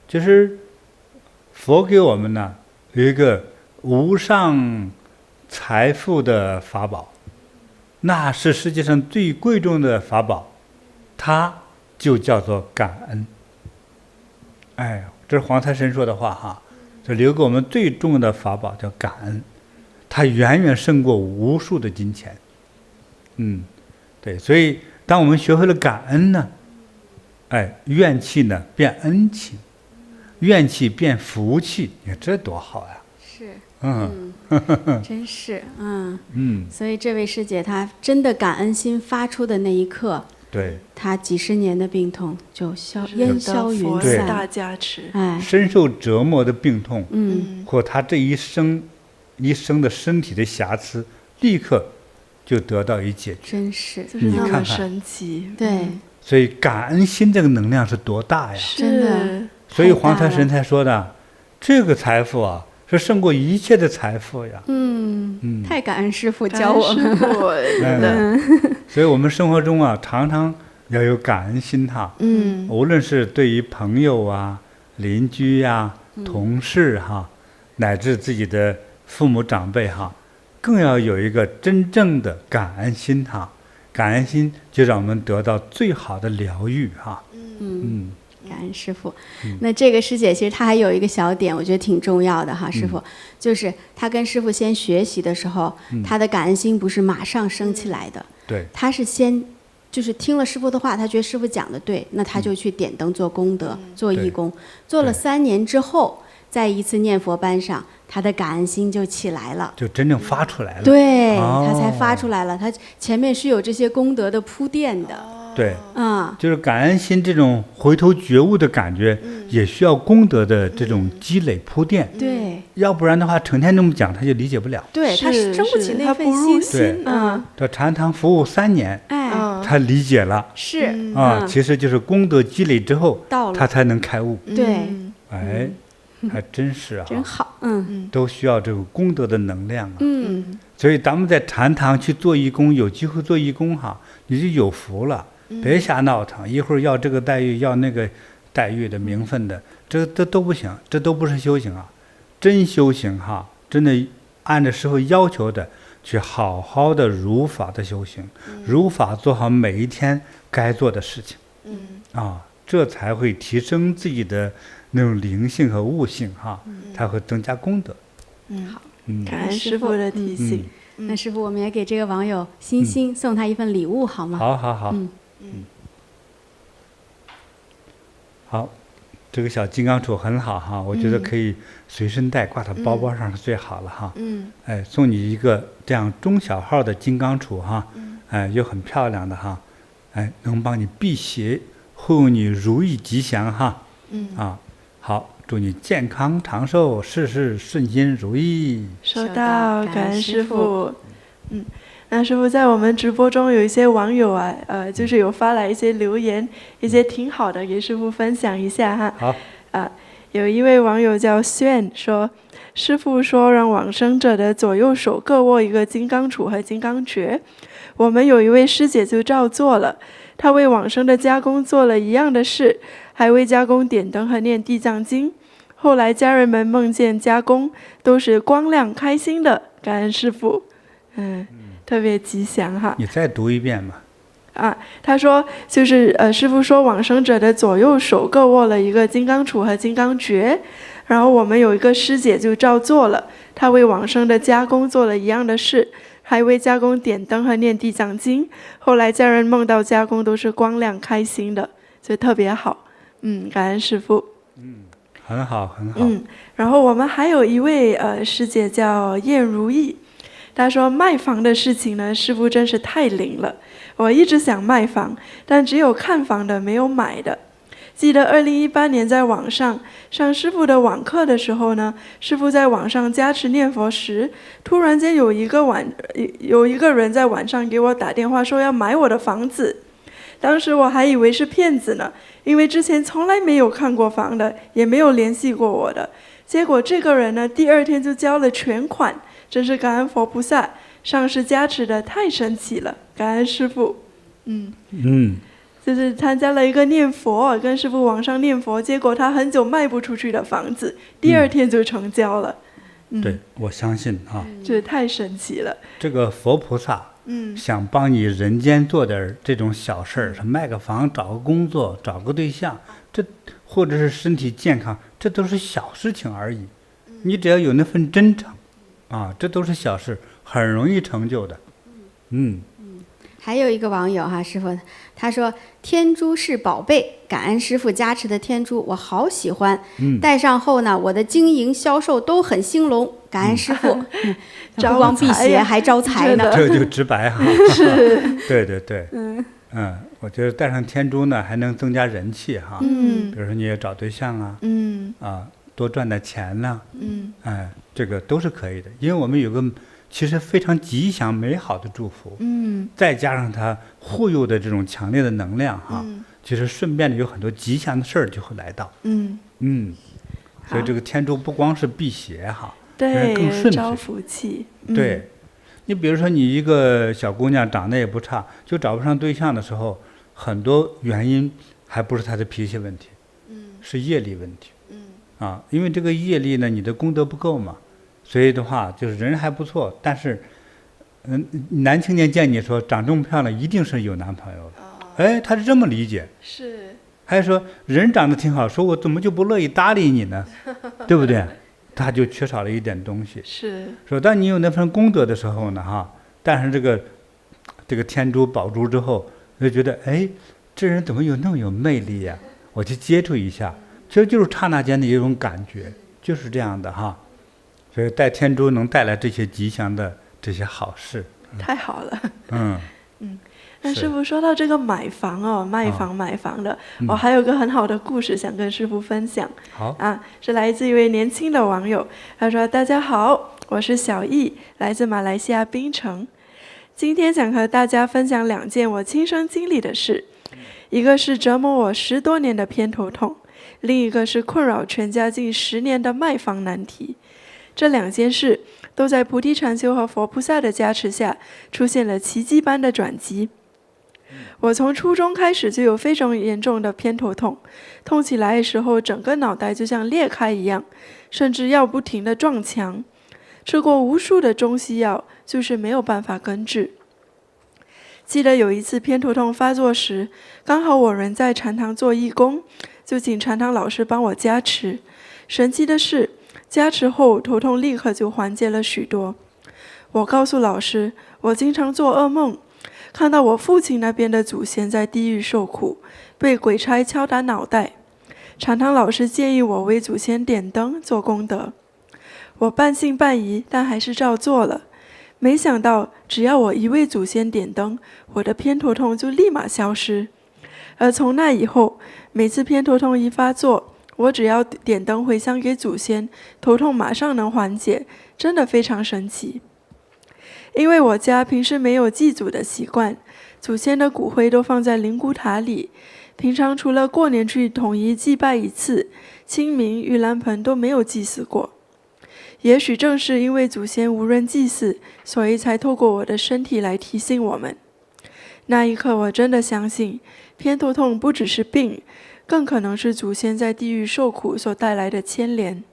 就是佛给我们呢有一个无上财富的法宝，那是世界上最贵重的法宝，它就叫做感恩。这是黄太神说的话就留给我们最重要的法宝叫感恩，它远远胜过无数的金钱。对，所以当我们学会了感恩呢，怨气呢变恩气，怨气变福气，你看这多好呀！是，真是，所以这位师姐她真的感恩心发出的那一刻，对，她几十年的病痛就烟消云散，大加持，深受折磨的病痛，或他这一生的身体的瑕疵，立刻就得到一解决，真是，就是那么神奇。对，所以感恩心这个能量是多大呀！真的。所以黄太神才说的，这个财富是胜过一切的财富呀。太感恩师父教我们。所以我们生活中常常要有感恩心无论是对于朋友邻居同事乃至自己的父母长辈更要有一个真正的感恩心感恩心就让我们得到最好的疗愈感恩师父。那这个师姐其实她还有一个小点，我觉得挺重要的师父，就是她跟师父先学习的时候，她的感恩心不是马上升起来的，对，她是先就是听了师父的话，她觉得师父讲的对，那她就去点灯做功德，做义工，做了3年之后，在一次念佛班上，她的感恩心就起来了，就真正发出来了。对，她才发出来了，她前面是有这些功德的铺垫的。对，就是感恩心这种回头觉悟的感觉，也需要功德的这种积累铺垫。对，要不然的话，成天这么讲，他就理解不了。对，他生不起那份心。这禅堂服务3年，他理解了。是其实就是功德积累之后，他才能开悟。对，还真是真好。都需要这个功德的能量所以咱们在禅堂去做义工，有机会做义工你就有福了。别瞎闹腾，一会儿要这个待遇，要那个待遇的名分的，这都不行，这都不是修行真修行真的按照师父要求的去好好的如法的修行，如法做好每一天该做的事情这才会提升自己的那种灵性和悟性才会增加功德。好，感恩师父的提醒。那师父，我们也给这个网友欣欣送他一份礼物好吗？好。好，这个小金刚杵很好我觉得可以随身带，挂到包包上是最好了送你一个这样中小号的金刚杵又很漂亮的能帮你辟邪，护你如意吉祥好，祝你健康长寿，事事顺心如意。收到，感恩师父。那师父，在我们直播中有一些网友就是有发来一些留言，一些挺好的，给师父分享一下好。有一位网友叫炫说，师父说让往生者的左右手各握一个金刚杵和金刚诀，我们有一位师姐就照做了，她为往生的家公做了一样的事，还为家公点灯和念地藏经。后来家人们梦见家公都是光亮开心的，感恩师父。特别吉祥你再读一遍吧。他说就是师父说往生者的左右手各握了一个金刚杵和金刚诀，然后我们有一个师姐就照做了，她为往生的家公做了一样的事，还为家公点灯和念地藏经。后来家人梦到家公都是光亮开心的，所以特别好。感恩师父。很好。然后我们还有一位师姐叫燕如意。他说卖房的事情呢，师父真是太灵了。我一直想卖房，但只有看房的，没有买的。记得2018年在网上上师父的网课的时候呢，师父在网上加持念佛时，突然间有一个人在晚上给我打电话说要买我的房子。当时我还以为是骗子呢，因为之前从来没有看过房的，也没有联系过我的。结果这个人呢，第2天就交了全款，真是感恩佛菩萨，上师加持的太神奇了，感恩师父。就是参加了一个念佛，跟师父网上念佛，结果他很久卖不出去的房子，第2天就成交了。对，我相信啊，这太神奇了。这个佛菩萨，想帮你人间做点这种小事儿，卖个房、找个工作、找个对象，这或者是身体健康，这都是小事情而已。你只要有那份真诚，啊，这都是小事，很容易成就的。还有一个网友哈，师父他说天珠是宝贝，感恩师父加持的天珠，我好喜欢。戴上后呢，我的经营销售都很兴隆，感恩师父。不光辟邪还招财呢。这就直白哈。对对对。我觉得戴上天珠呢，还能增加人气哈。比如说你也找对象啊，多赚点钱呢。这个都是可以的，因为我们有个其实非常吉祥美好的祝福，再加上它护佑的这种强烈的能量哈，其实顺便的有很多吉祥的事儿就会来到，所以这个天珠不光是辟邪哈，对，更顺招福气。对，你比如说你一个小姑娘长得也不差，就找不上对象的时候，很多原因还不是她的脾气问题，是业力问题，因为这个业力呢，你的功德不够嘛。所以的话，就是人还不错，但是，男青年见你说长这么漂亮，一定是有男朋友了。他是这么理解。是。还说人长得挺好，说我怎么就不乐意搭理你呢？对不对？他就缺少了一点东西。是。说当你有那份功德的时候呢，但是这个天珠宝珠之后，就觉得这人怎么有那么有魅力呀？我去接触一下，其实就是刹那间的一种感觉，就是这样的哈。所以戴天珠能带来这些吉祥的这些好事，太好了。那师父说到这个买房卖房的，我还有个很好的故事想跟师父分享。好是来自一位年轻的网友，他说：“大家好，我是小易，来自马来西亚槟城。今天想和大家分享2件我亲身经历的事，一个是折磨我10多年的偏头痛，另一个是困扰全家近10年的卖房难题。这2件事都在菩提禅修和佛菩萨的加持下出现了奇迹般的转机。我从初中开始就有非常严重的偏头痛，痛起来的时候整个脑袋就像裂开一样，甚至要不停地撞墙。吃过无数的中西药，就是没有办法根治。记得有一次偏头痛发作时，刚好我人在禅堂做义工，就请禅堂老师帮我加持。神奇的是，加持后头痛立刻就缓解了许多。我告诉老师，我经常做噩梦，看到我父亲那边的祖先在地狱受苦，被鬼差敲打脑袋。禅堂老师建议我为祖先点灯做功德。我半信半疑，但还是照做了。没想到只要我一为祖先点灯，我的偏头痛就立马消失。而从那以后，每次偏头痛一发作，我只要点灯回香给祖先，头痛马上能缓解，真的非常神奇。因为我家平时没有祭祖的习惯，祖先的骨灰都放在灵骨塔里，平常除了过年去统一祭拜一次，清明、盂兰盆都没有祭祀过。也许正是因为祖先无人祭祀，所以才透过我的身体来提醒我们。那一刻我真的相信，偏头痛不只是病，更可能是祖先在地狱受苦所带来的牵连。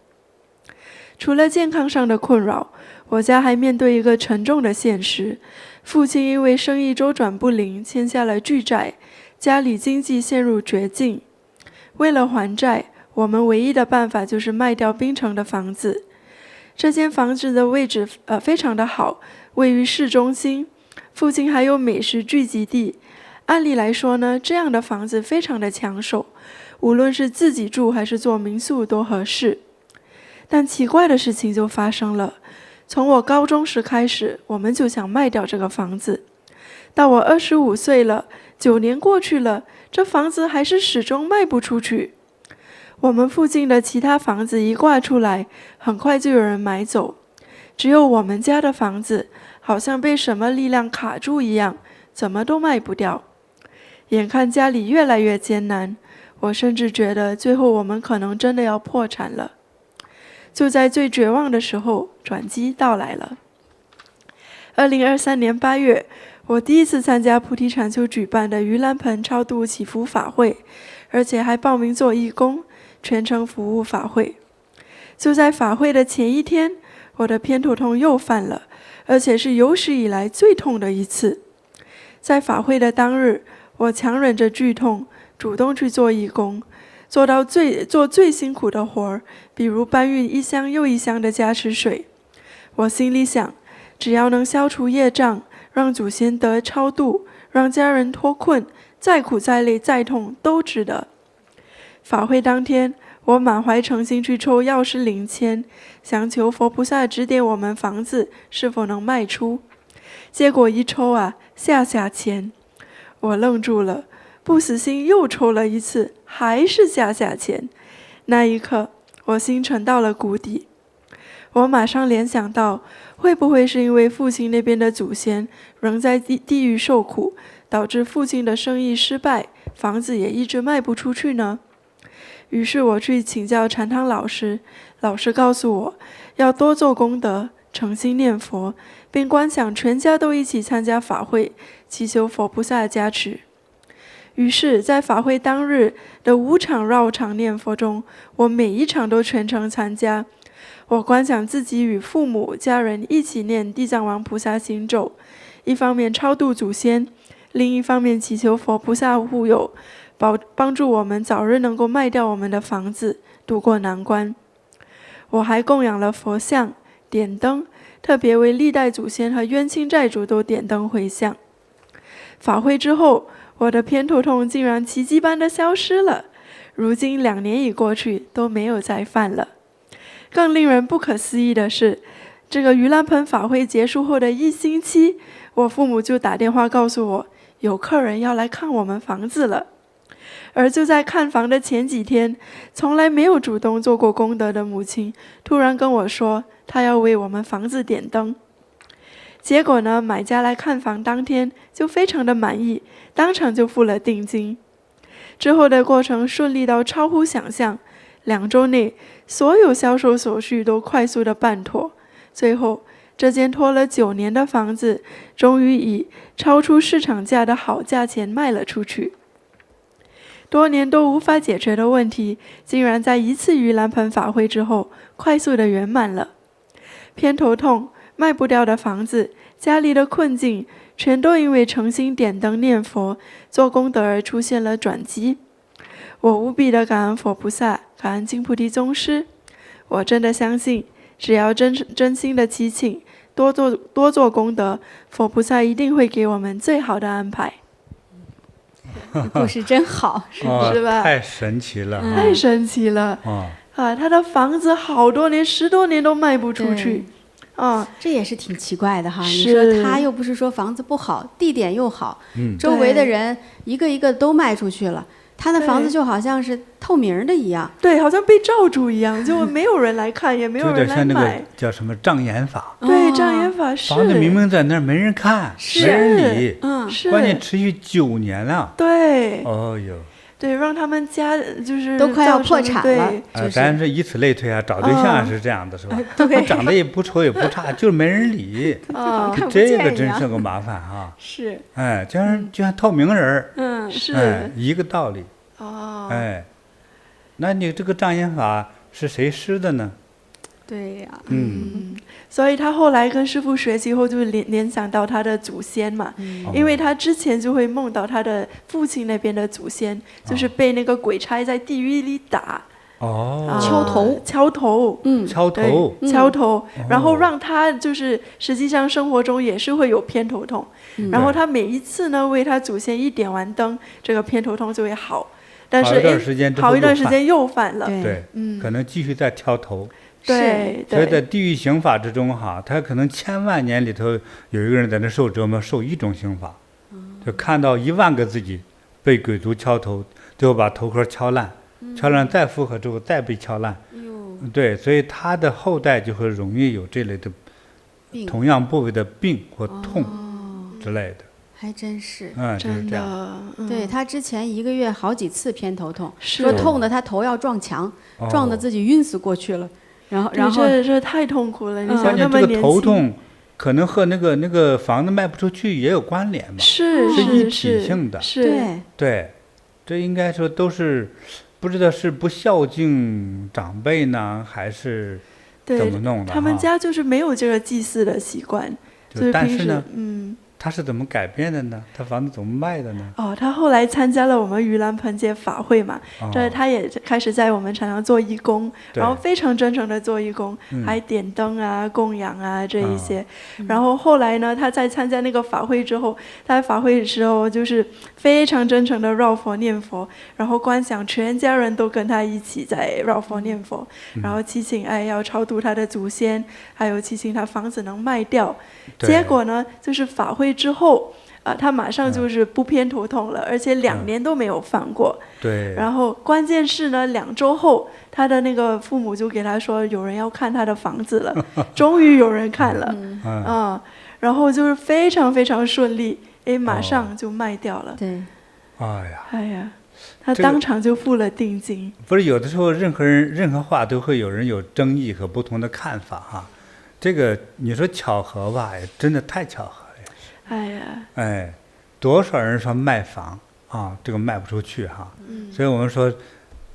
除了健康上的困扰，我家还面对一个沉重的现实，父亲因为生意周转不灵，欠下了巨债，家里经济陷入绝境。为了还债，我们唯一的办法就是卖掉槟城的房子。这间房子的位置非常的好，位于市中心，附近还有美食聚集地。按理来说呢，这样的房子非常的抢手，无论是自己住还是做民宿都合适。但奇怪的事情就发生了，从我高中时开始，我们就想卖掉这个房子。到我25岁了，9年过去了，这房子还是始终卖不出去。我们附近的其他房子一挂出来，很快就有人买走，只有我们家的房子好像被什么力量卡住一样，怎么都卖不掉。眼看家里越来越艰难，我甚至觉得最后我们可能真的要破产了。就在最绝望的时候，转机到来了。2023年8月，我第一次参加菩提禅修举办的盂兰盆超度祈福法会，而且还报名做义工，全程服务法会。就在法会的前一天，我的偏头痛又犯了，而且是有史以来最痛的一次。在法会的当日，我强忍着剧痛，主动去做义工，做最辛苦的活儿，比如搬运一箱又一箱的加持水。我心里想，只要能消除业障，让祖先得超度，让家人脱困，再苦再累再痛都值得。法会当天，我满怀诚心去抽药师灵签，想求佛菩萨指点我们房子是否能卖出。结果一抽啊，下签。我愣住了，不死心又抽了一次，还是下签。那一刻，我心沉到了谷底。我马上联想到，会不会是因为父亲那边的祖先仍在地狱受苦，导致父亲的生意失败，房子也一直卖不出去呢？于是我去请教禅堂老师，老师告诉我，要多做功德，诚心念佛，并观想全家都一起参加法会，祈求佛菩萨的加持。于是，在法会当日的5场绕场念佛中，我每一场都全程参加。我观想自己与父母、家人一起念地藏王菩萨心咒，一方面超度祖先，另一方面祈求佛菩萨护佑，帮助我们早日能够卖掉我们的房子，渡过难关。我还供养了佛像，点灯，特别为历代祖先和冤亲债主都点灯回向。法会之后，我的偏头痛竟然奇迹般的消失了，如今2年已过去，都没有再犯了。更令人不可思议的是，这个盂兰盆法会结束后的1星期，我父母就打电话告诉我，有客人要来看我们房子了。而就在看房的前几天，从来没有主动做过功德的母亲，突然跟我说，她要为我们房子点灯。结果呢，买家来看房当天就非常的满意，当场就付了定金。之后的过程顺利到超乎想象，2周内所有销售手续都快速的办妥，最后这间拖了9年的房子终于以超出市场价的好价钱卖了出去。多年都无法解决的问题，竟然在一次盂兰盆法会之后快速的圆满了。偏头痛、卖不掉的房子、家里的困境，全都因为诚心点灯念佛做功德而出现了转机。我无比的感恩佛菩萨，感恩金菩提宗师。我真的相信，只要真心的祈请，多做功德，佛菩萨一定会给我们最好的安排。故事真好，是吧？太神奇了，太神奇了。他的房子好多年，10多年都卖不出去。这也是挺奇怪的哈。你说他又不是说房子不好，地点又好，周围的人一个一个都卖出去了，他的房子就好像是透明的一样。对，好像被罩住一样，就没有人来看，也没有人来买。有点像那个叫什么障眼法。对，障眼法是。房子明明在那儿，没人看，没人理。是。关键持续9年了。对。哦哟。对，让他们家就是都快要破产了。咱这以此类推啊，找对象是这样的，是吧？对，长得也不丑也不差，就是没人理。这个真是个麻烦哈。是。就像透明人。是。一个道理。那你这个障眼法是谁施的呢？对呀。所以他后来跟师父学习后，就联想到他的祖先嘛，因为他之前就会梦到他的父亲那边的祖先，就是被那个鬼差在地狱里打，敲头，敲头，然后让他就是实际上生活中也是会有偏头痛，然后他每一次呢为他祖先一点完灯，这个偏头痛就会好，但是好一段时间又犯了，对，可能继续再挑头。对所以在对地狱刑法之中哈，他可能千万年里头有一个人在那受折磨，受一种刑罚，就看到10000个自己被鬼族敲头，最后把头壳敲烂，敲烂再复活之后再被敲烂，对，所以他的后代就会容易有这类的同样部位的病或痛之类的。还真是，就是真这样。的，对他之前1个月好几次偏头痛，是说痛的他头要撞墙，撞得自己晕死过去了。然后这太痛苦了，你想关键这个那么年轻，头痛可能和那个房子卖不出去也有关联吧？是一体性的。是，对，这应该说都是不知道是不孝敬长辈呢，还是怎么弄的？他们家就是没有这个祭祀的习惯，就是平时但是呢，他是怎么改变的呢？他房子怎么卖的呢？他后来参加了我们盂兰盆节法会嘛，这他也开始在我们常常做义工，然后非常真诚的做义工，还点灯啊、供养啊这一些。然后后来呢，他在参加那个法会之后，他在法会的时候就是非常真诚的绕佛念佛，然后观想全家人都跟他一起在绕佛念佛，然后祈请要超度他的祖先，还有祈请他房子能卖掉。结果呢，就是法会之后，他马上就是不偏头痛了，而且2年都没有犯过。对。然后关键是呢，2周后，他的那个父母就给他说，有人要看他的房子了，终于有人看了，然后就是非常非常顺利，马上就卖掉了。对。哎呀，他当场就付了定金。不是有的时候，任何人任何话都会有人有争议和不同的看法哈。这个你说巧合吧，真的太巧合了。多少人说卖房啊，这个卖不出去哈。所以我们说，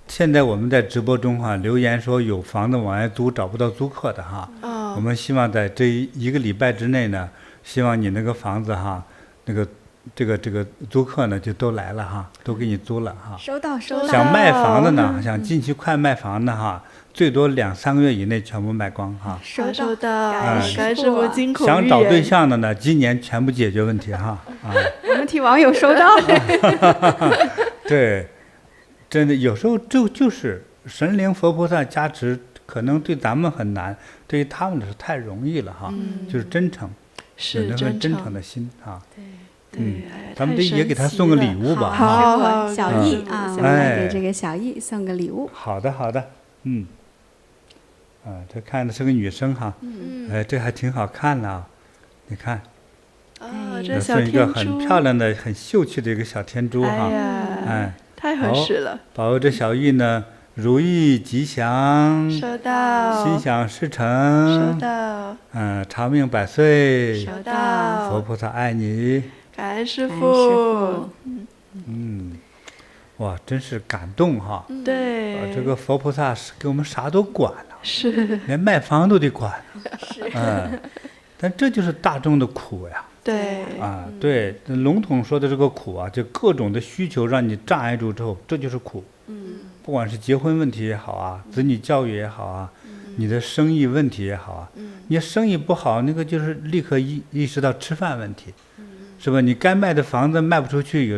现在我们在直播中哈留言说有房子往外租找不到租客的哈。我们希望在这1个礼拜之内呢，希望你那个房子哈，这个租客呢就都来了哈，都给你租了哈。收到。想卖房的呢，想近期快卖房的哈。最多2-3个月以内全部卖光哈。收到，感谢师傅金口玉言。想找对象的呢，今年全部解决问题哈。我们替网友收到。对，真的有时候就是神灵佛菩萨加持，可能对咱们很难，对于他们来说太容易了哈。就是真诚，有那份真诚的心哈。对，咱们也给他送个礼物吧。好，小易啊，我们来给这个小易送个礼物。好的。这看的是个女生哈，这还挺好看的，你看，这小送一个天珠很漂亮的、很秀气的一个小天珠哈，太合适了。保佑这小易呢如意吉祥，收到，心想事成，收到，长命百岁，收到，佛菩萨爱你，感恩师父。哇，真是感动哈！对，这个佛菩萨是给我们啥都管了，是连卖房都得管，但这就是大众的苦呀。对对，笼统说的这个苦啊，就各种的需求让你障碍住之后，这就是苦。不管是结婚问题也好啊，子女教育也好啊，你的生意问题也好啊，你生意不好，那个就是立刻意识到吃饭问题，是吧？你该卖的房子卖不出去，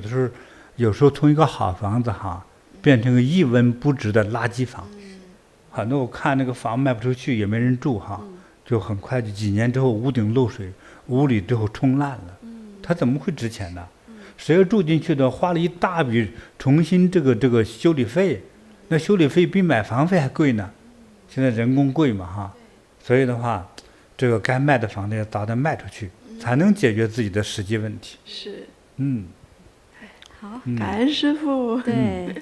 有时候从一个好房子哈，变成个一文不值的垃圾房。很多我看那个房卖不出去，也没人住哈，就很快就几年之后屋顶漏水，屋里最后冲烂了。它怎么会值钱呢？谁要住进去的，花了一大笔重新这个修理费，那修理费比买房费还贵呢。现在人工贵嘛哈，所以的话，这个该卖的房子要早点卖出去，才能解决自己的实际问题。是，好，感恩师父。对，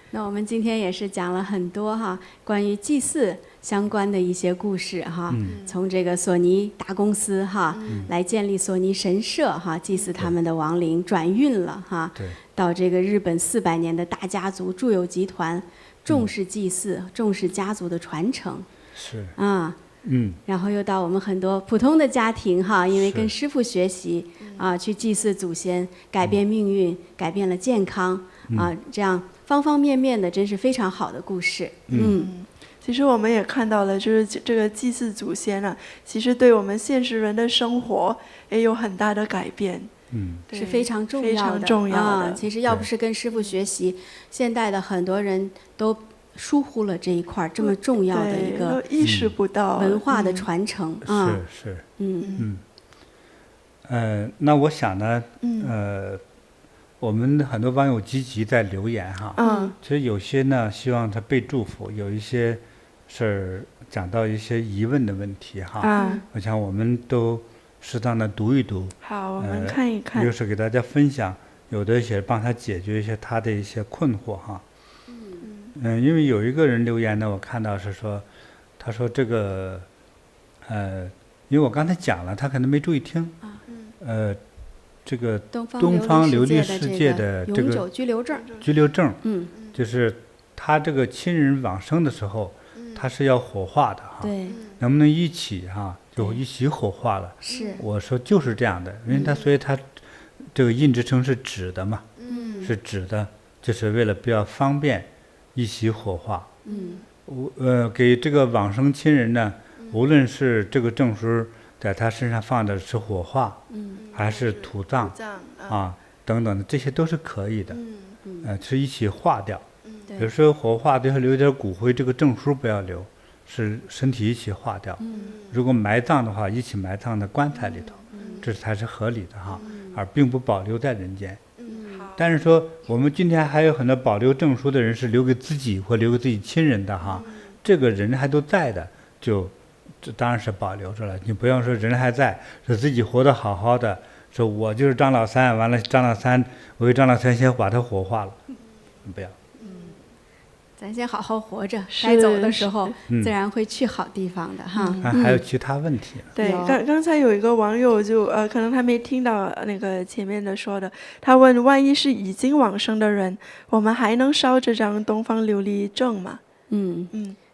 那我们今天也是讲了很多哈，关于祭祀相关的一些故事哈，从这个索尼大公司哈，来建立索尼神社哈，祭祀他们的亡灵，转运了哈，到这个日本400年的大家族住友集团，重视祭祀，重视家族的传承，是啊。然后又到我们很多普通的家庭哈，因为跟师父学习去祭祀祖先，改变命运，改变了健康这样方方面面的，真是非常好的故事。其实我们也看到了，就是这个祭祀祖先啊，其实对我们现实人的生活也有很大的改变。是非常重要的，非常重要的。其实要不是跟师父学习，现代的很多人都疏忽了这一块这么重要的一个意识不到文化的传承啊。是，那我想呢，我们很多网友积极在留言哈，其实有些呢希望他被祝福，有一些是讲到一些疑问的问题哈，我想我们都适当的读一读，好，我们看一看，又是给大家分享，有的也帮他解决一些他的一些困惑哈。因为有一个人留言呢，我看到是说，他说这个，因为我刚才讲了，他可能没注意听，这个东方琉璃世界的这个永久居留证，就是他这个亲人往生的时候，他是要火化的哈，对，能不能一起哈，就一起火化了？是，我说就是这样的，因为他所以他这个印制成是纸的嘛，是纸的，就是为了比较方便。一起火化，给这个往生亲人呢，无论是这个证书在他身上放的是火化，还是土葬啊等等的，这些都是可以的，是一起化掉。比如说火化的时候留点骨灰，这个证书不要留，是身体一起化掉。如果埋葬的话，一起埋葬在棺材里头，这才是合理的哈，而并不保留在人间。但是说我们今天还有很多保留证书的人是留给自己或留给自己亲人的哈，这个人还都在的，就这当然是保留着了。你不要说人还在，说自己活得好好的，说我就是张老三，完了张老三，我为张老三先把他火化了，不要。咱先好好活着，该走的时候自然会去好地方的哈。还有其他问题？对，刚才有一个网友就可能他没听到那个前面的说的，他问万一是已经往生的人，我们还能烧这张东方琉璃证吗？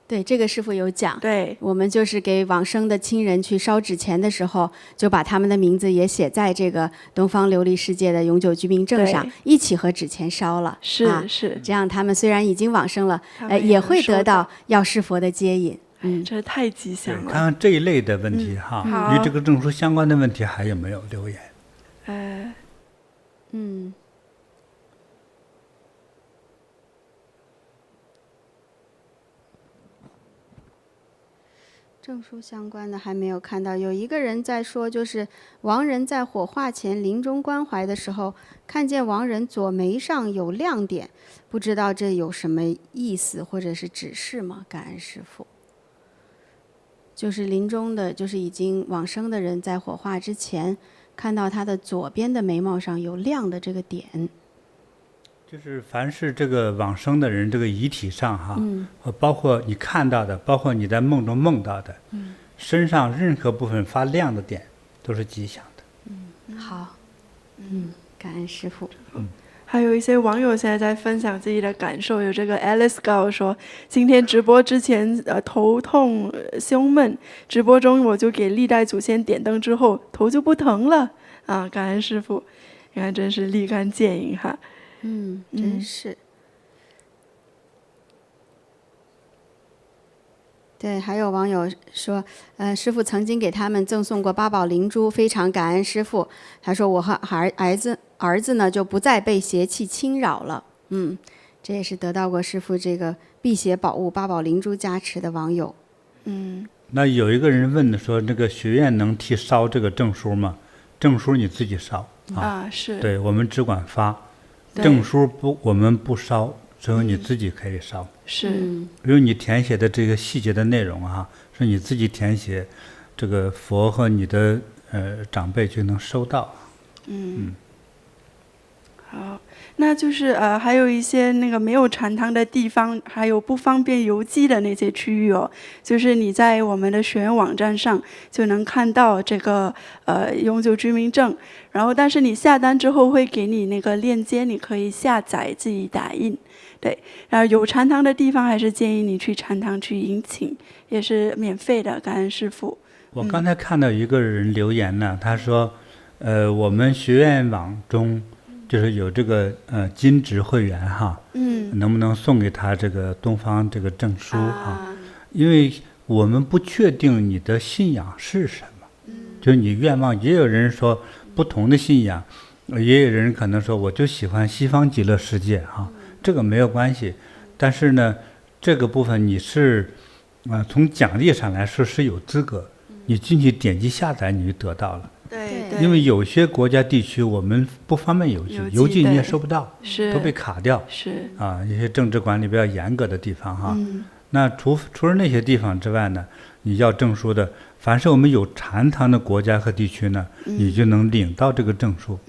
对，这个师父有讲。对，我们就是给往生的亲人去烧纸钱的时候，就把他们的名字也写在这个东方琉璃世界的永久居民证上，一起和纸钱烧了。是，这样他们虽然已经往生了，也会得到药师佛的接引。这太吉祥了。看看这一类的问题哈，与这个证书相关的问题还有没有留言？证书相关的还没有看到。有一个人在说，就是亡人在火化前临终关怀的时候，看见亡人左眉上有亮点，不知道这有什么意思或者是指示吗？感恩师父。就是临终的，就是已经往生的人在火化之前，看到他的左边的眉毛上有亮的这个点。就是凡是这个往生的人，这个遗体上哈，包括你看到的，包括你在梦中梦到的，身上任何部分发亮的点，都是吉祥的。好，感恩师父。还有一些网友现在在分享自己的感受，有这个 Alice 告诉说，今天直播之前头痛胸闷，直播中我就给历代祖先点灯之后，头就不疼了啊！感恩师父，你看真是立竿见影哈。真是。对，还有网友说，师父曾经给他们赠送过八宝灵珠，非常感恩师父。他说我和儿子呢就不再被邪气侵扰了。这也是得到过师父这个辟邪宝物八宝灵珠加持的网友。那有一个人问的说，那个学院能替烧这个证书吗？证书你自己烧是。对，我们只管发。证书不，我们不烧，只有你自己可以烧。是，比如你填写的这个细节的内容是你自己填写，这个佛和你的长辈就能收到。好，那就是还有一些那个没有禅堂的地方，还有不方便邮寄的那些区域就是你在我们的学员网站上就能看到这个永久居民证，然后但是你下单之后会给你那个链接，你可以下载自己打印。对，然后有禅堂的地方还是建议你去禅堂去迎请，也是免费的，感恩师父。我刚才看到一个人留言呢，他说我们学院网中就是有这个金职会员能不能送给他这个东方这个证书因为我们不确定你的信仰是什么，就是你愿望，也有人说不同的信仰，也有人可能说我就喜欢西方极乐世界这个没有关系，但是呢，这个部分你是从奖励上来说是有资格，你进去点击下载你就得到了。对，因为有些国家地区我们不方便邮寄你也收不到，是都被卡掉。是一些政治管理比较严格的地方哈。那除了那些地方之外呢，你要证书的，凡是我们有禅堂的国家和地区呢，你就能领到这个证书。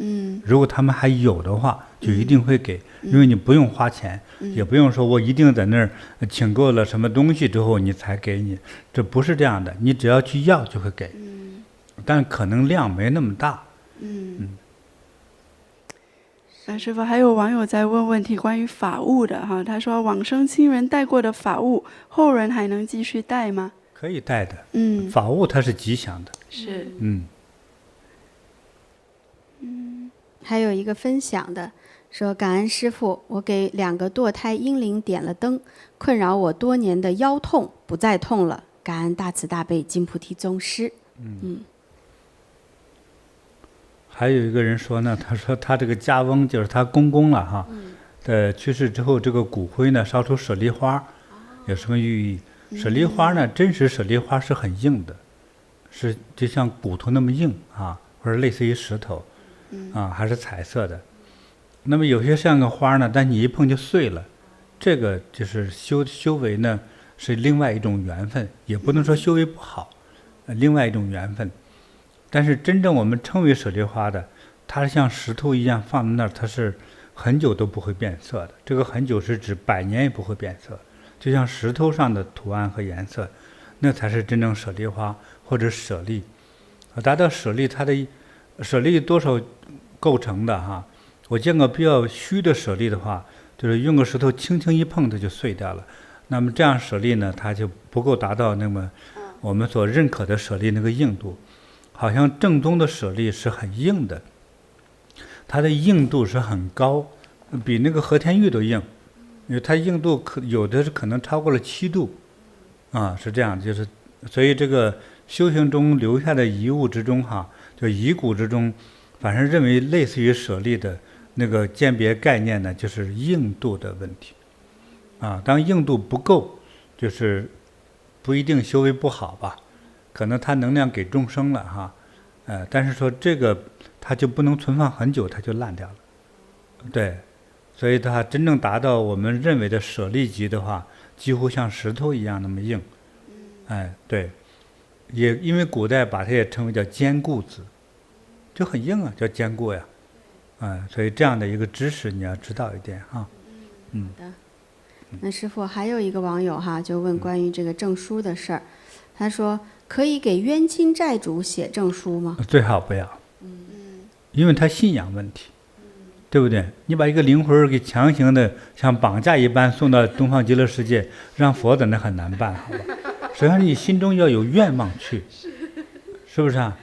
如果他们还有的话，就一定会给，因为你不用花钱，也不用说我一定在那儿请购了什么东西之后你才给你，这不是这样的，你只要去要就会给。但可能量没那么大。师父，还有网友在问问题关于法物的哈，他说往生亲人带过的法物，后人还能继续带吗？可以带的。法物它是吉祥的。是。还有一个分享的说，感恩师父，我给2个堕胎婴灵点了灯，困扰我多年的腰痛不再痛了，感恩大慈大悲金菩提宗师。还有一个人说呢，他说他这个家翁就是他公公了哈，去世之后这个骨灰呢烧出舍利花，有什么寓意？舍利花呢，真实舍利花是很硬的，是就像骨头那么硬啊，或者类似于石头，还是彩色的。那么有些像个花呢，但你一碰就碎了，这个就是修为呢是另外一种缘分，也不能说修为不好，另外一种缘分。但是真正我们称为舍利花的，它是像石头一样放在那儿，它是很久都不会变色的。这个很久是指100年也不会变色，就像石头上的图案和颜色，那才是真正舍利花或者舍利。达到舍利，它的舍利多少构成的哈？我见过比较虚的舍利的话，就是用个石头轻轻一碰它就碎掉了。那么这样舍利呢，它就不够达到那么我们所认可的舍利那个硬度。好像正宗的舍利是很硬的，它的硬度是很高，比那个和田玉都硬，因为它硬度有的是可能超过了7度，是这样，就是所以这个修行中留下的遗物之中哈，就遗骨之中，反正认为类似于舍利的那个鉴别概念呢，就是硬度的问题，当硬度不够，就是不一定修为不好吧。可能它能量给众生了哈，但是说这个它就不能存放很久，它就烂掉了，对，所以它真正达到我们认为的舍利级的话，几乎像石头一样那么硬，对，也因为古代把它也称为叫坚固子，就很硬啊，叫坚固呀，所以这样的一个知识你要知道一点哈。好的。那师父还有一个网友哈，就问关于这个证书的事儿，他说可以给冤亲债主写证书吗？最好不要，因为他信仰问题，对不对？你把一个灵魂给强行的像绑架一般送到东方极乐世界，让佛在那很难办，好吧？首先你心中要有愿望去，是不是啊？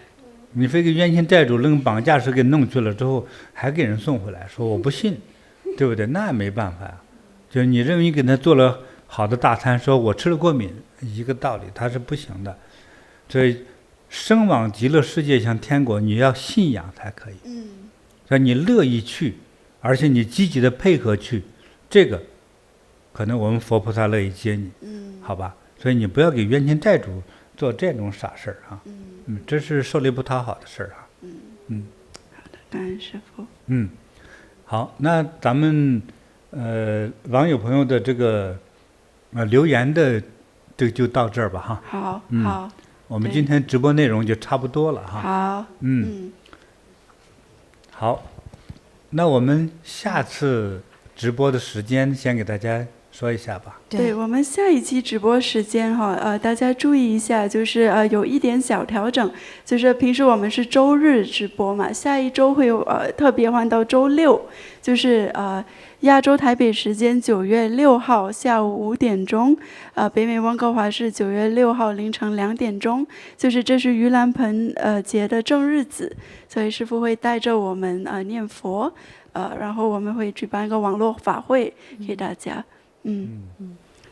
你非给冤亲债主扔绑架时给弄去了之后，还给人送回来，说我不信，对不对？那也没办法呀。就是你认为你给他做了好的大餐，说我吃了过敏，一个道理，他是不行的。所以生往极乐世界像天国，你要信仰才可以。所以你乐意去，而且你积极的配合去，这个可能我们佛菩萨乐意接你，好吧？所以你不要给冤亲债主做这种傻事儿啊，这是受力不讨好的事儿啊。好的，感恩师父。好，那咱们网友朋友的这个留言的这个就到这儿吧哈。好，好。我们今天直播内容就差不多了哈。好，好，那我们下次直播的时间先给大家说一下吧。对，我们下一期直播时间哈，大家注意一下，就是有一点小调整，就是平时我们是周日直播嘛，下一周会有特别换到周六，就是亚洲台北时间9月6号下午5点钟，北美温哥华是9月6号凌晨2点钟，就是这是盂兰盆节的正日子，所以师父会带着我们念佛，然后我们会举办一个网络法会给大家，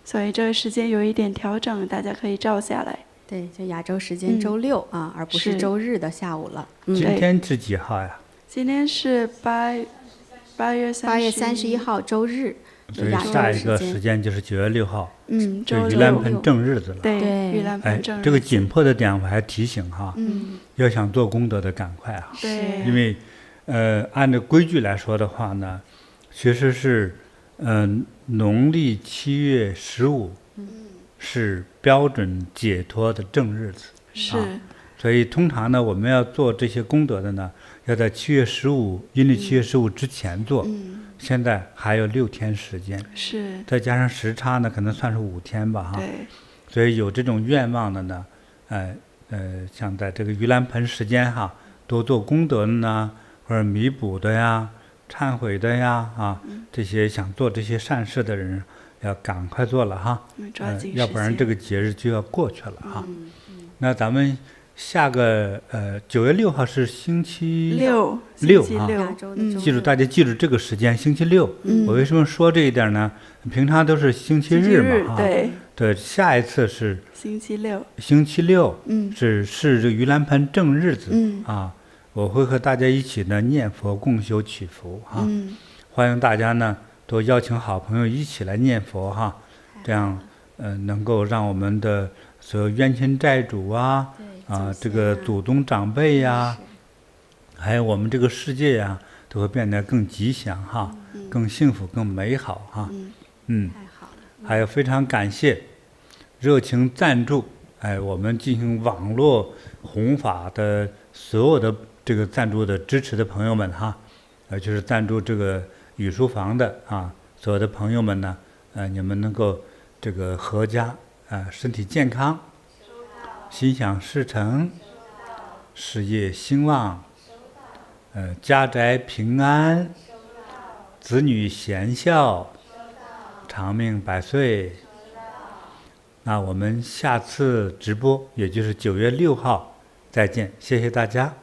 所以这个时间有一点调整，大家可以照下来。对，就亚洲时间周六而不是周日的下午了。今天是几号呀？今天是8月31号周日，所以亚洲下一个时间时间就是9月6号，就周盂兰六，盆正日子了。对，对盂兰哎盆正日，这个紧迫的点我还提醒哈，要想做功德的赶快啊，对，因为按照规矩来说的话呢，其实是农历7月15是标准解脱的正日子，是，所以通常呢，我们要做这些功德的呢，要在7月15阴历7月15之前做。现在还有6天时间，是，再加上时差呢，可能算是5天吧哈。对，所以有这种愿望的呢，像在这个盂兰盆时间哈，多做功德的呢，或者弥补的呀、忏悔的呀啊，这些想做这些善事的人，要赶快做了哈，抓紧时间，要不然这个节日就要过去了哈。那咱们下个9月6号是星期六啊，亚洲的周日大家记住这个时间，星期六。我为什么说这一点呢？平常都是星期日嘛，对，下一次是星期六，是这个盂兰盆正日子啊，我会和大家一起呢念佛共修祈福哈，欢迎大家呢都邀请好朋友一起来念佛哈，这样能够让我们的所有冤亲债主啊。这个祖宗长辈呀，还有我们这个世界呀，都会变得更吉祥哈，更幸福、更美好哈。太好了。还有非常感谢热情赞助，我们进行网络弘法的所有的这个赞助的支持的朋友们哈，就是赞助这个语书房的啊，所有的朋友们呢，你们能够这个阖家身体健康。心想事成，事业兴旺，家宅平安，子女贤孝，长命百岁。那我们下次直播，也就是9月6号再见，谢谢大家。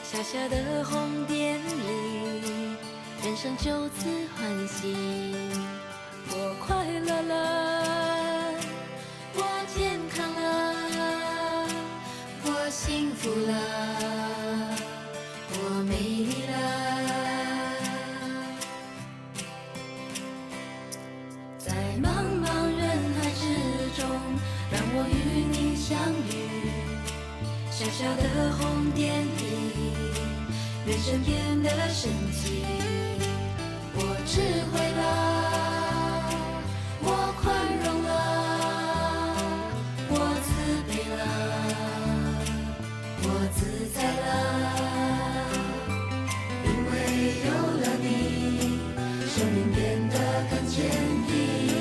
小小的红点里，人生就此欢喜。我快乐了，我健康了，我幸福了，我美丽了。在茫茫人海之中，让我与你相遇。小小的红点里，人生变得神奇。我智慧了，我宽容了，我慈悲了，我自在了。因为有了你，生命变得更坚定。